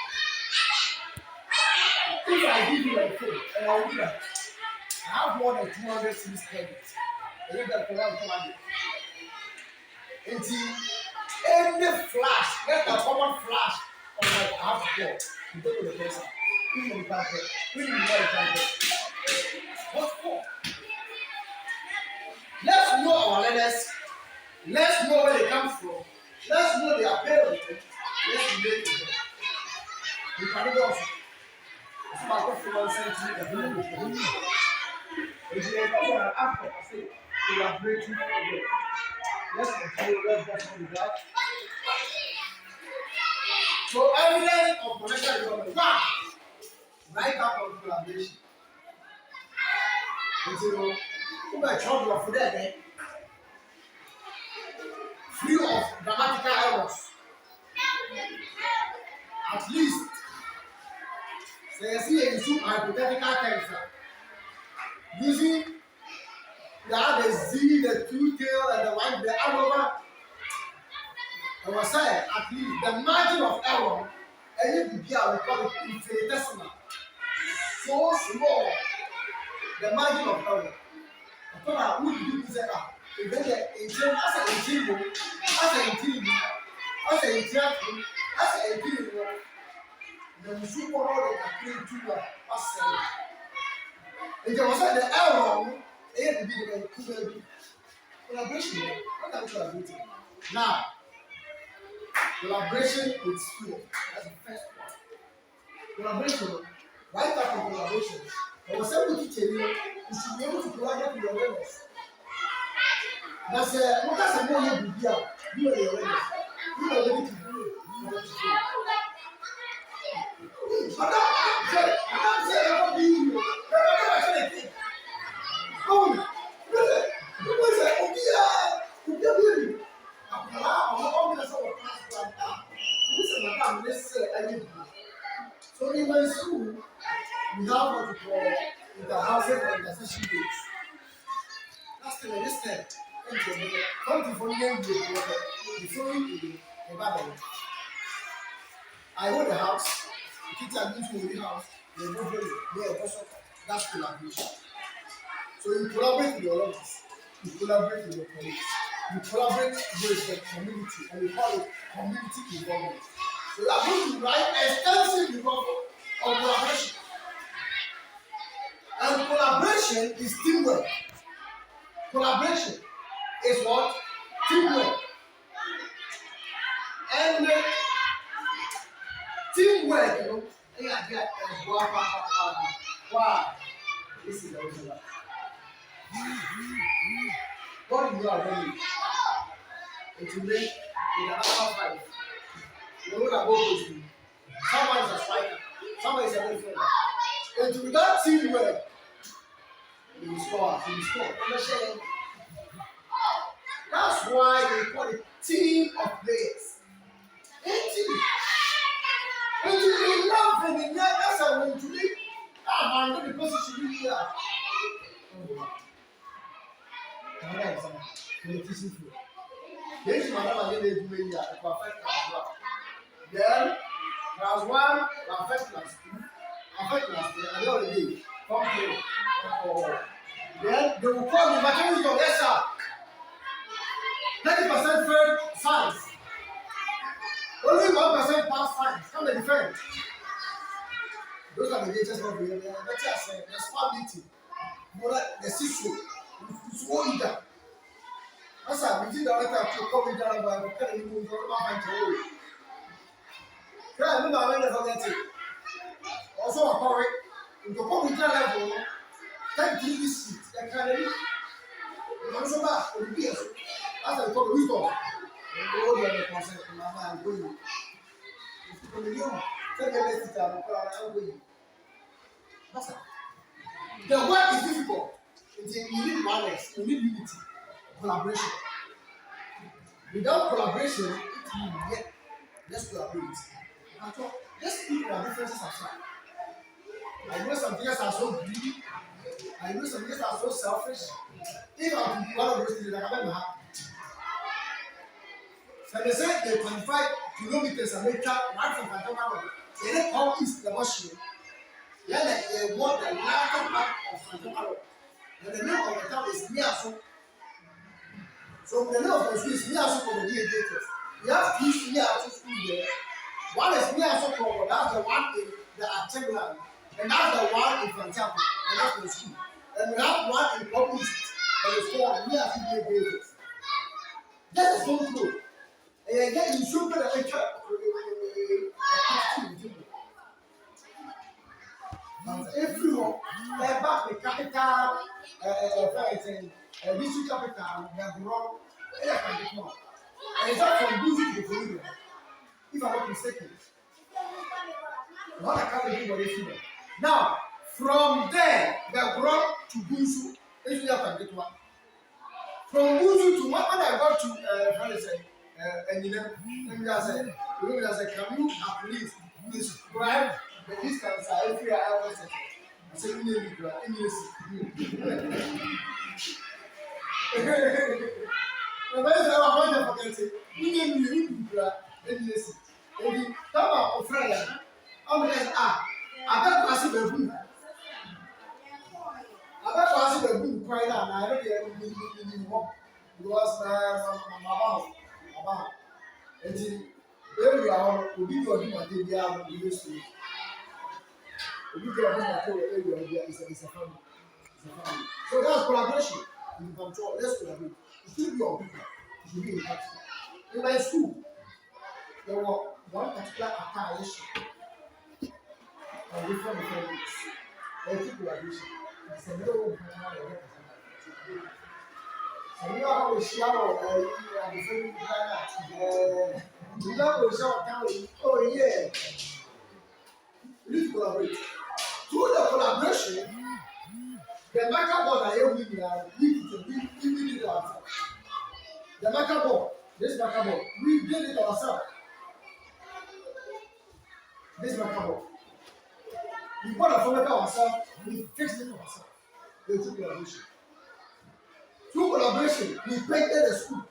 If I give you a phone, and I will do that, I have more than 200 series credits. And you can come out. Until any flash, get a common flash on my half floor, you go to the person. Even the carpet, even the carpet. What for? Let's know our leaders. Let's know where they come from. Let's know their parents. Let's relate to them. We can do also. It's about what you sent to the village. If you are after, I say, collaborating together. Let's control that. So, evidence of potential development. One, right up on collaboration. Until who are trouble for that, free of grammatical errors. At least, say, see a hypothetical tense. Using the Z, the two tail, and the one, the over. I was saying, at least the margin of error, and it will be, we call it infinitesimal. So small, the margin of error. I thought, who did you say that? If they get a change, as a change, then we should follow the calculate to us. If there was the error, it would be the collaboration. What are we collaborating? Now, collaboration with students. That's the first one. Collaboration, right after collaboration, there was able to tell you, you should be able to collaborate with your learners. That's what more you do here. You are your learners. You are ready to do it. So in my school, we have what we call the housing and the session days. That's the next step. Come to for I own the house, the kids are going to the house, they go there, that's collaboration. So you collaborate with your lovers, you collaborate with your colleagues, you collaborate with the community, and we call it community involvement. So you are going to write extensive report on collaboration. And collaboration is teamwork. Collaboration is what? Teamwork. And teamwork, you know, wow. This is the original. What you are doing? It will make in the upper five. You know what goes to? Someone is a striker, someone is a midfielder. And with that teamwork, you will score. That's why they call it team of players. And you love and in that, that's how when you leave, man, because you should be here. another exam for the teaching field. Then she madam again dey do it here to affect class one. Then class one will affect class two, affect class three, and the other day come here. Then they will call the material of yes sir. 30% failed science. Only 1% pass science. Come and defend. Those are the latest of the year. That's just saying. There's family. The sister. It's all either. That's why we did the other to come down by the kind of move from my hand. I remember I never forget it. Also, a power in the public level. Thank you, this seat. That kind of. I'm so bad. That's the talk wisdom. Oh, you are the consent. Mama, I'm going. From the young, take the best time. I'm going. That's it. The work is difficult. You need manners. You need unity, collaboration. Without collaboration, it will get. Let's collaborate. Let's keep our differences aside. I know some things are so greedy. I know some things are so selfish. If I'm one of those things, I can never happen. So they say they 25 kilometers a meter right from Fantomaro. They don't come east the Washington. Then they walk the latter part of Fantomaro. And the name of the town is Niaso. So the name of the school is Niaso for the educators. We have two Niaso schools there. One is Niaso for that's the one in the Akyem land. And that's the one in Fantomaro. And that's the school. And we have one in Pop East. And it's called Niaso educators. That is so cool. And again, you should put a picture. Everyone, they're back the capital, district capital, they're wrong. And it's not from Buzi to the Florida, if I'm not mistaken. Not a capital, but it's now, from there, they're brought to Buzu. It's not a capital. From Buzu to what I got to, and you know, let me just say, can you at least describe the distance if you are ever set? I said, you need to English. The best I want to forget it. You need to English. If you come out of Friday, I'm going to say, I bet pass it the book. I bet pass it the book right now, and I don't get any more. Because my mama, and where we are, we be doing material in this way. We be doing material area is a family. So that's collaboration. You control. Let's collaborate. It should be on people. It should be in practice. In my school, there was one particular attire issue on different families. There was collaboration. It's a little and you know how we shower the same time. You know how we shower down. Oh, yeah. We need to collaborate. Through the collaboration, the marker board I have with we did it ourselves. The marker board, this marker board, we did it ourselves. This marker board. We bought a formula ourselves, we fixed it ourselves. They took collaboration. Through collaboration, we painted the school.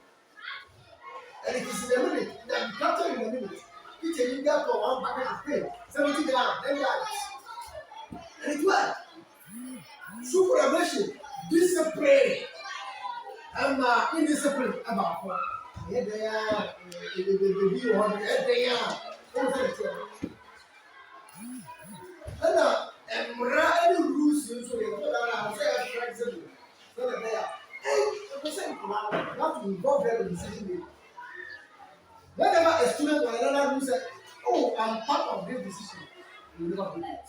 And it is in a minute, that we captured in a minute. Each and India for one packet of paint, 70 grams, 10 grams. And it worked. Through collaboration, discipline, and indiscipline about what? Yeah, they are, the 100, they are. And any rules, so they put out, say, flexible. So that they are. You have to involve them in decision making. Whenever a student or another who says, "Oh, I'm part of this decision," you will never do it.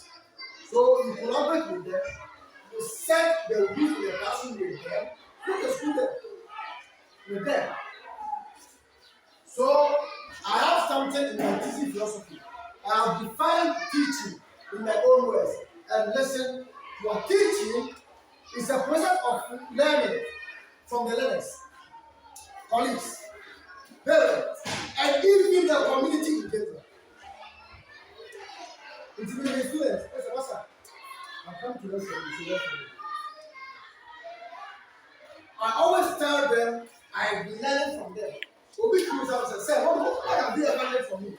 So you collaborate with them, you set the rules in the classroom with them, put the student with them. So I have something in my teaching philosophy. I have defined teaching in my own words. And listen, your teaching is a process of learning from the learners, colleagues, parents, and even the community in general. It's been an influence. What's up? I've come to listen. I always tell them I've been learning from them. Obi comes out and says, what have you ever learned from me?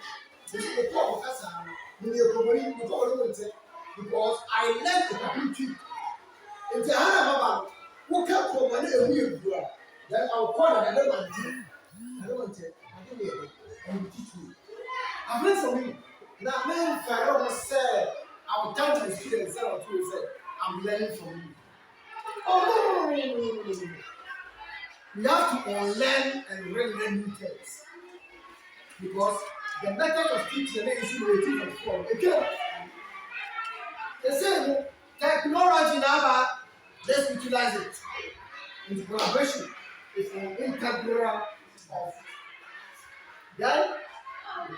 Because I learned the community. If the Hannah who kept from one a week, then I'll call it. I don't want it. I don't need it. And you teach me. I've learned from you. Now, man, Pharaoh said, I will come to the students and said, I'm learning from you. Oh, no. We have to unlearn and relearn new things. Because the method of teaching is relative and form. Again, they say technology now, let's utilize it in collaboration. It's an integral of then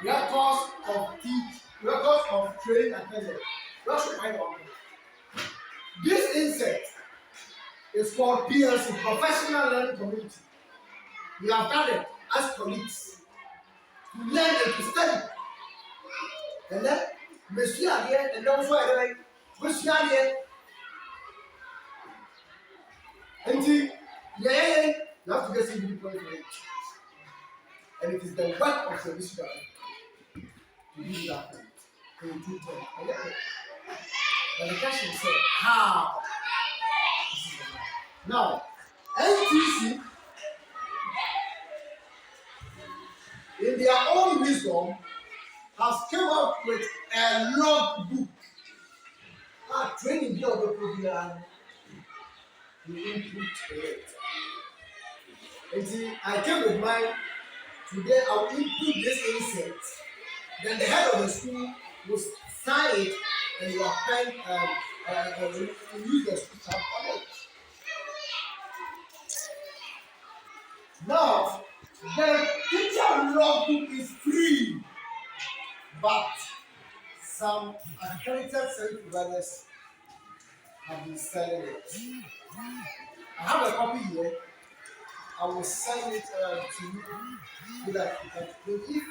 records of training attended. That's what I want. This insect is called PLC, Professional Learning Community. We have done it as colleagues to learn and to study. And then, Monsieur here, and also I like Monsieur here. And you have to get some point for it. And it is the work of the missionary to do that and to do that. And the question said, how? Now, NTC, in their own wisdom, has come up with a log book. Training the other program, you input it. And see, I came with mine. Today I will input this insect. Then the head of the school will sign it, and you are pen use the school stamp on it. Now, the teacher logbook is free, but some accredited service providers have been selling it. I have a copy here. I will send it to you so that you can if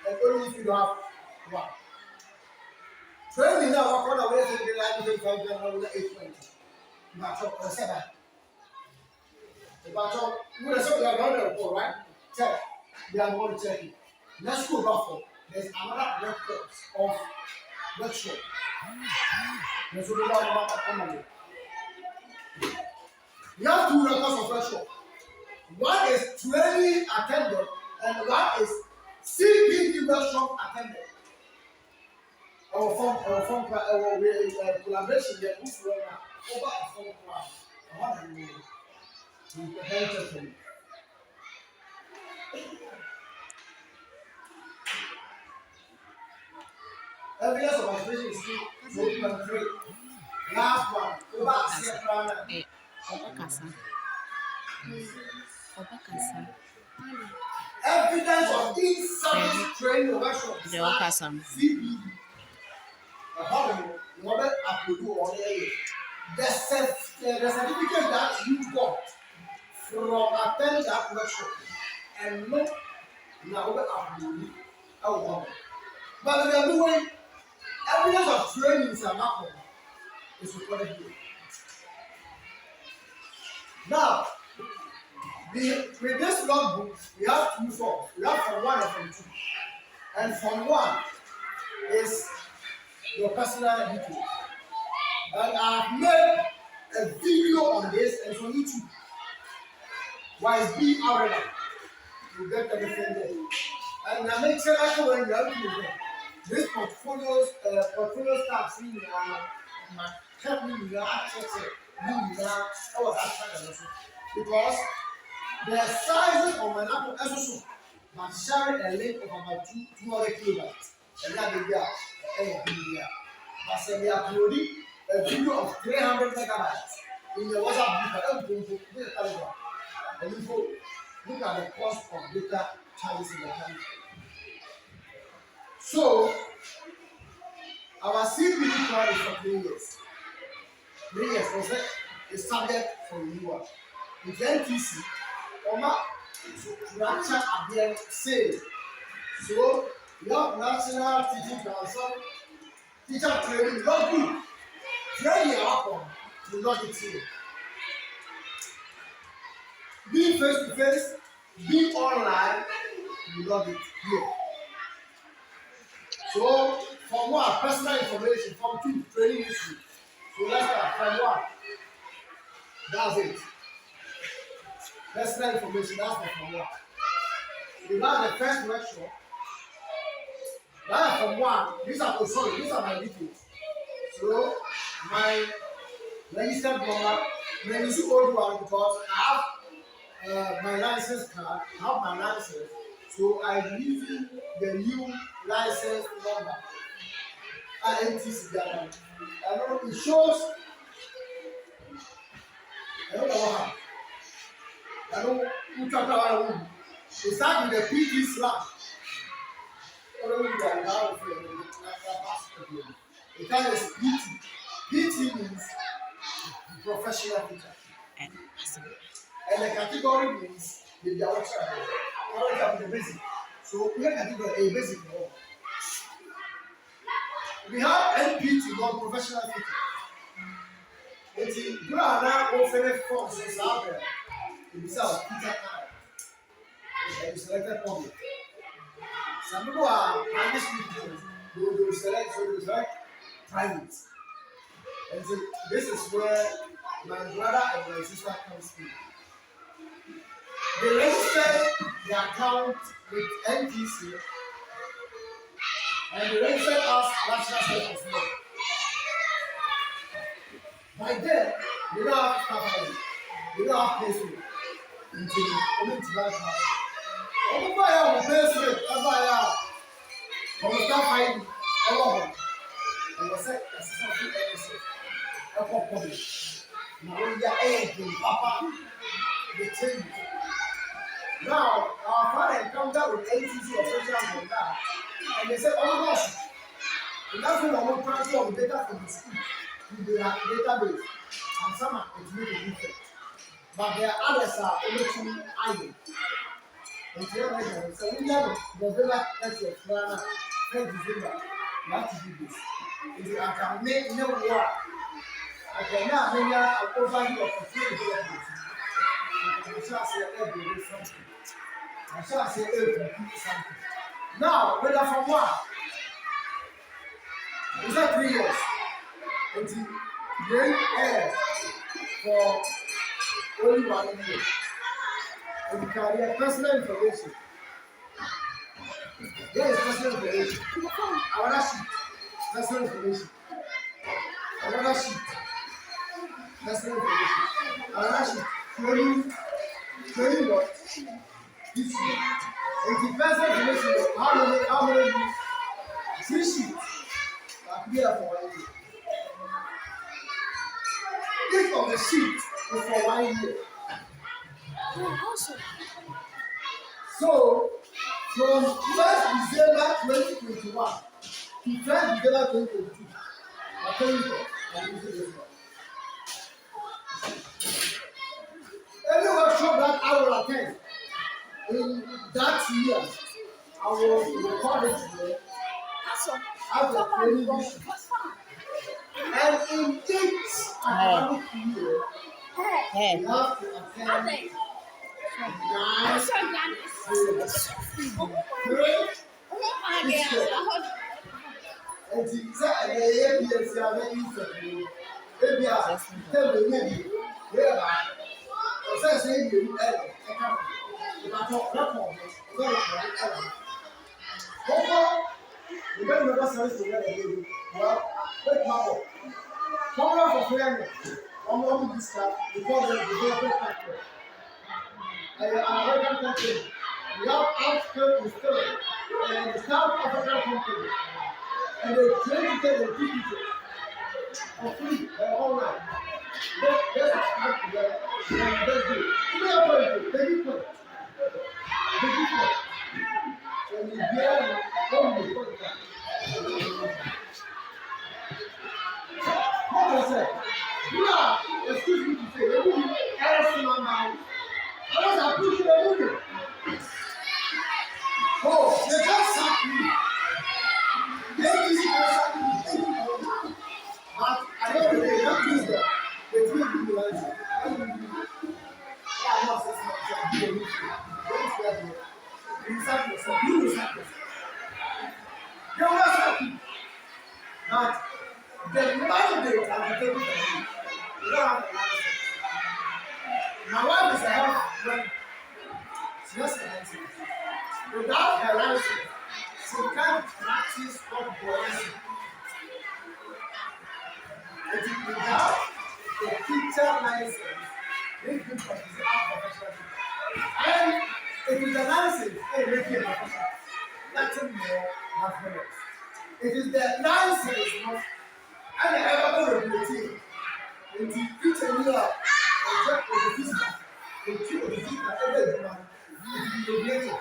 and only if you don't have one. Training now, what kind of way to the language of the 820? But I said that. But you will say we are not there, right? Check. We are going to check it. Let's go back for. There's another record of workshop. Let's go back. We have two records of workshop. One is training attended and one is CPD workshop attended. Our form collaboration there is over a phone class. I want to help them. Evidence of observation is still open and free. Last one, over a second. Evidence of in-service training workshop. CPD. The certificate that you got from attending that workshop and not now but we are doing evidence of training is recorded here. Now, with this logbook, we have two forms. We have form 1 and form 2. And form 1 is your personal details. And I've made a video on this and it's on YouTube. YSB Arena. You get everything there. And I make sure that when you have to do this portfolio starts in my company, because the sizes of my apple also but sharing a length of about 200 kilobytes. And that is there. But say we are uploading a video of 300 megabytes in the WhatsApp group. And you go look at the cost of data charges in the country. So our CPD plan is for 3 years. 3 years is subject for renewal. With NTC, structure again same. So we have national teaching council, teacher training, not good. Training outcome to not it here. Being face to face, being online, you love it here. So from what personal information, from two training history. So let's start from what? That's it. Personal information, that's the from what. You have the first workshop. That's from one. These are my details. So my registered number, my old one because I have my license card, I have my license. So I'm using the new license number. NTC Ghana. I know it shows. I don't know what happened. I don't know who talked about it. It starts with the PT slash. I don't know that now. It is PT. PT means professional teacher. And And the category means the direction. I don't have the basic. So we have category a basic law. We have NPT, non-professional teacher. It's in Ghana, offered forms is out there. It's our teacher card. And you selected public. Some people are private teachers. They will select, so they select private. And so this is where my brother and my sister comes in. They registered the account with NTC and they registered us National State of Law. By then, they don't have staff ID. They don't have payslip until coming to that house. Ọmọ báyà ọmọ payslip ẹ báyà ọmọ staff ID ọlọ́wọ́ ọmọ sẹ ẹsẹ fún ẹsẹ ẹkọ pọ̀lì na wọ́n yá ẹ̀ẹ́dùn pápá the change. Now, our father encountered with NTC officials on that, and they said, oh gosh, and that's when I want to transfer the data from the school to the database, and some are it made a difference. But there are others are only too idle. And so we have November 30th, Ghana, 10th December, you have to do this. If I can make no work, I cannot make an overview of the field development. I shall say every something. I shall say every something. Now, whether from what? Is that 3 years? Until bring air for only 1 year. And you can get personal information. There is personal information. Another sheet. Personal information. Another sheet. Personal information. Another sheet. Showing what? This year. And the personal information of how many 3 sheets are clear for 1 year. Each of the sheets is for 1 year. So, from 1st December 2021 to 1st December 2022, I'm telling you, I'm using this one. Every workshop that I will attend in that year, I will record it today as a training issue. And in each academic year, you have to attend 9 and to say a ABS, I have any ABS, tell me, maybe, whereby, or say, you come. If I talk record, you don't remember service together. Well, wait, my boy. Come on for fairness. I'm going to start before the development factor. And an American company. We have outskirts in Sterling and the South African company. And they train to take the people for free, all right. Let's start together and let's do it. We are going to take it for and you hear only for that. What I said, excuse me to say, they will be else in my mind. I was pushing the movie. Oh, they just sacked me. They just sacked me. But I don't know, they don't use that. They do it like that. My wife is a health when she has a license. Without her license, she can't practice what boys. It is without the teacher license, they can practice our professional. And it is the license, they make it professional. Nothing more, nothing less. It is the license, and the ever regulate. It is teacher you are, check with the physical, the two of the physical, every man, it is regulated.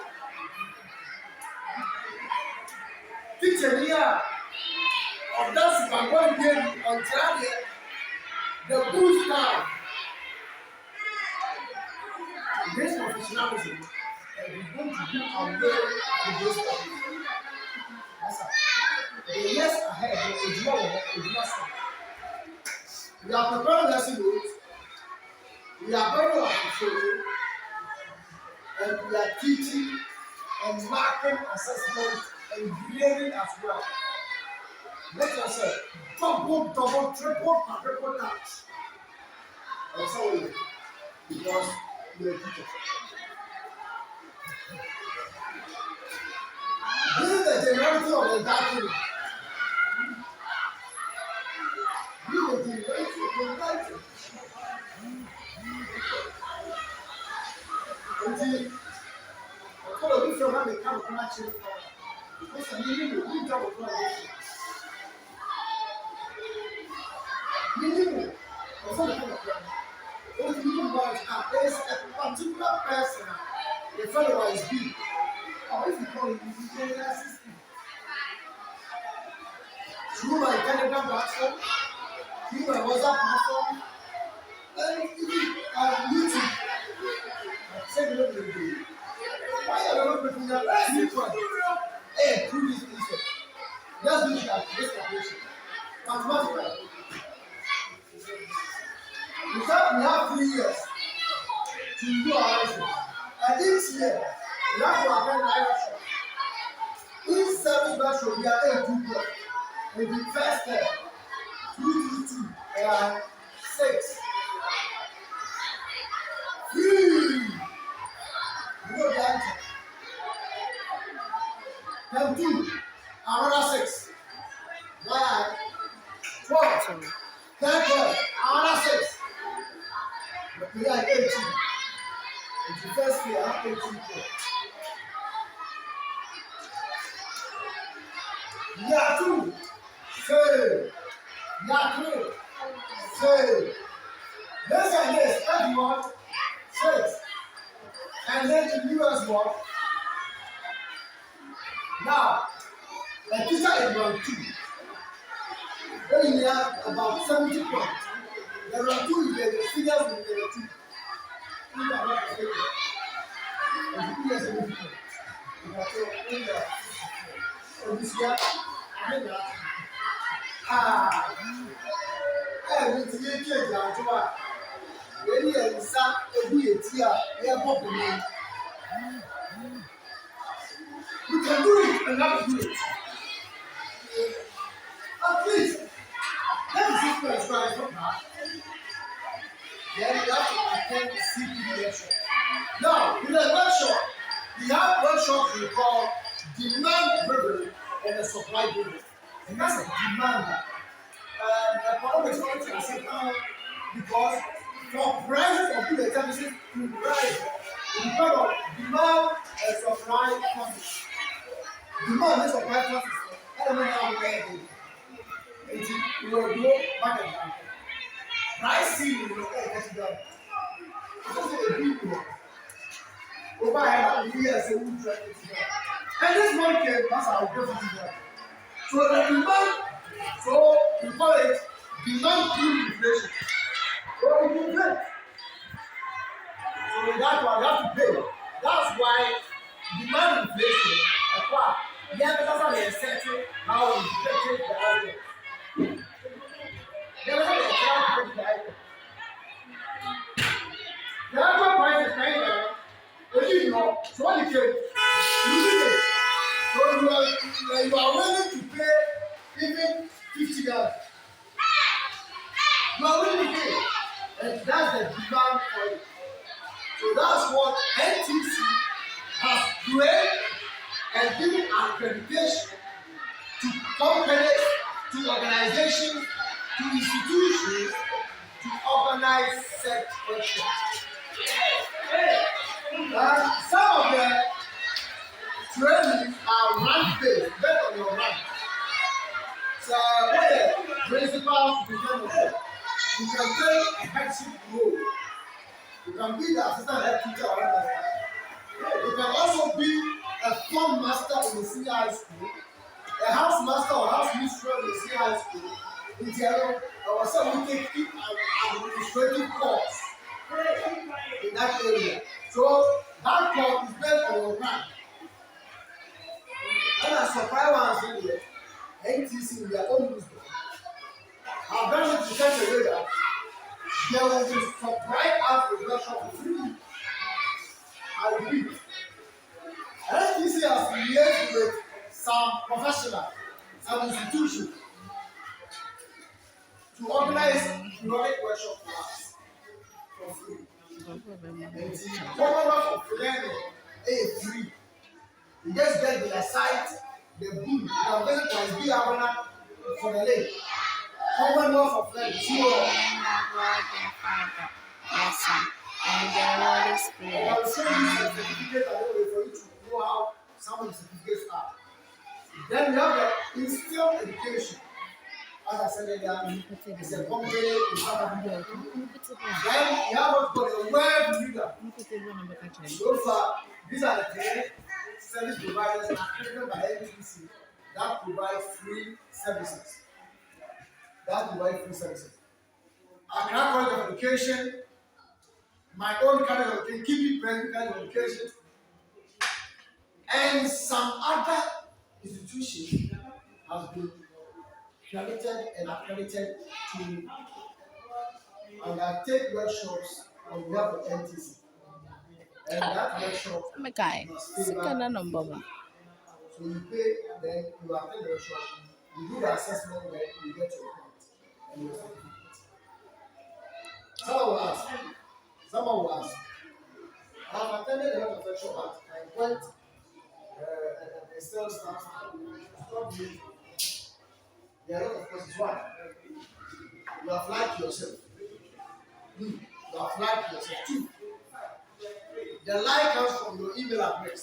Teacher you are, of that superboy game on Friday, the boost now. This professionalism, and we're going to do our way with this stuff. That's all. The years ahead, is more, is less. We are preparing lesson notes, we are going to control, and we are teaching and marking assessment and grading as well. Let us say, double, triple, quadruple times. That's how we do. Because we are teachers. This is the generality of the entire. You will be ready to invite you. Until I told you from how they come from actually. Because I mean, you double plan. You also the kind of plan. What you want is a particular person. The fellow is big. Or if you call it, you can assist him. Through my Telegram platform, through my WhatsApp platform, and even YouTube. Say the Lord will do it. Why are you not making that sleep one? Hey, prove this issue. Let's do this calculation. Mathematically. We have 3 years to do our license. And each year, we have to attend an workshop. Each service workshop, we are 8 people. And the first step, 2, 6. 3. You know the answer. Then 2, another 6. 9, 12. Then 12, another 6. But we are 18. And the first year, I have 18 people. Year 2, fail. Year 3, fail. This and this, everyone, 6. And then the US one. Now, a teacher in round 2. When you have about 70 points, the round 2 is the seniors in the 2. You are not mistaken. And the US in the 2. You are saying, so this year, I think that. We can do it and not do it. At least, let me see first try from that. Then you have to attend the CPD workshop. Now, in the workshop, we have workshops we call demand driven and a supply driven. And that's a demand. Economics function is because for prices of goods and services to rise in terms of demand and supply forces. Demand and supply forces. Element of the it will go back and down. Price ceiling will get down. Because of the people over here, we are saying we try to do. And this one came, that's our profit. So the demand, so we call it demand pull inflation. So it will pay. So that one you have to pay. That's why demand inflation, that's why that's why they set it how we take the item. That's why they try to take the item. The actual price is kind of, but you know, so what you get, you need it. So you are willing to pay even $50. You are willing to pay. And that's the demand for it. So that's what NTC has created and given accreditation to companies, to organizations, to institutions to organize such workshops. Some of the trainings are rank based, based on your rank. So when the principal become a you can take a headship role. You can be the assistant head teacher or whatever. You can also be a form master in the senior high school, a house master or house mistress in the senior high school. In general, or some take an administrative course in that area. So that course is based on your rank. And as supply ones in there, NTC in their own wisdom have done it in such a way that there will be supply out a workshop free. I repeat, NTC has liaised with some professionals, some institutions to organize periodic workshop for us for free. Commonwealth of learning is free. You just get the site, the book, you can visit Presby for the link. Commonwealth of learning, sure. And the Holy Spirit. I will show you the certificate for you to know how some of the certificates are. Then you have the instilled education. As I said earlier, it's a company in South Africa. Then you have what's called a web reader. So far, these are the 10 service providers accredited by NTC that provide free services. Accra College of Education, my own college of education, keep Presby College of Education, and some other institutions have been created and accredited to undertake workshops on behalf of NTC. And that workshop must pay back. So you pay, then you attend the workshop, you do the assessment, then you get your point and your certificate. Someone will ask, I've attended a lot of workshops, but I went and still staff. Stop me. There are a lot of questions. One, you have liked yourself. You have liked yourself. Two, the like comes from your email address.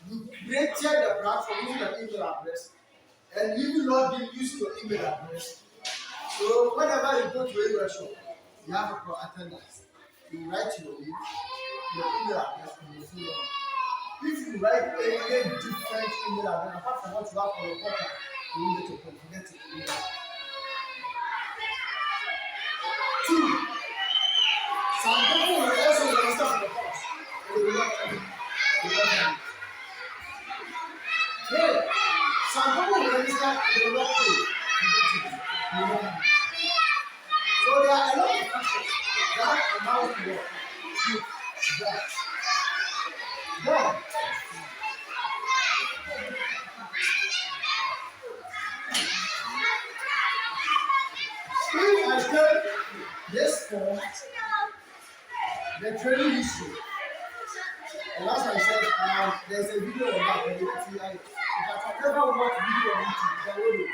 You created the platform using an email address, and you will not be using your email address. So whenever you go to a workshop, you have a attendance. You write your name, your email address, and your phone number. If you write a different email address, apart from what you have for your contact, you will get your phone. Forget it. Two, some people will also register for the course. They will not tell you. Hey, some people will register, they will not pay. So there are a lot of factors that amount to that. Then, if I take this form, the training history, and as I said, there's a video on that. If I never watch video on YouTube, download it.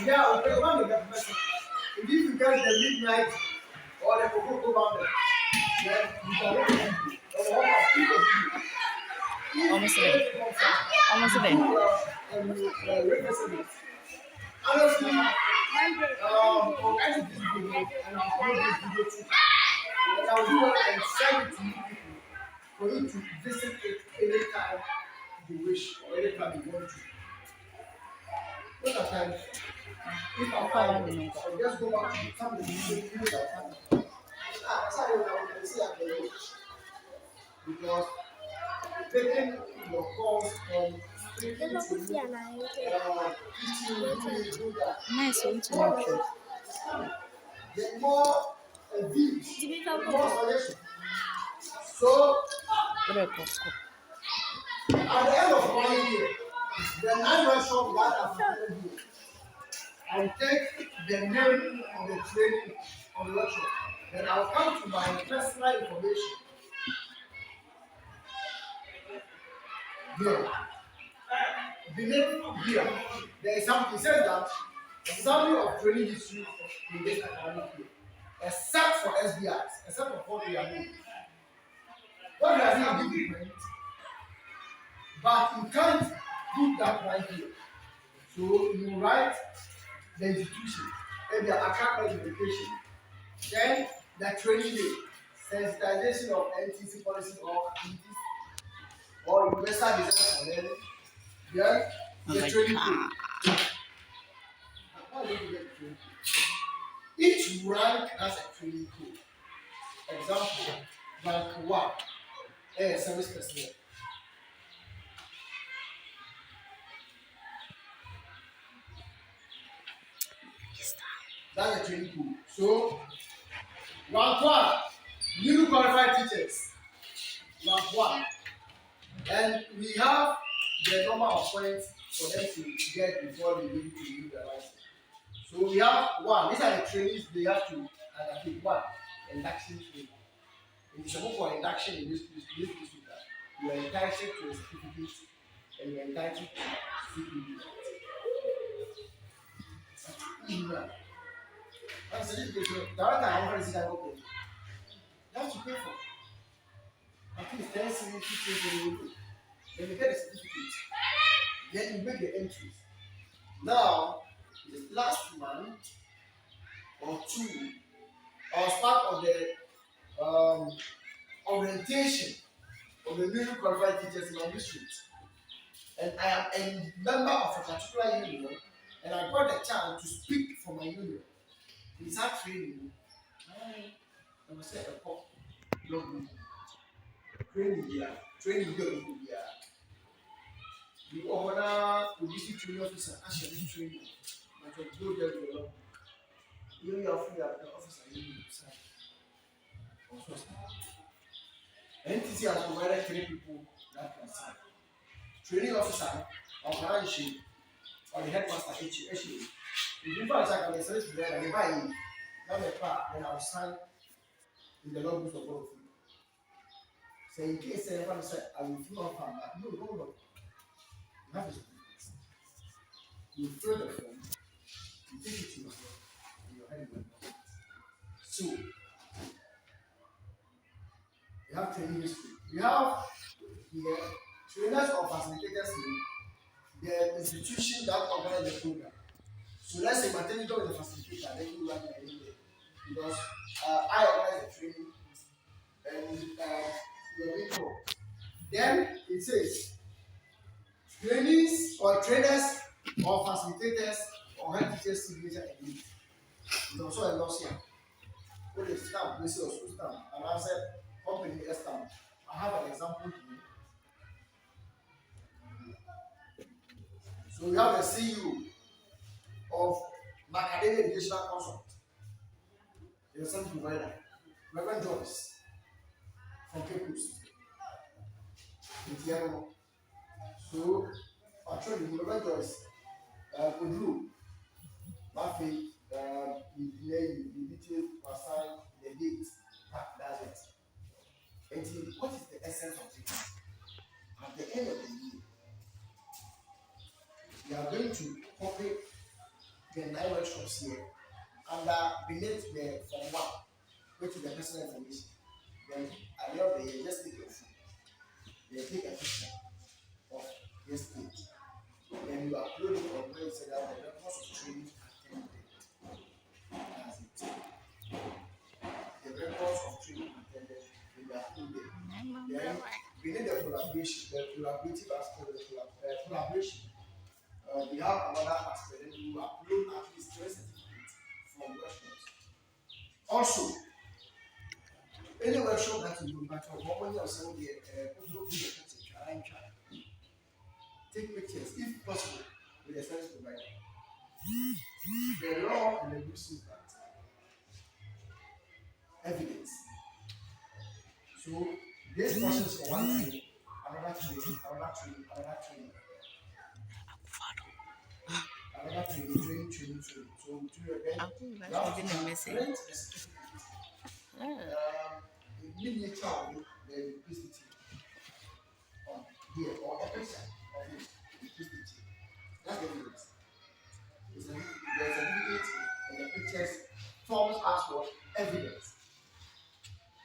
Yeah, okay, one of the message. If you get the midnight or the Cocoa Bundle, then you can look at it. Almost there. Honestly, for any this video, and I'll upload this video too. But I'll do it and send it to you people for you to visit it anytime you wish or anytime you want to. Most of the time, if I'm fine, I'll just go back to some of the videos that happened. Sorry, I can see at the age. Because taking your calls from speaking to teaching, Nice one to know. the more views, the more suggestions. So, at the end of 1 year, the 9 workshops that I've attended here, I will take the name of the training of the workshop, Then I'll come to my personal information. Here, beneath here, there is something says that summary of training history in this academic year, except for SBIs, except for what we are doing. What does it give you print? But you can't put that right here. So you write the institution, maybe academic education, then the training day, sensitization of NTC policies or activities, or universal design for learning, then the training day. How do you get the training code? Each rank has a training code. Example, rank 1, service personnel. That's a training code. So, rank 1, newly qualified teachers. Rank 1. And we have the number of points for them to get before they need to use the license. So we have 1. These are the trainings they have to undertake. 1, induction training. In the for induction in this district, you are entitled to a certificate and you are entitled to CPD. That's a certificate. The other time, you have to pay for. At least 10 cents, then you get a certificate. Then you make the entries. Now, this last month or 2, I was part of the orientation of the newly qualified teachers in my district. And I am a member of a particular union, and I got the chance to speak for my union. In that training, I was at a pop blog meeting. Training here. The owner, the district training officer, actually this training. But I go there to along. You are free as the officer, you decide. NTC has provided 3 people that can serve. Training officer, or financial, or the headmaster, actually. If you find a service to them, and they buy it, then I'll sign in the logbooks of all of you. So in case anyone said, I will fill out form, no. You have a certificate. You fill the form, you take it to yourself, and you're heading the So, you have training history. You have the trainers or facilitators in the institution that organize the program. So let's say maternity is the facilitator, then you run my name there. Because I organize the training and you're being told. Then it says trainees or trainers or facilitators or head teachers signature agreement. It's also a loss here. What is stamp? This is also stamp. And I said company S stamp. I have an example here. So we have the CEO of Academic Educational Consult. The same provider, Reverend Joyce from Cape Coast. So, actually, Reverend Joyce, Udru, Mafi, the details, assign the date, that's it. And what is the essence of it? At the end of the year, we are going to copy the 9 workshops here under beneath the form 1, which is the personal information. Then at the end of the year, just take your phone. Then take a picture of your state. Then you upload it on the website that the records of training attended. That's it. The records of training attended will be uploaded. Then we need the collaboration, the collaborative aspect of the collaboration. We have another aspect, and we will upload at least 3 certificates from workshops. Also, any workshop that you do, but when you are saying take pictures if possible with the service provider. The law and the book says that evidence. So this process for one training, another training, another training, another training. Another training. So to your bench, you have to print a certificate Mm. a miniature of it, then you place it on here, or a picture of it, you place it here. That's the evidence. The certificate and the pictures forms as what evidence.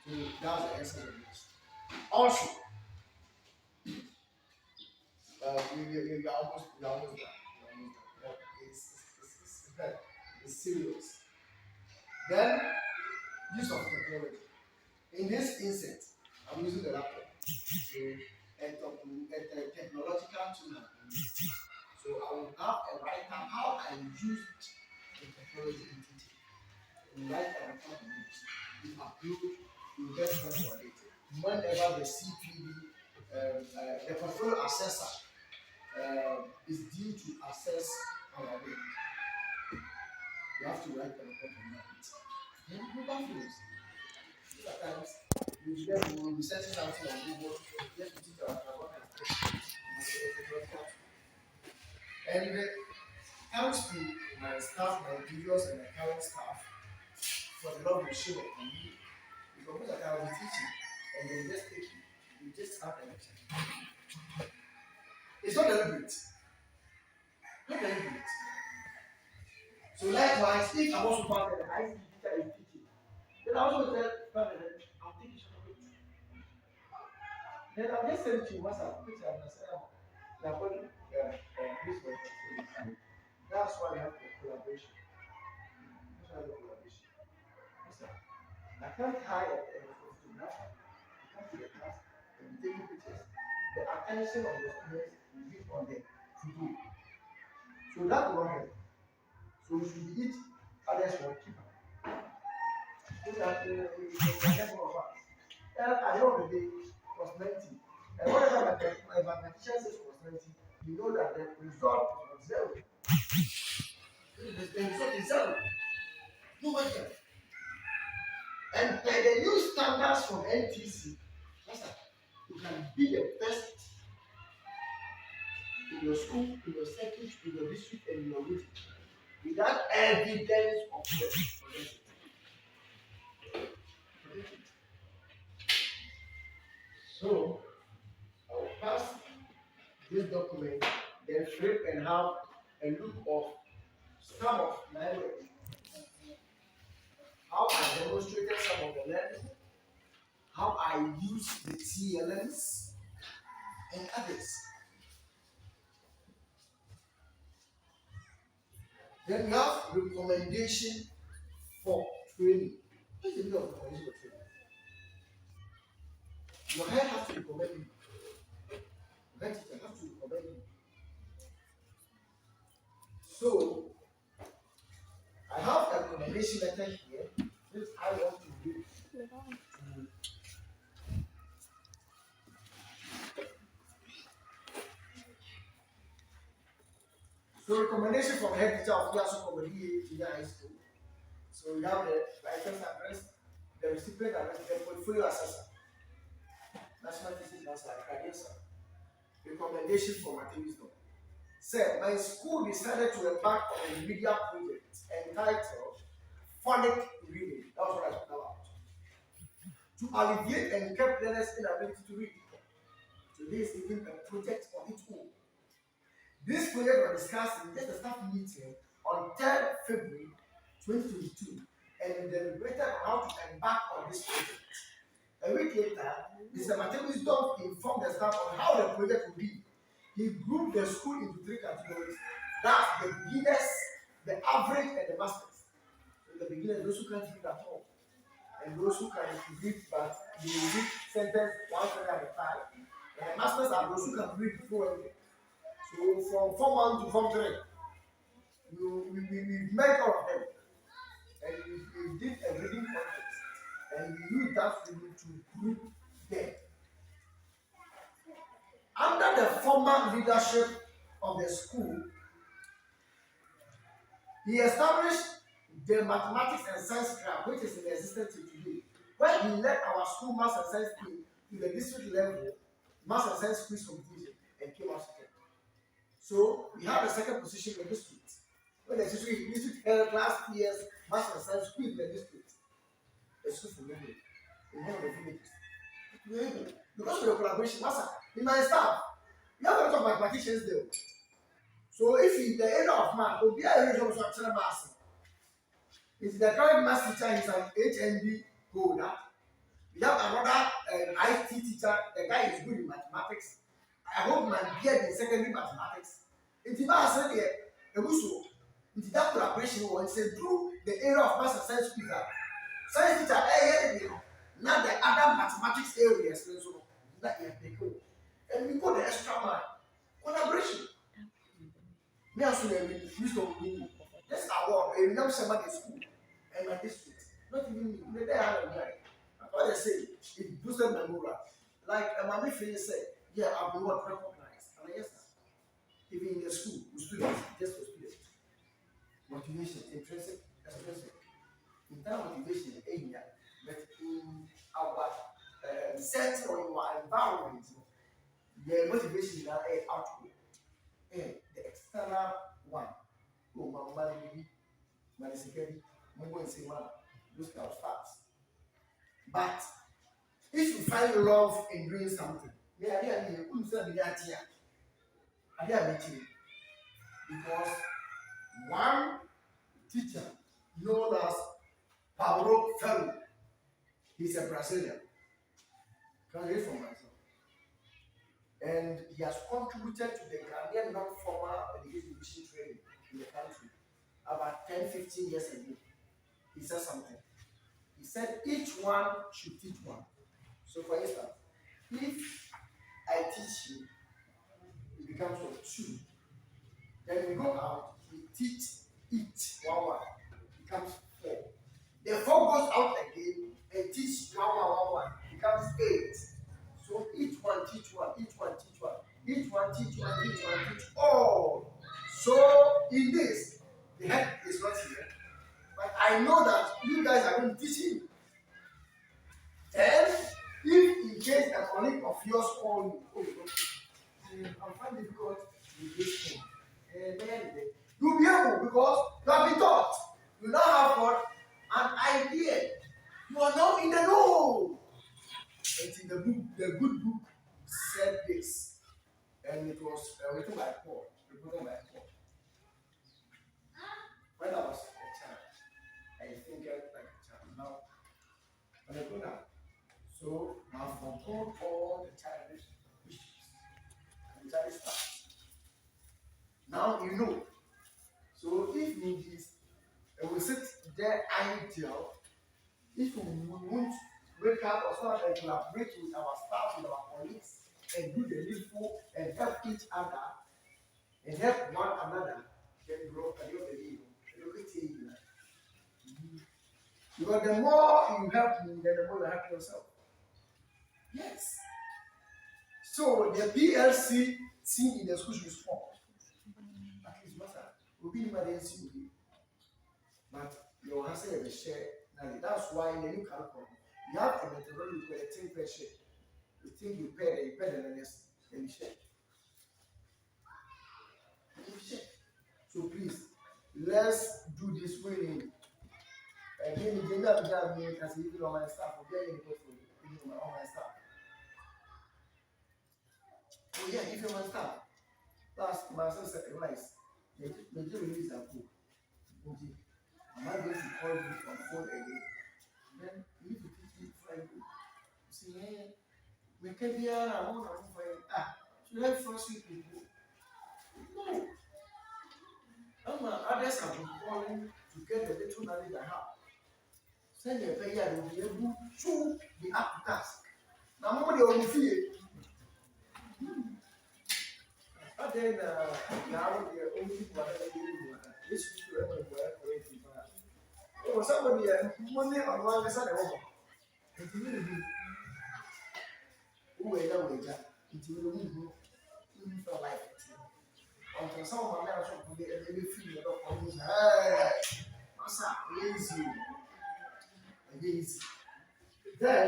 So that's the essence of this. Also, you're almost done. You're almost done. It's serious. Then, use of technology. In this instance, I'm using the laptop. So, a technological tool. So, I will have a write down how I use the technology in detail. Write down how I use. You upload, you get something on it. Whenever the CPD, the portfolio assessor, is due to assess our work, you have to write the report on that. Then Google Forms. Sometimes we will be searching something on Google just to teach our work and thanks to my staff, my previous and my current staff, for the love you show on me. Because most of the time I will be teaching and then just take you just have a lecture. It's not deliberate. Not deliberate. So likewise, if I'm also part of the ICT teacher is teaching, then I also tell parents, I'll take you some of it. Then I'll just send to you WhatsApp, which I'm not saying, they're calling this one. That's why we have the collaboration. That's why we have the collaboration. Listen, I can't hire a photographer, I can't see the class, and be taking pictures. The attention of the students will be on the photo. So that will not help. So we should be each other's keeper. So that it's one of us. And at the end of the day, was 90. And whatever my mathematician says was 90, you know that the result was zero. The result is zero. No matter. And by the new standards from NTC, you can be the best in your school, in your circuit, in your district, and in your region without evidence of your potential. So, I will pass this document, then flip and have a look of some of my work. How I demonstrated some of the learning, how I use the TLMs, and others. Then we have recommendation for training. What is the meaning of recommendation for training? Your head has to recommend you. Your head teacher has to recommend you. So, I have a recommendation letter here, which I want to read. So, recommendation from head teacher of Yasu Comedy Junior High School. So, we have the license address, the recipient address, the portfolio assessor, national teaching council, recommendation for Matey. Said, my school decided to embark on a media project entitled Phonic Reading. That's what I talked about. To alleviate and curb learners' inability to read. So this is even a project on its own. This project was discussed in just a staff meeting on 3rd February 2022 and deliberated on how to embark on this project. A week later, Mr. Matthew informed the staff on how the project would be. He grouped the school into 3 categories. That's the beginners, the average, and the masters. So the beginners, those who can't read at all. And those who can read, but they read sentence 1 at a time. And the masters are those who can read fluently. So from Form 1 to Form 3, we met all of them. And we did a reading contest. And we used that reading to group them. Under the former leadership of the school, he established the mathematics and science club, which is in existence today, where he led our school maths and science team to the district level maths and science quiz competition and came out second. So we have the second position in the district. When the district held last year's maths and science quiz in the district, the school for many. in one of the villages. We're able, because of the collaboration, Master, in my staff, we have a lot of mathematicians there. So if in the area of math, will be a area of structural math. If the current math teacher is an HND holder, we have another IT teacher, the guy is good in mathematics. I hope my beard in secondary mathematics. If you are saying a whistle, into that collaboration was through the area of math and science teacher. Science teacher, not the other mathematics areas. So that you take over. And we got the extra mile. Collaboration. Me also used to win this award. I remember somebody in school and my district. Not even me. They had a guy. What they say, it boosted my moral. Like my friend said, yeah, I'll be what recognized. And yes, even in the school, with students, just for students. Motivation, intrinsic, extrinsic. In terms of motivation, but in our setting or in our environment, the motivation is outward. The external one. Oh, my money, my Sekyere, Mungo and Sema, those kind of facts. But if you find love in doing something, because one teacher known as Paulo Ferro, he's a Brazilian. Can I read from myself? And he has contributed to the Ghanaian non-formal education training in the country about 10-15 years ago. He said something. He said each one should teach one. So for instance, if I teach you, it becomes two. Then we go out, we teach each one, it becomes four. The four goes out again and teach one, it becomes eight. So each one teach one, each one teach one, each one teach one, each one teach all. So in this, the head is not here, but I know that you guys are going to teach him. And if in case a colleague of yours call you, I'm finding it difficult with this thing. You'll be able because you have been taught. You now have what? An idea. You are now in the know. And in the book, the good book said this. And it was written by Paul. Written by Paul. When I was a child, I think like a child. Now, when I grow up, so I've forgotten all the childish issues and childish stuff. Now you know. So if in this, we sit there ideal, if we won't wake up or start and collaborate with our staff, with our colleagues, and do the needful and help each other and help one another, then grow at the end of the day. Because the more you help me, then the more you help yourself. Yes. So the PLC team in the school is formed. At least matter. We'll be emergency. But your answer is a share. That's why in the new curriculum, you have a methodology where the thing per share. The thing you pay, and then you share. So please, let's do this winning. Again, the gender of the me as even on my staff, or getting the portfolio, even on my staff. Oh yeah, if you're my staff. Last my sister advice. They do release that book. Am I going to call you on phone again? Then you need to teach me Friday. You see, hey, we can be around should I force you people? No. Others have been calling to get the little knowledge I have. Send your payer and will be able to be up to task. Now, more than fear. But then, now the only people that are doing this is to ever work for it. Oh, somebody, Monday on one side, it will be who will know it. It will be for life. Until some of my men are be a little free of this. Hey, what's up? Lazy. Then,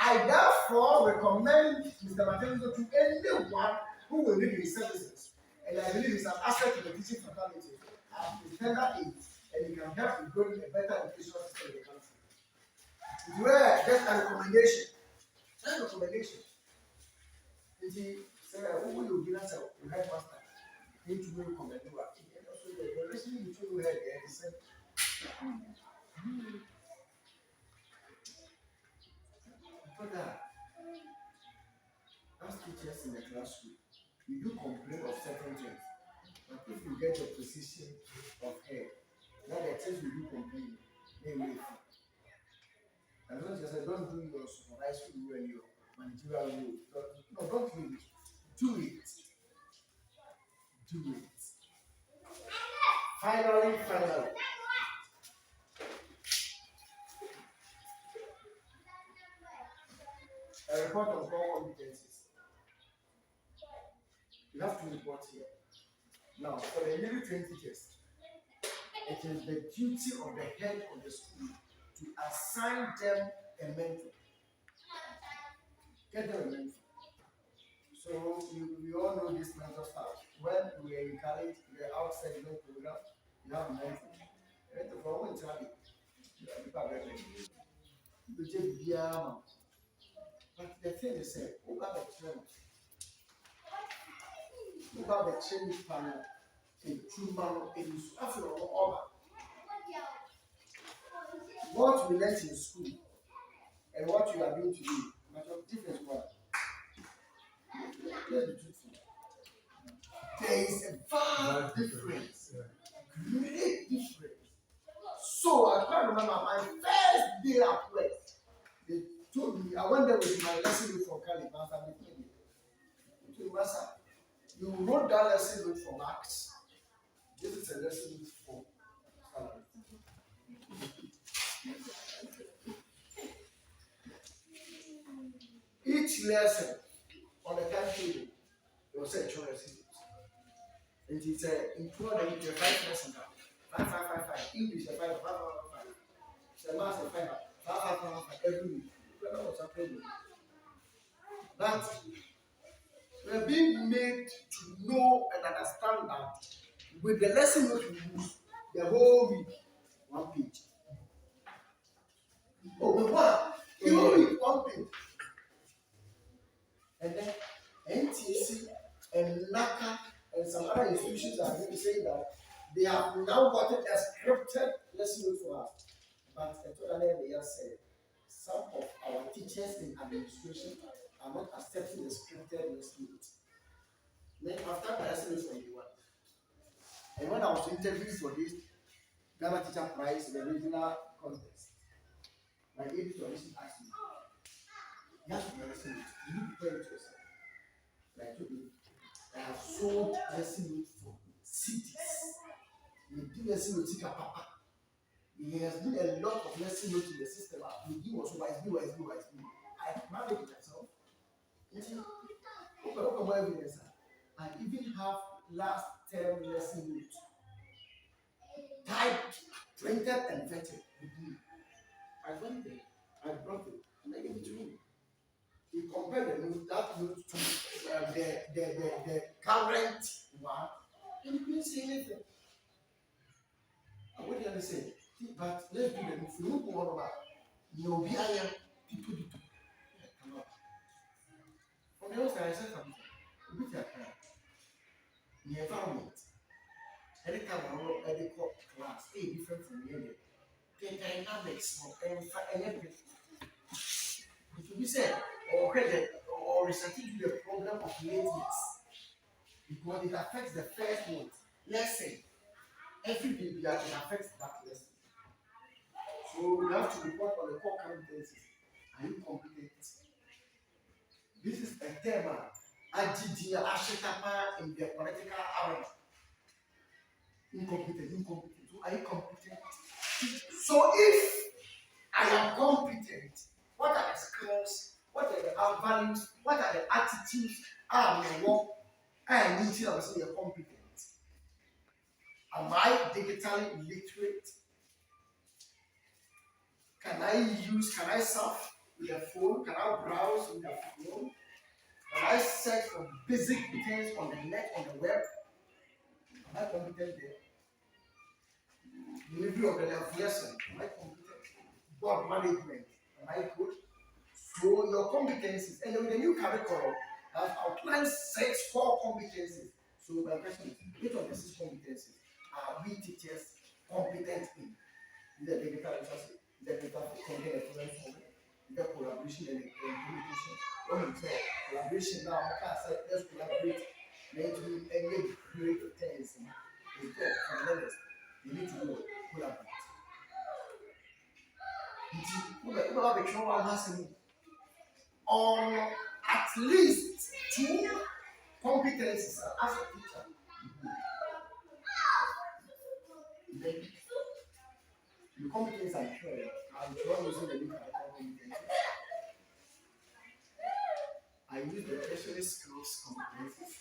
I therefore recommend Mr. Matthew to anyone who will need his services. And I believe it's an asset to the teaching fraternity at his tender age, and he can help in building a better educational system in the country. It were just a recommendation. Just a recommendation. He said, who will you be as a headmaster? Need to recommend you. And also the relation between you and the same. Brother, as teachers in the classroom, we do complain of certain things. But if you get a position of head, now the things we do complain, they will. And not just say, don't do your supervisory role and your managerial role. No, don't do it. Do it. Do it. Finally, a report on core competencies. You have to report here. Now, for the nearly 20 teachers, it is the duty of the head of the school to assign them a mentor. Get them a mentor. So we all know this mentor stuff. When we were in college, the outside program, you have a mentor. Mentor for one time, but the thing is, who got the training? Who got the training panel? In 2 months, in after all, what we learned in school and what you are doing today, much of difference. What? Let's be truthful. There is a vast difference, great difference. So I can't remember my first day at work. They told me I went there with my lesson note from Cali, Master. They told me, Master, you wrote that lesson note for marks. This is a lesson note for salary. Each lesson on the timetable, there was a choice. And he said, include the 5 lessons. 5, 5, 5, 5. English, 5, 5, 5, 5, 5. So math, 5, 5, 5, 5, 5, every week. But we are being made to know and understand that with the lesson note we use, the whole week, 1 page. Oh, with one, the whole week, 1 page. And then NTC and NACA and some other institutions are going to say that they have now gotten a scripted lesson note for us. But they have said some of our teachers in administration are not accepting the scripted lesson note. Then after the lesson note from the one. And when I was interviewed for this Ghana Teacher Prize in the regional contest, my editor asked me, you have to be lesson note. You need to prepare it yourself. And I told him, I have sold lesson note for cities. You do lesson note, papa. There has been a lot of lesson notes in the system. You also YSB. I manage myself. I even have last term lesson notes typed, printed, and vetted with me. I went there, I brought it, and I gave it to him. He compared that note to the current one, and he didn't say anything. And what did I say? But let's do the move. We won't go on about no be people. From the outside, I said something. We beat the environment. Any time I any class, different from the other. The dynamics of everything. It will be said, or credit, or researching the problem of lateness. Because it affects the first note. Lesson. Every day it affects that lesson. So we have to report on the core competencies. Are you competent? This is a term. Ajidia Ashitapa in the political arena. Incompetent. So are you competent? So if I am competent, what are the skills? What are the values? What are the attitudes? I need to say you're competent. Am I digitally literate? Can I surf with a phone? Can I browse with a phone? Can I search for basic things on the net, on the web? Am I competent there? Delivery of the lesson. Am I competent? Board management. Am I good? So your competencies, and with the new curriculum, I've outlined 6 core competencies. So my question is, which of the 6 competencies are we teachers competent in? Is the digital literacy, is the digital content excellence, is the collaboration and communication? When we say collaboration now, I can't say let's collaborate, let's do any great things. It's good for learners. You need to go collaborate. On at least 2 competencies as a teacher. Then the competencies I'm sure using the new competencies. I use the tertiary skills competencies,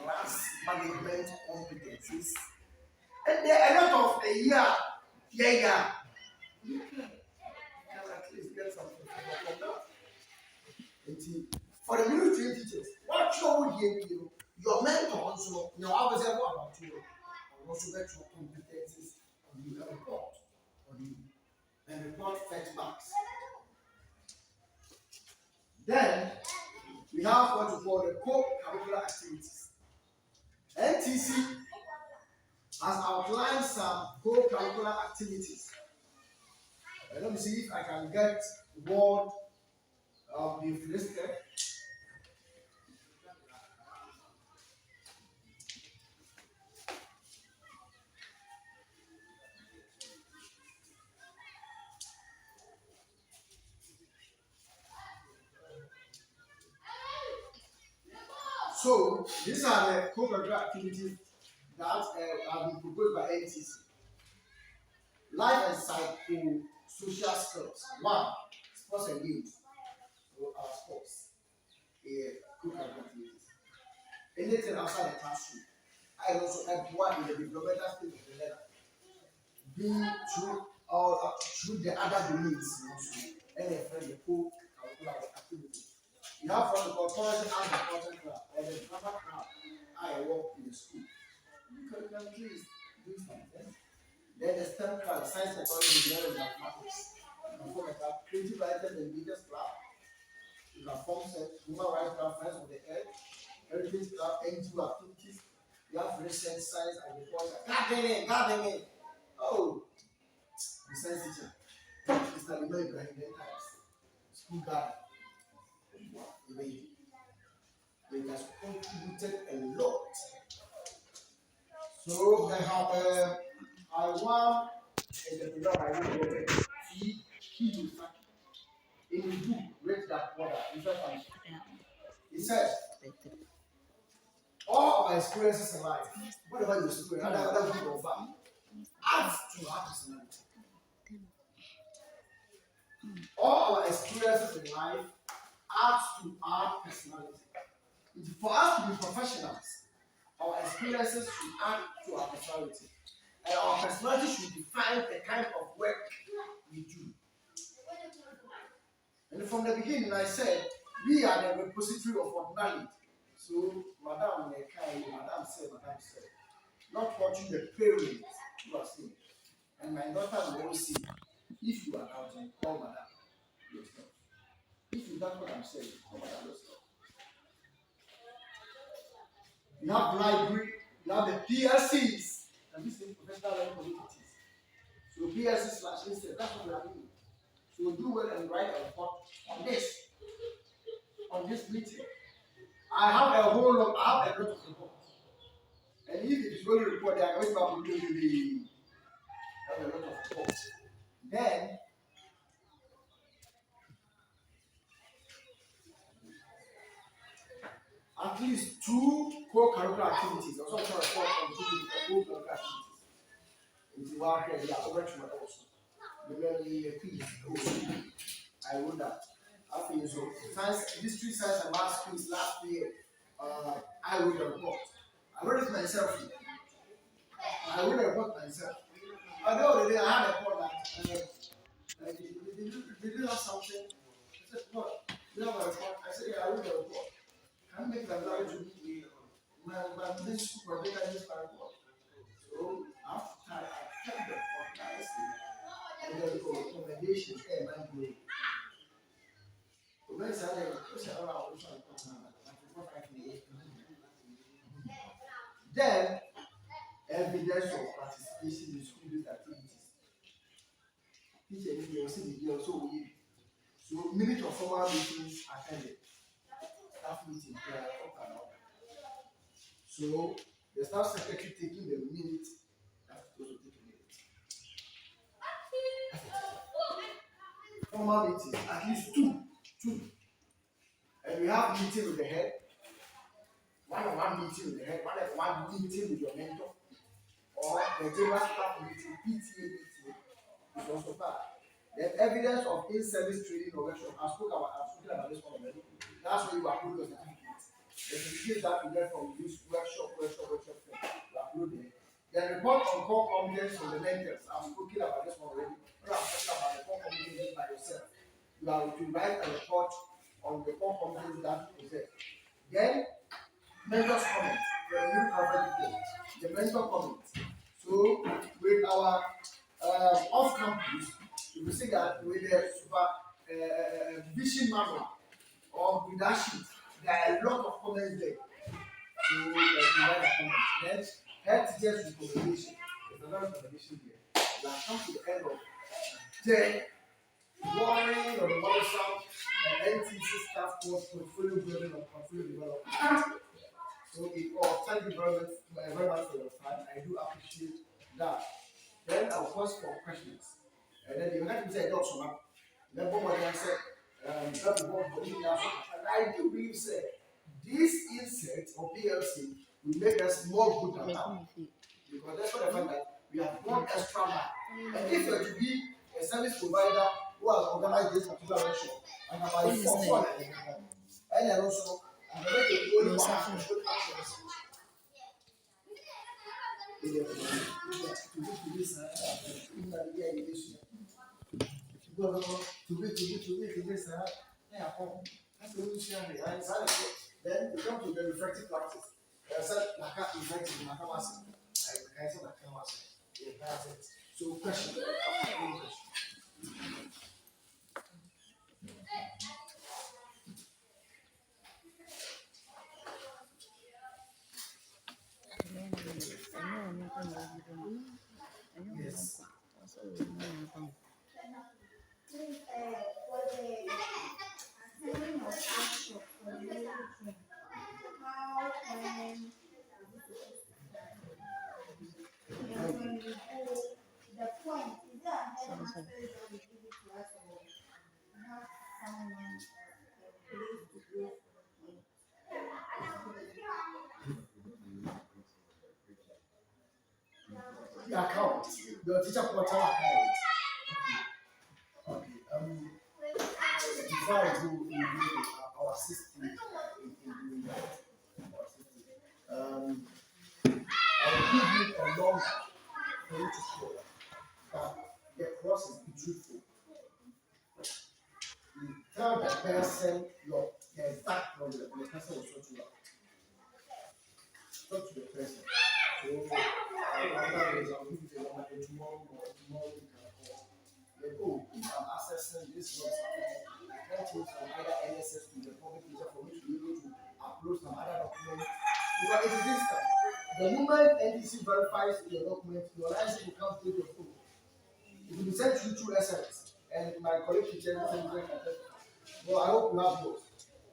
class management competencies, and there are a lot of a year. You can at least get something from that. For the military teachers, what you would give your mentor also, your officer about you, and also get your competencies on the report, and report feedbacks. Then we have what we call the co-curricular activities. NTC has outlined some co-curricular activities. Let me see if I can get the word you've listed. So these are the co-curricular activities that have been proposed by NTC. Life and social skills. 1, sports and games. So our sports. Co-curricular activities. Anything outside the classroom. I also employ in the developmental stage of the learner. Being through the other domains also. And the co-curricular activity. You have what we call tourism and the culture club or the drama club. I work in the school. You can please do something. Then the STEM club, science, technology, engineering, and mathematics. You can form a club, creative writers and leaders club. You can form human rights club, friends of the earth, heritage club, NGO activities. You have research, science, agriculture, gardening. Oh, the science teacher. Mr. Limo Ibrahim, school garden. It has contributed a lot. So I have I want the program I wrote in the book, read that order. It says all our experiences in life, whatever you experience, other good or bad, adds to our personality. All our experiences in life adds to our personality. For us to be professionals, our experiences should add to our personality. And our personality should define the kind of work we do. And from the beginning, I said, we are the repository of what knowledge. So, Madam said, not watching the parents who are saying. And my daughter will always say, if you are doubting, call Madam yourself. If you doubt what I'm saying, call Madam yourself. You have library, you have the PLCs, and this is professional learning communities. So PLC/instead, that's what we are doing. So do well and write a report on this meeting. I have a lot of reports. And if it is only report, they are going to have a lot of reports. Then at least 2 co-curricular activities. Also, try to report on 2 co-curricular activities. Into one here, they are over to my also. The quiz. I wrote that. After so science, history, science, and math quiz last year. I wrote a report. I wrote it myself. I wrote a report myself. Although I had a report that they did have something. I said, what? You have a report? I said, yeah, I wrote a report. Can you make it available to me? My this school data is my report. So after I kept the report nicely, and then the recommendations and mind blowing. When Saturday, then evidence of participation in school-based activities. Teacher need to see the also we so minute of formal meetings attended, staff meeting there. So the staff secretary taking the minute that's supposed to take a minute. Formal meetings, at least two. And we have meeting with the head, one-on-one meeting with the head, one-on-one meeting with your mentor, or the general staff meeting, PTA meeting is also part. Then evidence of in-service training or workshop. I've spoken about this one already. That's where you upload your certificate. The certificate that you get from this workshop thing, you upload it. Then report on core competence from the mentors. I've spoken about this one already. When I'm talking about the core competence by yourself, you are to write a report on the core competence that you possess. Then mentors comment. The mentor comment. So with our off campus, you will see that with the super vision manual or with that sheet, there are a lot of comments there. So provide a comment. Then head teachers recommendation. There's another recommendation here. We have come to the end of the warning on the workshop NTC staff course portfolio building and portfolio development. So thank you very much for your time. I do appreciate that. Then I'll pause for questions. And then you have to say, "Doctor, man, never mind." I said, and I do believe, say, this insect or PLC will make us more good than now. Because that's what I find that we have gone extra mile. And if you're to be a service provider who has organized this particular workshop, and about 4 and then also, and make it only one actions. Then we come to the reflective practice. So question. Yes. The account, your teacher portal account. Okay. Before I go in our system in doing that, I'll give you a number for you to call. But the process be truthful. You tell the person the exact problem, the person will sort you out. Talk to the person. So, I'll give you the number tomorrow you can call. Like, I'm accessing this website. I can't use from either NSS to the public user for me to be able to upload some other documents. Because it is this time. The moment NDC verifies your document, your license will come through your phone. It will be sent through SMS. And my colleague will tell you. Well, I hope you have both.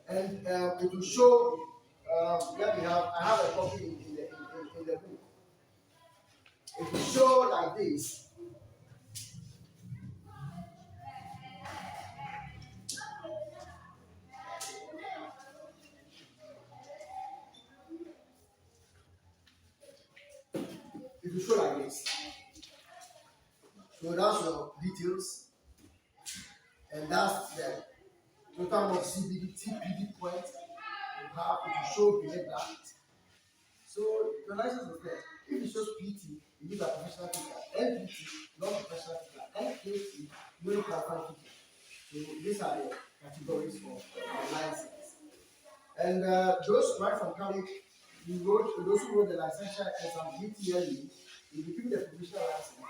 And it will show. I have a copy in the book. It will show like this. It will show like this. So that's your details, and that's the total of CBD, TPD points you have. It will show beneath that. So the license is there. If it shows PT, it means a professional teacher. NPT, non-professional teacher. NKT, non-qualified teacher. So these are the categories for license. And those right from college, those who wrote the licensure exam yearly, you become the provisional license.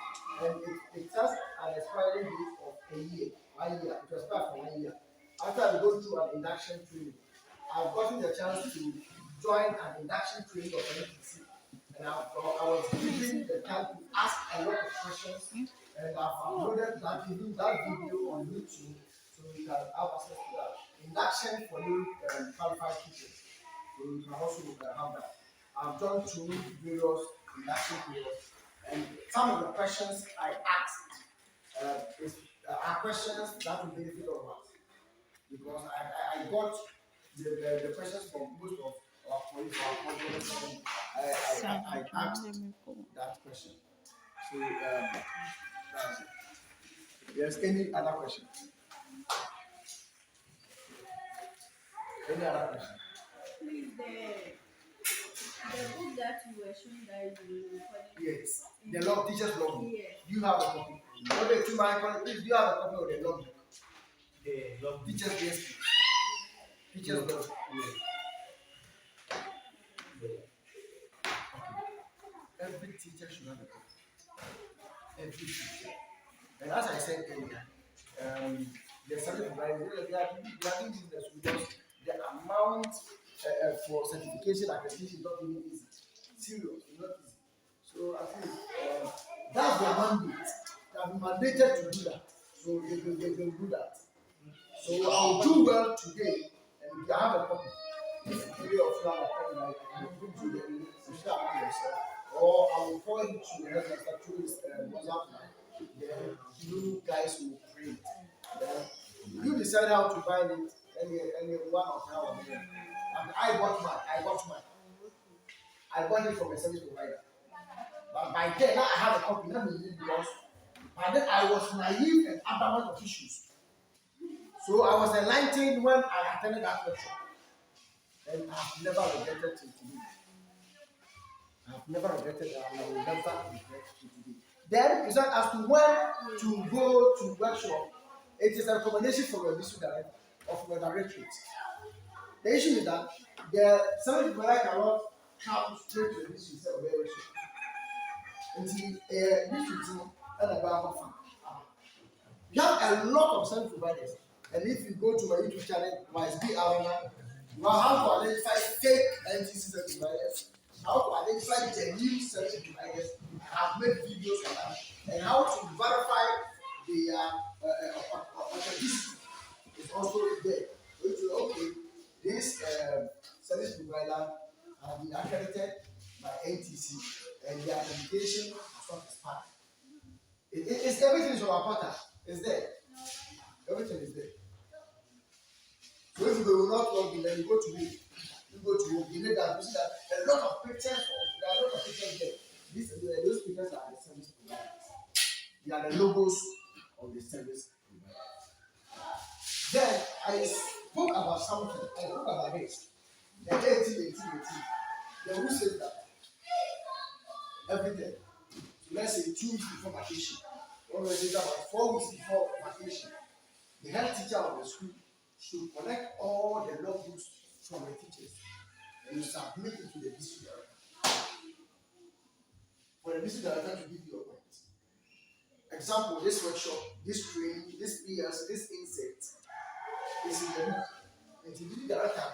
and it has an expiry date of a year, 1 year. It was for 1 year. After I go through an induction training, I've gotten the chance to join an induction training of NPC, and I was given the time to ask a lot of questions, and I've uploaded that video on YouTube, so you can have access to that. Induction for new qualified teachers, so you can also have that. I've done through various induction periods, and some of the questions I asked are questions that will benefit all of us, because I got the questions from most of our colleagues, our colleagues, and I asked that question. So, that's it. Yes, any other question? Any other question? Please, the book that you were showing that you recorded. Yes, the log, teacher's logbook. Yes. Do you have a copy? Okay, to my colleague, please, do you have a copy of the logbook? The log. Teacher's PSP. Teacher's logbook. Every teacher should have a copy. Every teacher. And as I said earlier, the service providers, they are doing business because the amount for certification accreditation is not even easy. Serious, it's not easy. So I think that's the mandate. They have been mandated to do that. So they will do that. So I'll do well today, and if you have a copy, if three of you have a copy, I can put to them, you should have it yourself. Or I will call you to the headmaster through his WhatsApp line. Then you guys will print. Then you decide how to find it, any one of how I'm doing. I got mine. I bought it from a service provider. But by then, now I have a copy, not me because by then I was naive and abnormal of issues. So I was enlightened when I attended that lecture. And I've never regretted it today. I've never regretted it, and I will never regret it today. Then it's not as to when to go to workshop. It is a recommendation from your district director or from your directorate. The issue is that the service provider cannot come straight to the district of the workshop. Until district and a bar of you have a lot of service providers, and if you go to my YouTube channel, Presby, you have how to identify fake NTC service providers, how to identify genuine service providers. I have made videos on that, and how to verify the authenticity is also there. So it's okay. This service provider has been accredited by NTC, and the accreditation has not expired. It's everything is on our portal. It's there. Everything is there. So if you will not log in, then you go to me. You go to home. You need that. You see that there are a lot of pictures. There are a lot of pictures there. Those pictures are the service providers. They are the logos of the service providers. Then I spoke about something. I spoke about this. The 18. Then who says that? Every day. So let's say 2 weeks before vacation. Or let's say about 4 weeks before vacation. The head teacher of the school should collect all the logbooks from the teachers and you submit it to the district director. For the district director to give you a point. Example, this workshop, this training, this PS, this insect is in the book. And the district director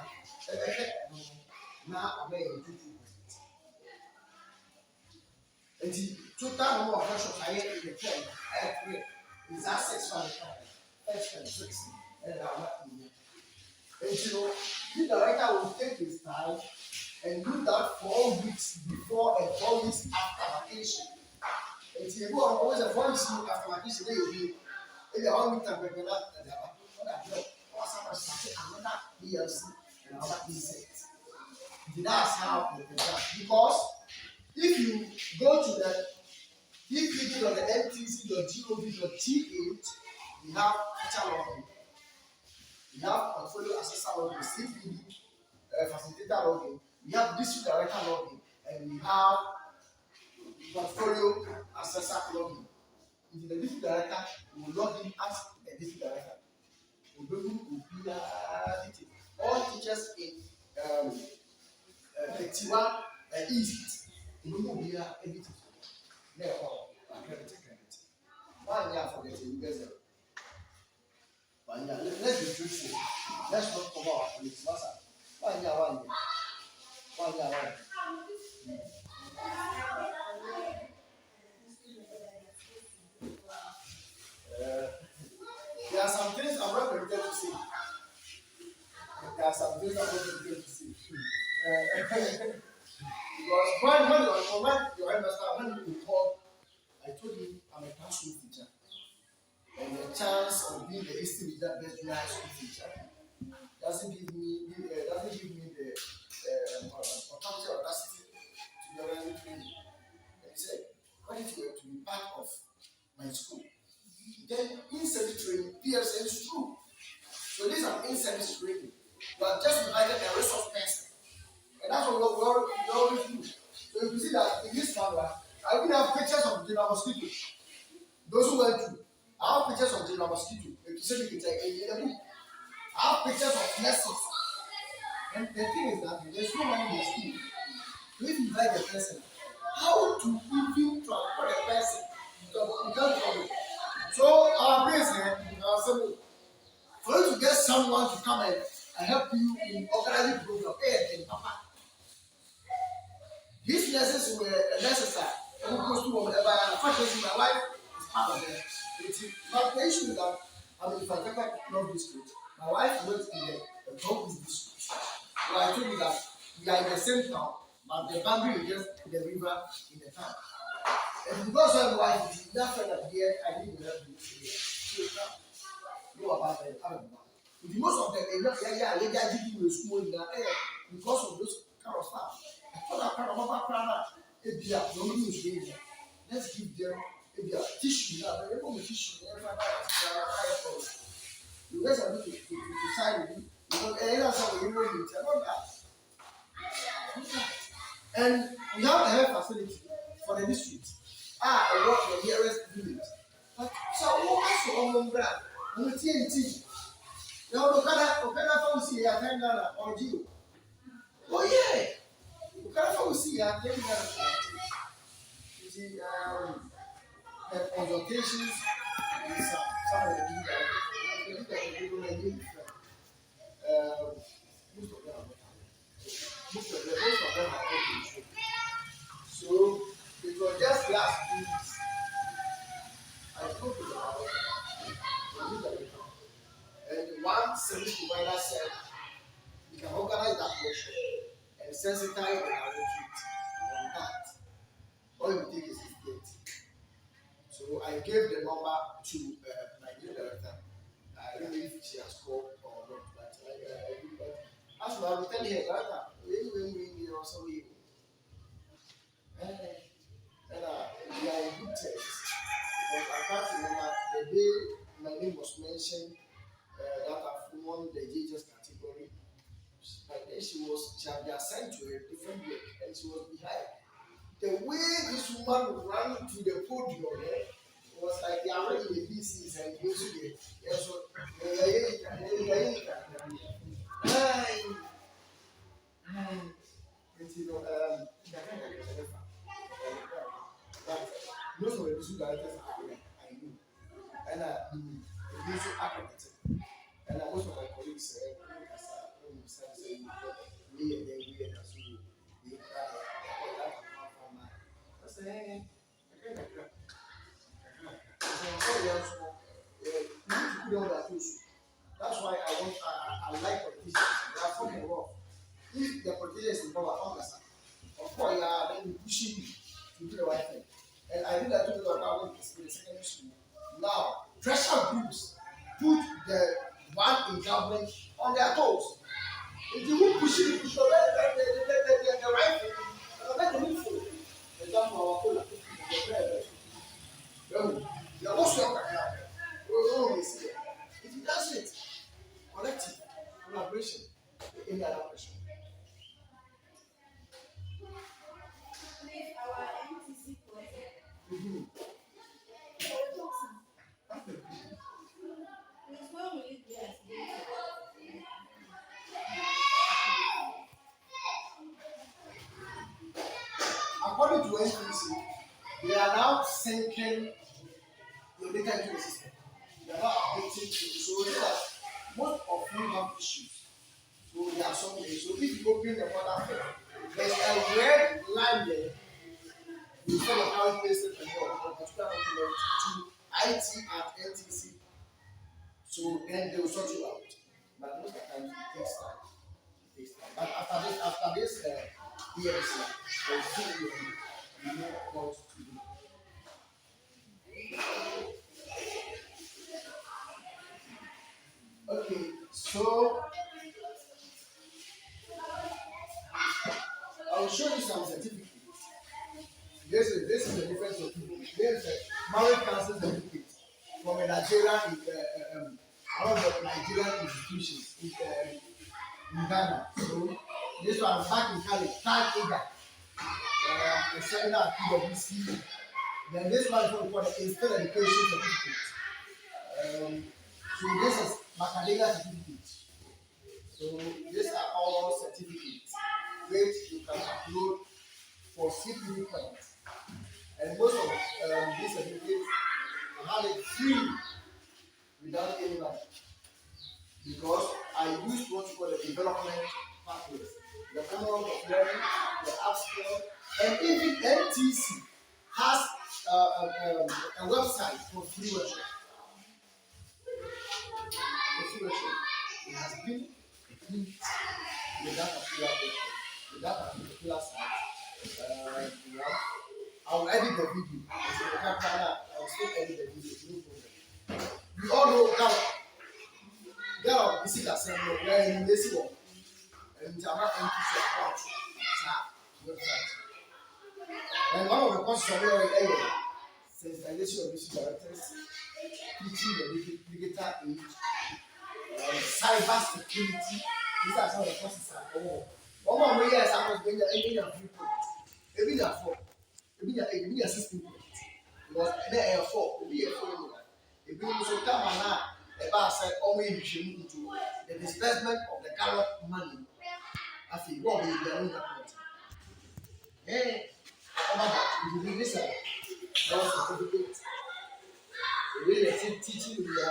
now I'm going to do. And the total number of workshops I had in the term, is that 6 and I'm not in it. And you know, the director will take his time and do that 4 weeks before and 4 weeks after vacation. And you go on always a 4 weeks after vacation, then you'll be in the 1 week time, but not another DLC and another insect. That's how it is done. Because if you go to the ntc.gov.th, you have teacher login, you have portfolio assessor login, CPD facilitator login, you have district director login, and you have portfolio assessor login. If the district director will log in as a district director, all teachers in Tiwa East, everything. They are all accredited. 1 year forget it, you get 0. 1 year. Let's be truthful. Let's not cover our police. 1 year, 1 year. 1 year, 1 year. There are some things I'm not prepared to say. There are some things I'm not prepared to say. Because when you understand, when you call, I told you I'm a classroom teacher. And the chance of being the history that best high school teacher doesn't give me the authority or audacity to be already training. And he said, what if you were to be part of my school? Then in-service training, PSN is true. So these are in-service training. You have just invited a resource person. And that's what we always do. So you can see that in this camera, I even have pictures of general mosquitoes. Those who went through. I have pictures of general mosquito. You say you can take in the book. I have pictures of lessons. And the thing is that there's no money in the school. So if you invite a person, how to even transport a person? You can't trouble. So our president, our assembly, for you to get someone to come and help you in organizing program, Papa. These lessons were necessary. And of course, unfortunately, my wife is part of them. But the issue is that, if I take up North District, my wife works in the North District. So I told you that we are in the same town, but the boundary is just the river in the town. And because my wife is that friend of here, I need to help you here. No about it. Most of them, they are giving you a school in that area because of those kind of stuff. Let's give them tissue. Tissue. You guys are looking to decide with you. And we have a health facility for the district. I work in the nearest village. So what is your own brand? On the TNT. Now, look at the see a Tangana or you. Oh, yeah. Look at the see a Tangana. You see, consultations is some of the people that people may need. Most of them are open. So, it was just last week. I spoke to them about it. And one service provider said, we can organize that workshop and sensitize the retreat on that. All you take is 58. So I gave the number to my new director. I don't know if she has called or not, but as I will tell her, director, when or so you. And we are in good taste. Because I can't remember the day my name was mentioned that I've won the Jesus category. But then she had been assigned to a different work and she was behind. The way this woman ran to the podium was like they are already in the BCs and goes to the most of the visual directors are aware, I know. And the visual architect. And most of my colleagues say, we and then we and so they I say, hey, I can't. That's why I like politicians. They are from the world. If the politician is involved, I understand. Of course, then you pushing me to do the right thing. And I did that to the account in the secondary school. Now, pressure groups put the one in government on their toes. If you won't push it, push the right thing, let them move forward. For example, our cola. You're also if you does it, collective collaboration, any other person. Our NTC project. When will it be activated? According to NTC, they are now sinking. They updated into the system. They are not updated to so that most of you have issues. So there are some ways. So if you open the mother file, there's a red line there. Instead of how you paste it and your particular document to IT at NTC. So then they will sort you out. But most of the time it takes time. It takes time. But after this EMC, there is still you know what to do. Okay, so I will show you some certificates. This is the difference certificate. There is a marriage council certificate from a Nigerian one of the Nigerian institutions in Ghana. So this one back in Cali, tag Ida, a seminar at PwC. Then this one is what we call the instant education certificate. So this is macadamia certificate. So these are all certificates which you can upload for CPD points. And most of these certificates I have it free without any money because I use what we call the development pathways, the Commonwealth of Learning, the Upskill, and even NTC has a website for free workshop. It has been linked with that particular website, with that particular site. I will edit the video. I will still edit the video, no problem. We all know Ghana visit assembly where in this one, and Jama NTC account website. And one of the courses of the sensitization of business directors, teaching the digital age, cyber security. These are some of the courses that are one more year I was going to any of you every year 4, every year 16 points. Because there are 4, every year 4. If you so come now, about said only into the disbursement of the Ghana money. I feel what we are doing that. Hey, you do this certificate. We are teaching the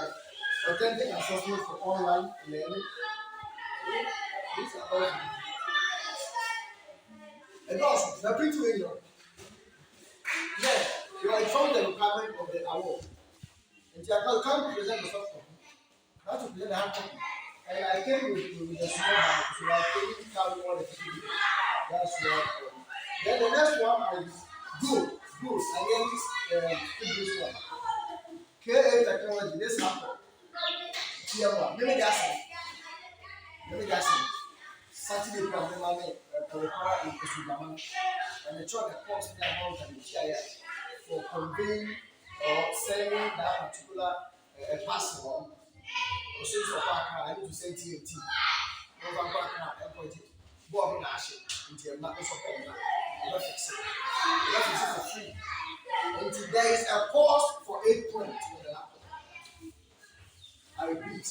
authentic assessment for online learning. These are all. And also, the print video. Then you are informed the requirement of the award. And you are come to present the soft copy. Not to present the hard copy. And I came with the small bag, so I came to carry all the certificate. That's what. Then the next one is good. Again, this one. KA technology, this happen. Here one. Let me just say. Saturday program, in Presby, and the church cost me amount and the chair for conveying or sending that particular parcel. Or since for I need to send TNT. Over back and point it. Bob Nash into a matter of them. Let's fix it for free. And there is a cost for 8 points on the laptop. I repeat,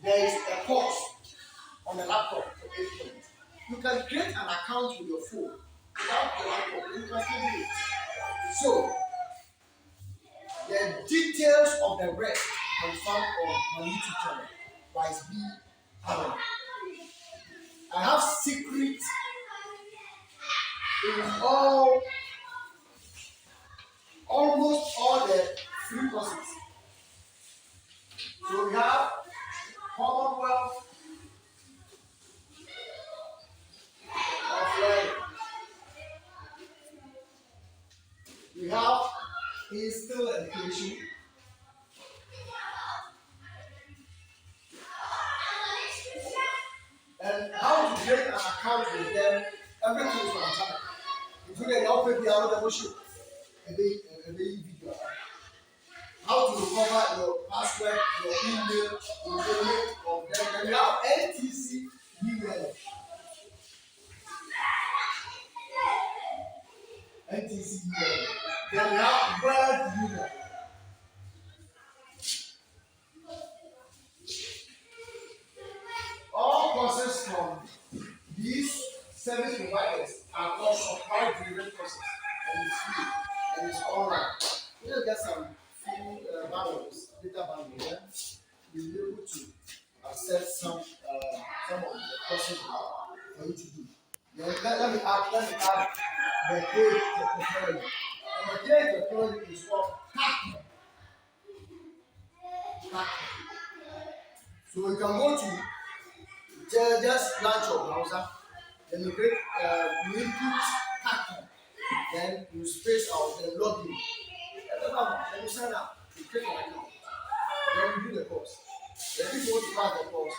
there is a cost on the laptop for 8 points. You can create an account with your phone without the laptop. You can still do it. So, the details of the rest can be found on my YouTube channel, Presby. I have secrets in almost all the free courses. So we have Commonwealth of Learning. We have Instill Education. And how to create an account with them, everything is from China. Including the open the other motion, a video. How to recover your password, your email, your donate of them. And we have NTC email. NTC email. Then we have word email. All courses from these service providers are called supply driven courses, and it's free and it's online. You just get some few then we have the cake technology. And the cake technology is called Akyem. So you can go to just launch your browser, then you click you input Akyem, then you space out the login. Then you sign up, you click on account, then you do the course. Then if you want to pass the course,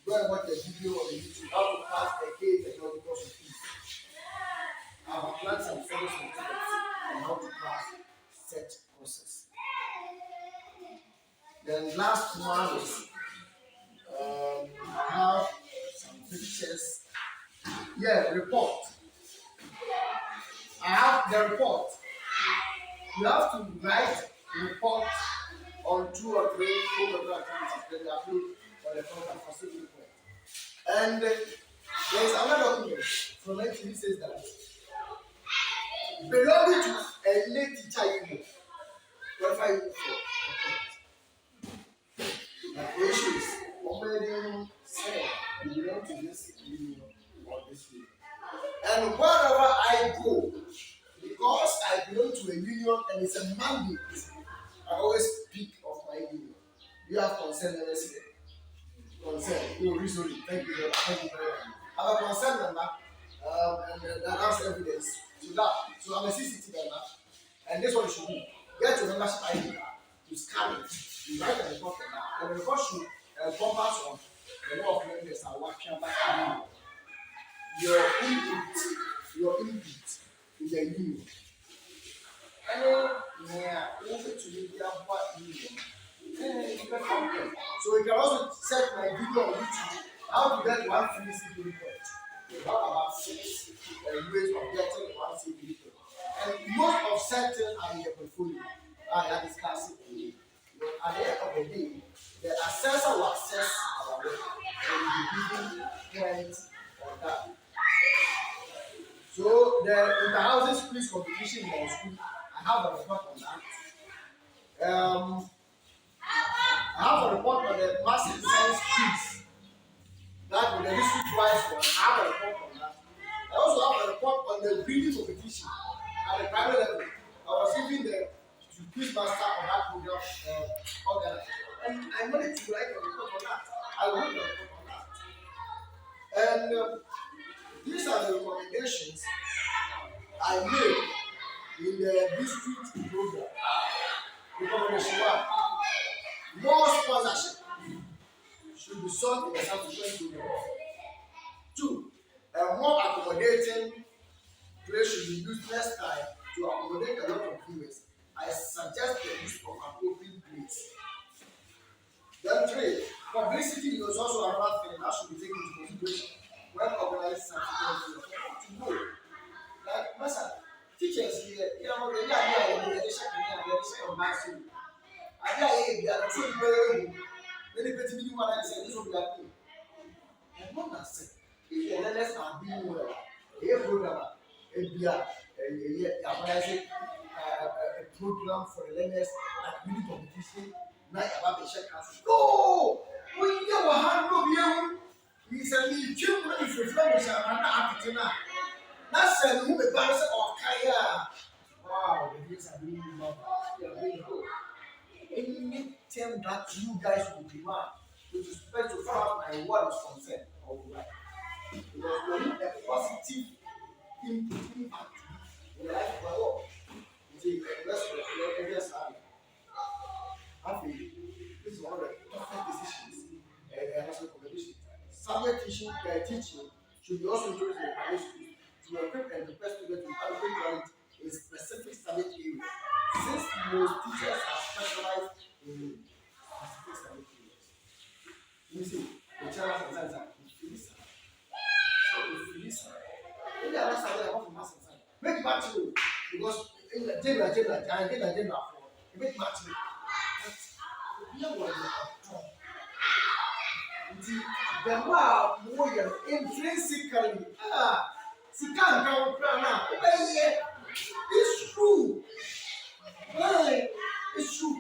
go and watch the video on the YouTube how to pass the cake technology course with ease. I have applied some service certificates on how to pass such courses. Then last one is have some pictures. Yeah, report. I have the report. You have to write report on 2 or 3 co-curricular activities that you upload on the front for civil report. And there is another document from Matey says that belonging to a late teacher union, qualify you for report. The issue is already said you belong to this union or this union. And wherever I go, because I belong to a union and it's a mandate, I always speak of my union. You have concern, let us say. Concern. Oh, reason. Thank you very much. Thank you very much. I have a concern member, and that's evidence to that. So I'm a CCT member, and this is what you should do. Get your membership ID card, you scan it, you write a report on that, and the report should compass on the number of members are working back your input in the union. Yeah, over to media what union. So you can also set my video on YouTube how to get one free CD report. We have about 6 ways of getting one CD report. And most of certain are in the portfolio. That is classic. But at the end of the day, the assessor will assess our work and will be given points on that. So the inter-housing quiz competition in our school, I have a report on that. I have a report on the massive science quiz. That with the district wise one, I have a report on that. I also have a report on the reading competition at the private level. I was giving the quiz master on that program organized. And I wanted to write a report on that. I wrote a report on that. And these are the recommendations I made in the district program. Recommendation 1. More sponsorship should be sought in the subsequent program. 2. A more accommodating place should be used next time to accommodate a lot of viewers. I suggest the use of appropriate place. Then 3. Publicity is also another thing that should be taken into consideration when organizing subsequent programs. To know, like, Master, teachers here, they are the issue. I am so very many people do what I say. This will be happening. And what I say, if the learners are doing well, a program, a program for the learners, like beauty competition, night about the check house. No, we never had no beer. He said, "Me, children, if you finish, I'm not happy now." That's a new balance of Kaya. Wow, the days are really well. They are really good. Anything that you guys will demand with respect to far as my word is concerned, I will write. Because we need a positive impact in the life of our world. You see, let's this is one of the toughest decisions and also competition. Subject teaching should be also introduced in the primary school to equip and prepare students with adequate knowledge in specific subject areas. Since most teachers are specialized in specific subject areas. You see, the child has a sense so if you listen, maybe I don't say I want to master science. Make it back to you because in the agenda, make it back to you. The more intrinsically, it's true. It's true.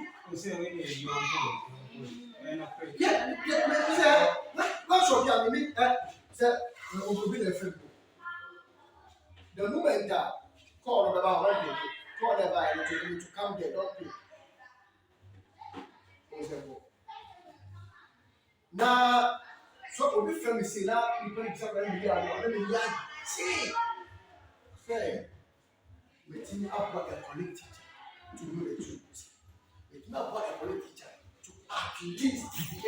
Yeah, The moment that call about already, call them by to come there, don't pay. Now, so we family say now people example me here, let me see. Fair. Waiting up what a colleague teacher to know the truth. Waiting up what a colleague teacher to at least